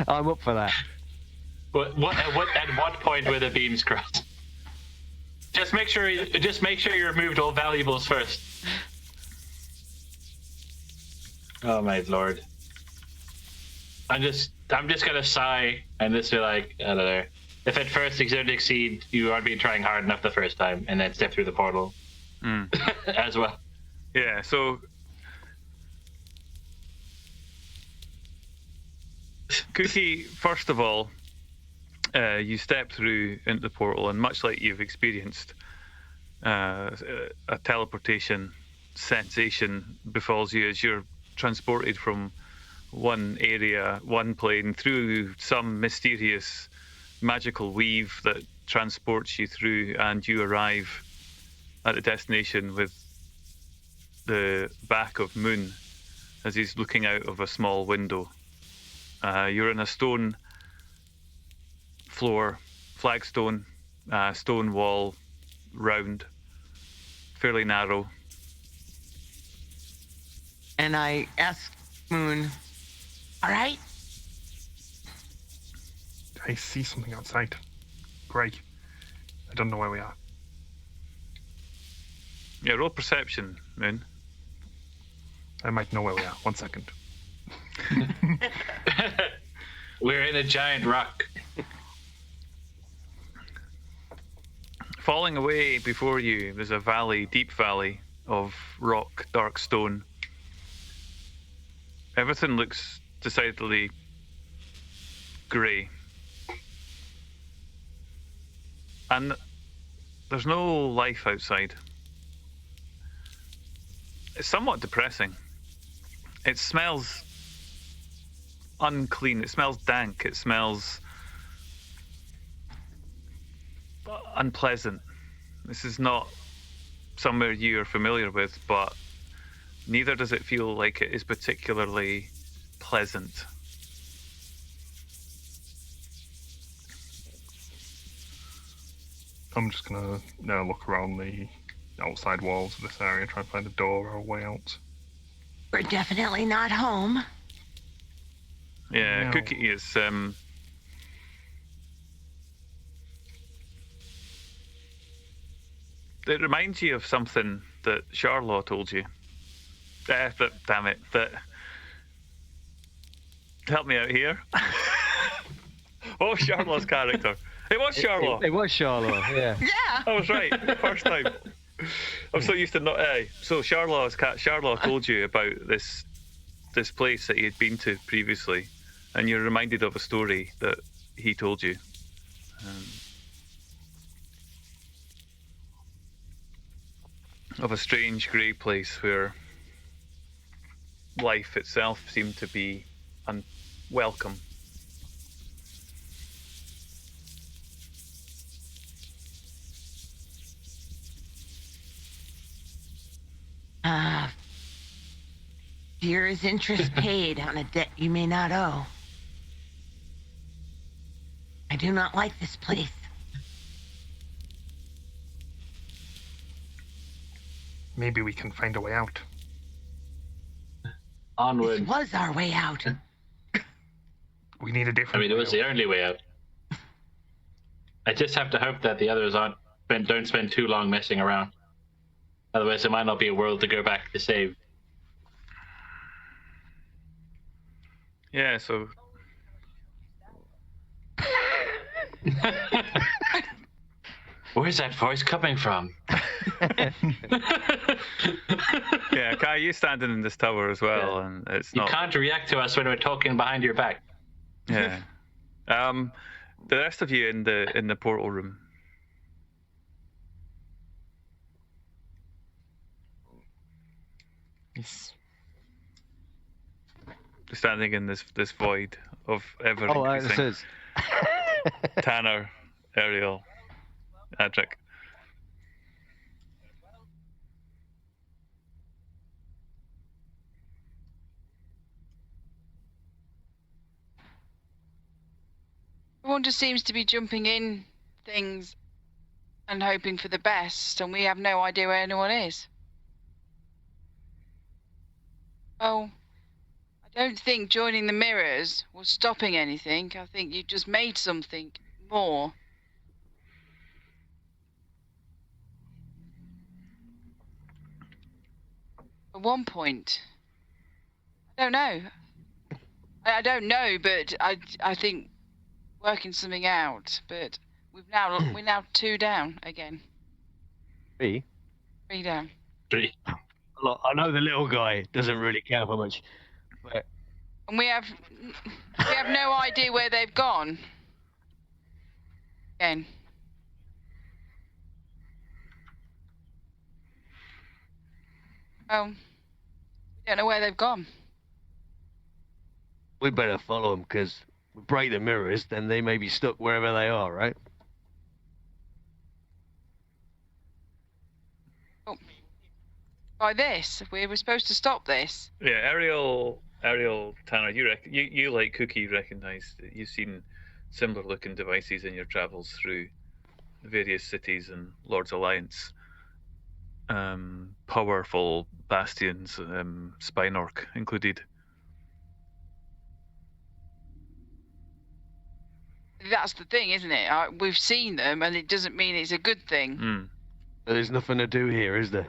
I'm up for that. At what point were the beams crossed? Just make sure you removed all valuables first. Oh my lord. I'm just gonna sigh and just be like, I don't know. If at first you don't exceed, you aren't been trying hard enough the first time, and then step through the portal as well. Yeah. So, Cookie, first of all, you step through into the portal, and much like you've experienced, a teleportation sensation befalls you as you're transported from one area, one plane, through some mysterious magical weave that transports you through, and you arrive at the destination with the back of Moon as he's looking out of a small window. You're in a stone floor, flagstone, stone wall, round, fairly narrow. And I ask Moon, All right? I see something outside. Great. I don't know where we are. Yeah, roll perception, Moon. I might know where we are. 1 second. We're in a giant rock. Falling away before you, there's a valley, deep valley of rock, dark stone. Everything looks decidedly grey. And there's no life outside. It's somewhat depressing. It smells unclean. It smells dank. It smells unpleasant. This is not somewhere you are familiar with, but neither does it feel like it is particularly pleasant. I'm just gonna look around the outside walls of this area, try and find a door or a way out. We're definitely not home. Yeah, No. Cookie is it reminds you of something that Charlotte told you. Damn it, that help me out here. What was Charlotte's character? It was Charlotte. It was Charlotte, yeah. yeah. I was right, first time. I'm so used to not. So Charlotte told you about this place that he had been to previously, and you're reminded of a story that he told you. Of a strange grey place where life itself seemed to be unwelcome. Fear is interest paid on a debt you may not owe. I do not like this place. Maybe we can find a way out. Onward. This was our way out. We need a different I mean, it way was the out. only way out. I just have to hope that the others don't spend too long messing around. Otherwise, there might not be a world to go back to save. Yeah, so Where's that voice coming from? yeah, Kai, you standing in this tower as well, Yeah. and it's You not. can't react to us when we're talking behind your back. Yeah. The rest of you in the portal room. Yes. Standing in this void of ever Oh, it increasing. says. Tanner, Ariel, Adric. Everyone just seems to be jumping in things and hoping for the best, and we have no idea where anyone is. Oh, I don't think joining the mirrors was stopping anything. I think you just made something more. At one point, I don't know. I don't know, but I think working something out. But we're now 2 down again. 3? 3 down. 3. Look, I know the little guy doesn't really care for much, but And we have no idea where they've gone. Again. Well, we don't know where they've gone. we better follow them because we break the mirrors, then they may be stuck wherever they are, right? By this, we were supposed to stop this. Yeah, Ariel, Tanner, you like Cookie recognise that you've seen similar looking devices in your travels through various cities and Lord's Alliance. Powerful bastions, Spinork included. That's the thing, isn't it? We've seen them, and it doesn't mean it's a good thing. Mm. There's nothing to do here, is there?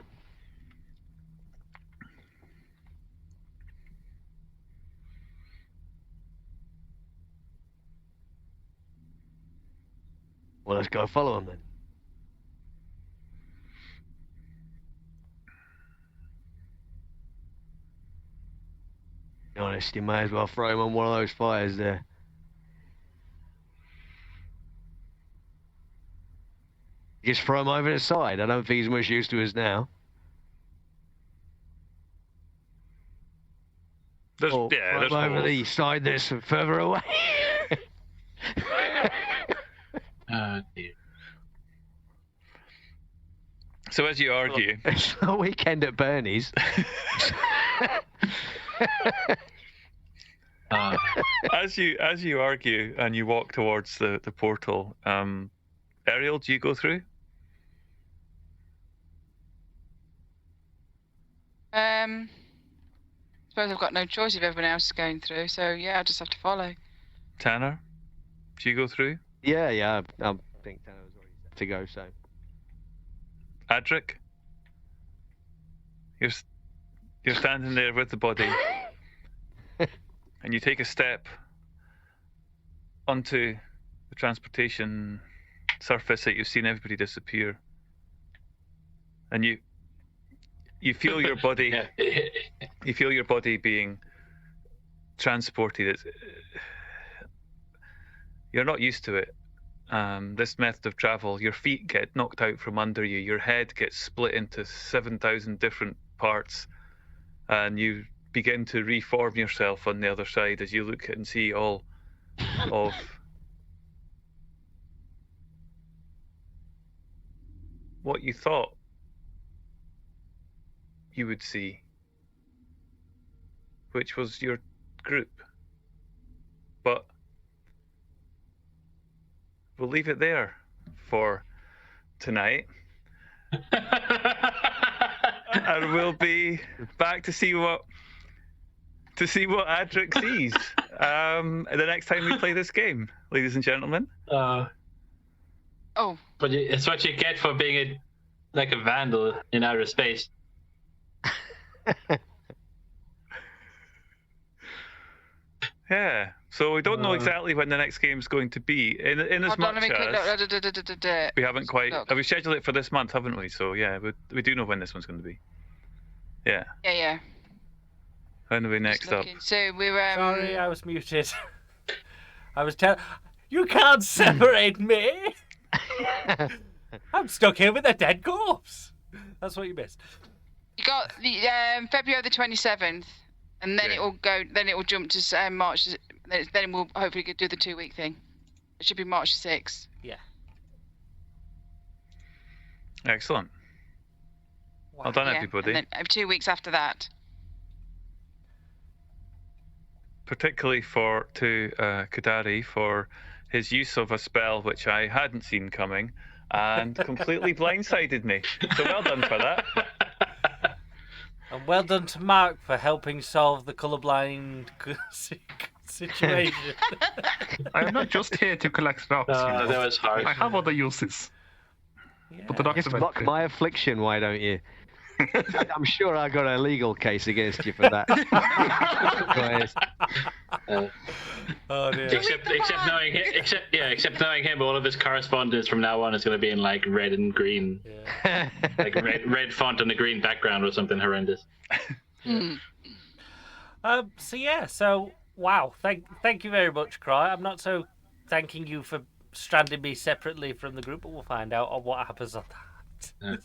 Well, let's go follow them then. To be honest, you may as well throw him on one of those fires there. Just throw him over the side. I don't think he's much use to us now. There's Or yeah, throw there's him over holes. the side that's further away. Dear. So as you argue, It's a weekend at Bernie's. as you argue and you walk towards the portal, Ariel, do you go through? Suppose I've got no choice if everyone else is going through. So yeah, I just have to follow. Tanner, do you go through? Yeah, I think Tanner was already set to go, so. Adric, you're standing there with the body, and you take a step onto the transportation surface that you've seen everybody disappear, and you feel your body, you feel your body being transported. You're not used to it. This method of travel, your feet get knocked out from under you, your head gets split into 7,000 different parts, and you begin to reform yourself on the other side as you look and see all of what you thought you would see, which was your group. But we'll leave it there for tonight. And we'll be back to see what Adric sees the next time we play this game, ladies and gentlemen. Oh, But it's what you get for being like a vandal in outer space. Yeah. So we don't know exactly when the next game's going to be. In as hold on, much let me quick as look. we haven't quite. Look. We scheduled it for this month, haven't we? So yeah, we do know when this one's going to be. Yeah. Yeah. When are we Just next up? looking. So we're Sorry, I was muted. I was you can't separate me. I'm stuck here with a dead corpse. That's what you missed. You got the February the 27th, and then Okay. it will go. Then it will jump to March. Then we'll hopefully do the 2-week thing. It should be March 6th. Yeah. Excellent. Well done, Yeah, everybody. And then 2 weeks after that. Particularly to Kadari for his use of a spell which I hadn't seen coming and completely blindsided me. So well done for that. And well done to Mark for helping solve the colourblind situation. I am not just here to collect rocks. That was hard. I have other uses. Yeah. But the doctor Just went mock my affliction, why don't you? I'm sure I got a legal case against you for that. Oh dear. Except knowing him, all of his correspondence from now on is going to be in like red and green, Yeah. like red font on a green background or something horrendous. So wow, thank you very much, Cry. I'm not so thanking you for stranding me separately from the group, but we'll find out on what happens on that.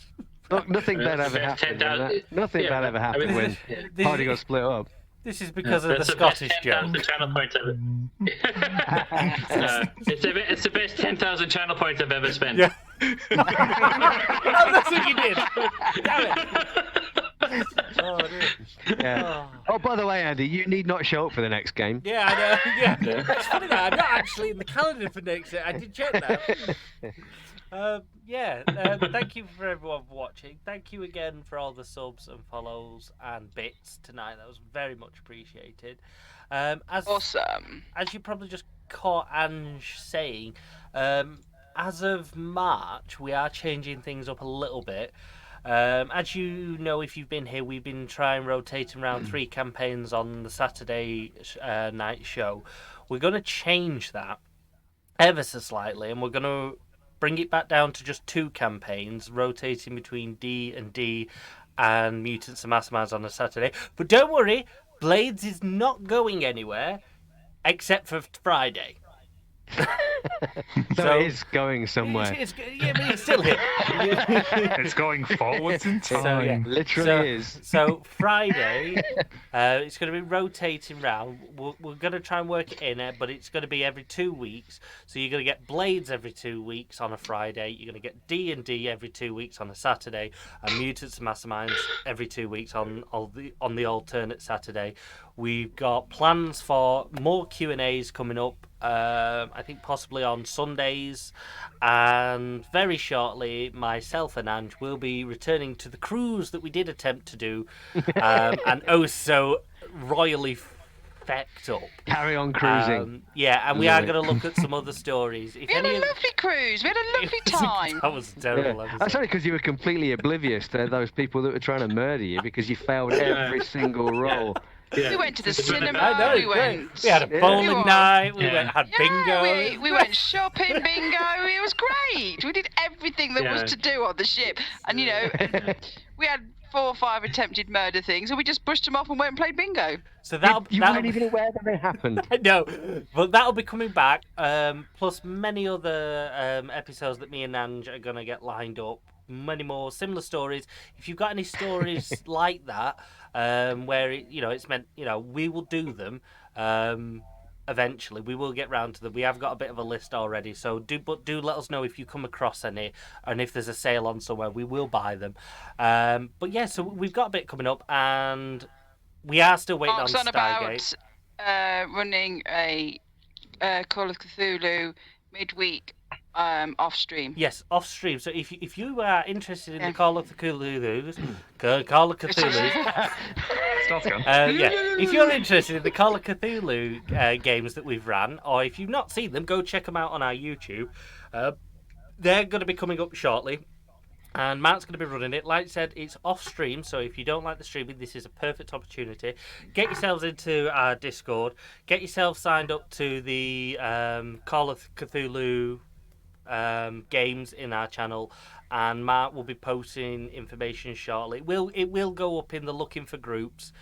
Look, nothing bad ever happened. Nothing bad ever happened when party got split up. This is because of the Scottish joke. 10,000 channel points of it. It's the best 10,000 channel points I've ever spent. Yeah. Oh, that's what you did. Damn it. Oh, dear. Yeah. Oh, by the way, Andy, you need not show up for the next game. Yeah, I know. Yeah. It's funny that I'm not actually in the calendar for next year. I did check that. Thank you for everyone for watching. Thank you again for all the subs and follows and bits tonight. That was very much appreciated. Awesome. As you probably just caught Ange saying, as of March, we are changing things up a little bit. As you know, if you've been here, we've been rotating around 3 campaigns on the Saturday night show. We're going to change that ever so slightly, and we're going to bring it back down to just 2 campaigns, rotating between D&D and Mutants and Masterminds on a Saturday. But don't worry, Blades is not going anywhere, except for Friday. So it is going somewhere. But it's still here. It's going forwards in time. Literally is. So Friday, it's going to be rotating round. We're going to try and work it in it, but it's going to be every 2 weeks. So you're going to get Blades every 2 weeks on a Friday. You're going to get D&D every 2 weeks on a Saturday, and Mutants and Masterminds every 2 weeks on the alternate Saturday. We've got plans for more Q&As coming up. I think possibly on Sundays, and very shortly myself and Ange will be returning to the cruise that we did attempt to do, and so royally fecked up. Carry on cruising. And we are going to look at some other stories. We had a lovely cruise. We had a lovely time. That was terrible. Yeah. That's only because you were completely oblivious to those people that were trying to murder you because you failed every single role. Yeah. We went to the cinema. We had a bowling night. We had bingo. We went shopping, bingo. It was great. We did everything that was to do on the ship, and we had 4 or 5 attempted murder things, and we just brushed them off and went and played bingo. So you weren't even aware that they happened. No, but that'll be coming back. Plus many other episodes that me and Ange are gonna get lined up. Many more similar stories. If you've got any stories like that, where it's meant, we will do them. Eventually, we will get round to them. We have got a bit of a list already, so do let us know if you come across any, and if there's a sale on somewhere, we will buy them. But yeah, so we've got a bit coming up, and we are still waiting on Stargate. About running a Call of Cthulhu midweek. Off stream. Yes, off stream. So if you are interested in the Call of Cthulhu, if you're interested in the Call of Cthulhu games that we've ran, or if you've not seen them, go check them out on our YouTube. They're going to be coming up shortly, and Matt's going to be running it. Like I said, it's off stream, so if you don't like the streaming, this is a perfect opportunity. Get yourselves into our Discord. Get yourself signed up to the Call of Cthulhu games in our channel, and Mark will be posting information shortly. It will go up in the looking for groups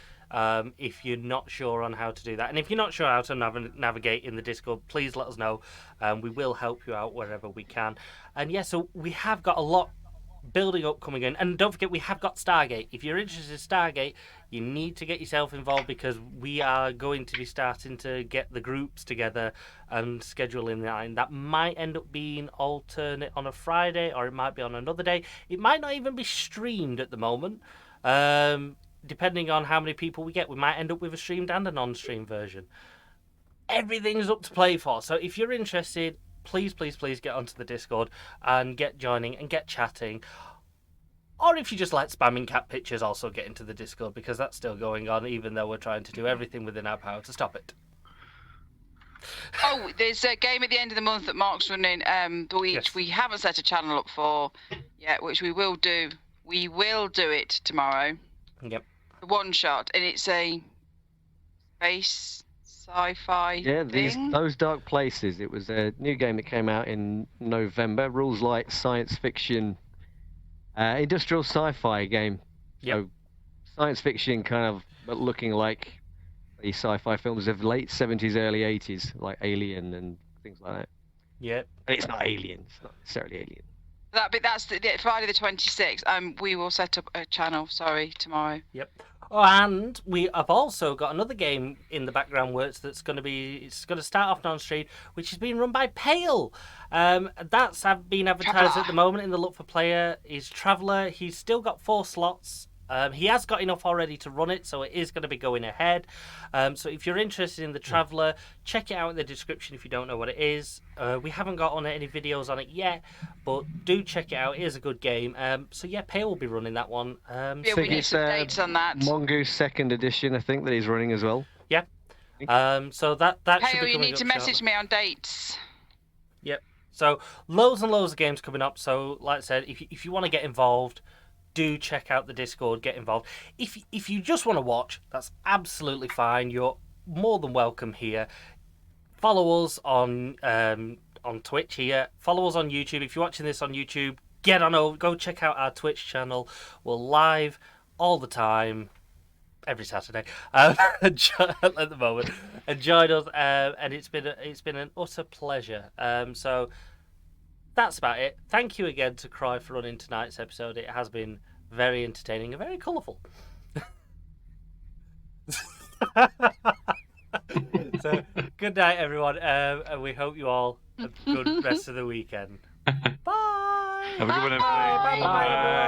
if you're not sure on how to do that, and if you're not sure how to navigate in the Discord, please let us know, and we will help you out wherever we can. And so we have got a lot building up coming in, and don't forget we have got Stargate. If you're interested in Stargate, you need to get yourself involved, because we are going to be starting to get the groups together and scheduling that, and that might end up being alternate on a Friday, or it might be on another day. It might not even be streamed at the moment, depending on how many people we get. We might end up with a streamed and a non-streamed version. Everything's up to play for, so if you're interested, please get onto the Discord and get joining and get chatting. Or if you just like spamming cat pictures, also get into the Discord, because that's still going on, even though we're trying to do everything within our power to stop it. Oh, there's a game at the end of the month that Mark's running, which we haven't set a channel up for yet, which we will do we will do it tomorrow. Yep. The one shot, and it's a space sci-fi Yeah, thing. those dark places. It was a new game that came out in November. Rules light science fiction, industrial sci-fi game. Yep. So science fiction kind of, but looking like the sci-fi films of late 70s, early 80s, like Alien and things like that. Yep. And it's not Alien. It's not necessarily Alien. That's Friday the 26th. We will set up a channel. Sorry, tomorrow. Yep. Oh, and we have also got another game in the background works it's going to start off non-stream, which is being run by Pale. That's been advertised at the moment in the Look for Player. Is Traveller. He's still got 4 slots. He has got enough already to run it, so it is going to be going ahead. So if you're interested in the Traveller, check it out in the description if you don't know what it is. We haven't got any videos on it yet, but do check it out. It is a good game. So yeah, Pay will be running that one. Yeah, we need some dates on that. Mongoose 2nd edition, I think, that he's running as well. Yeah. So that should Hey, be you coming need up to message shortly. me on dates. Yep. So loads and loads of games coming up. So like I said, if you want to get involved, do check out the Discord, get involved. If you just want to watch, that's absolutely fine. You're more than welcome here. Follow us on Twitch here. Follow us on YouTube. If you're watching this on YouTube, get on over. Go check out our Twitch channel. We're live all the time, every Saturday at the moment. And join us. And it's been an utter pleasure. So. That's about it. Thank you again to Cry for running tonight's episode. It has been very entertaining and very colourful. So, good night, everyone. And we hope you all have a good rest of the weekend. Bye. Have a good one, everybody. Bye. Bye. Bye. Bye.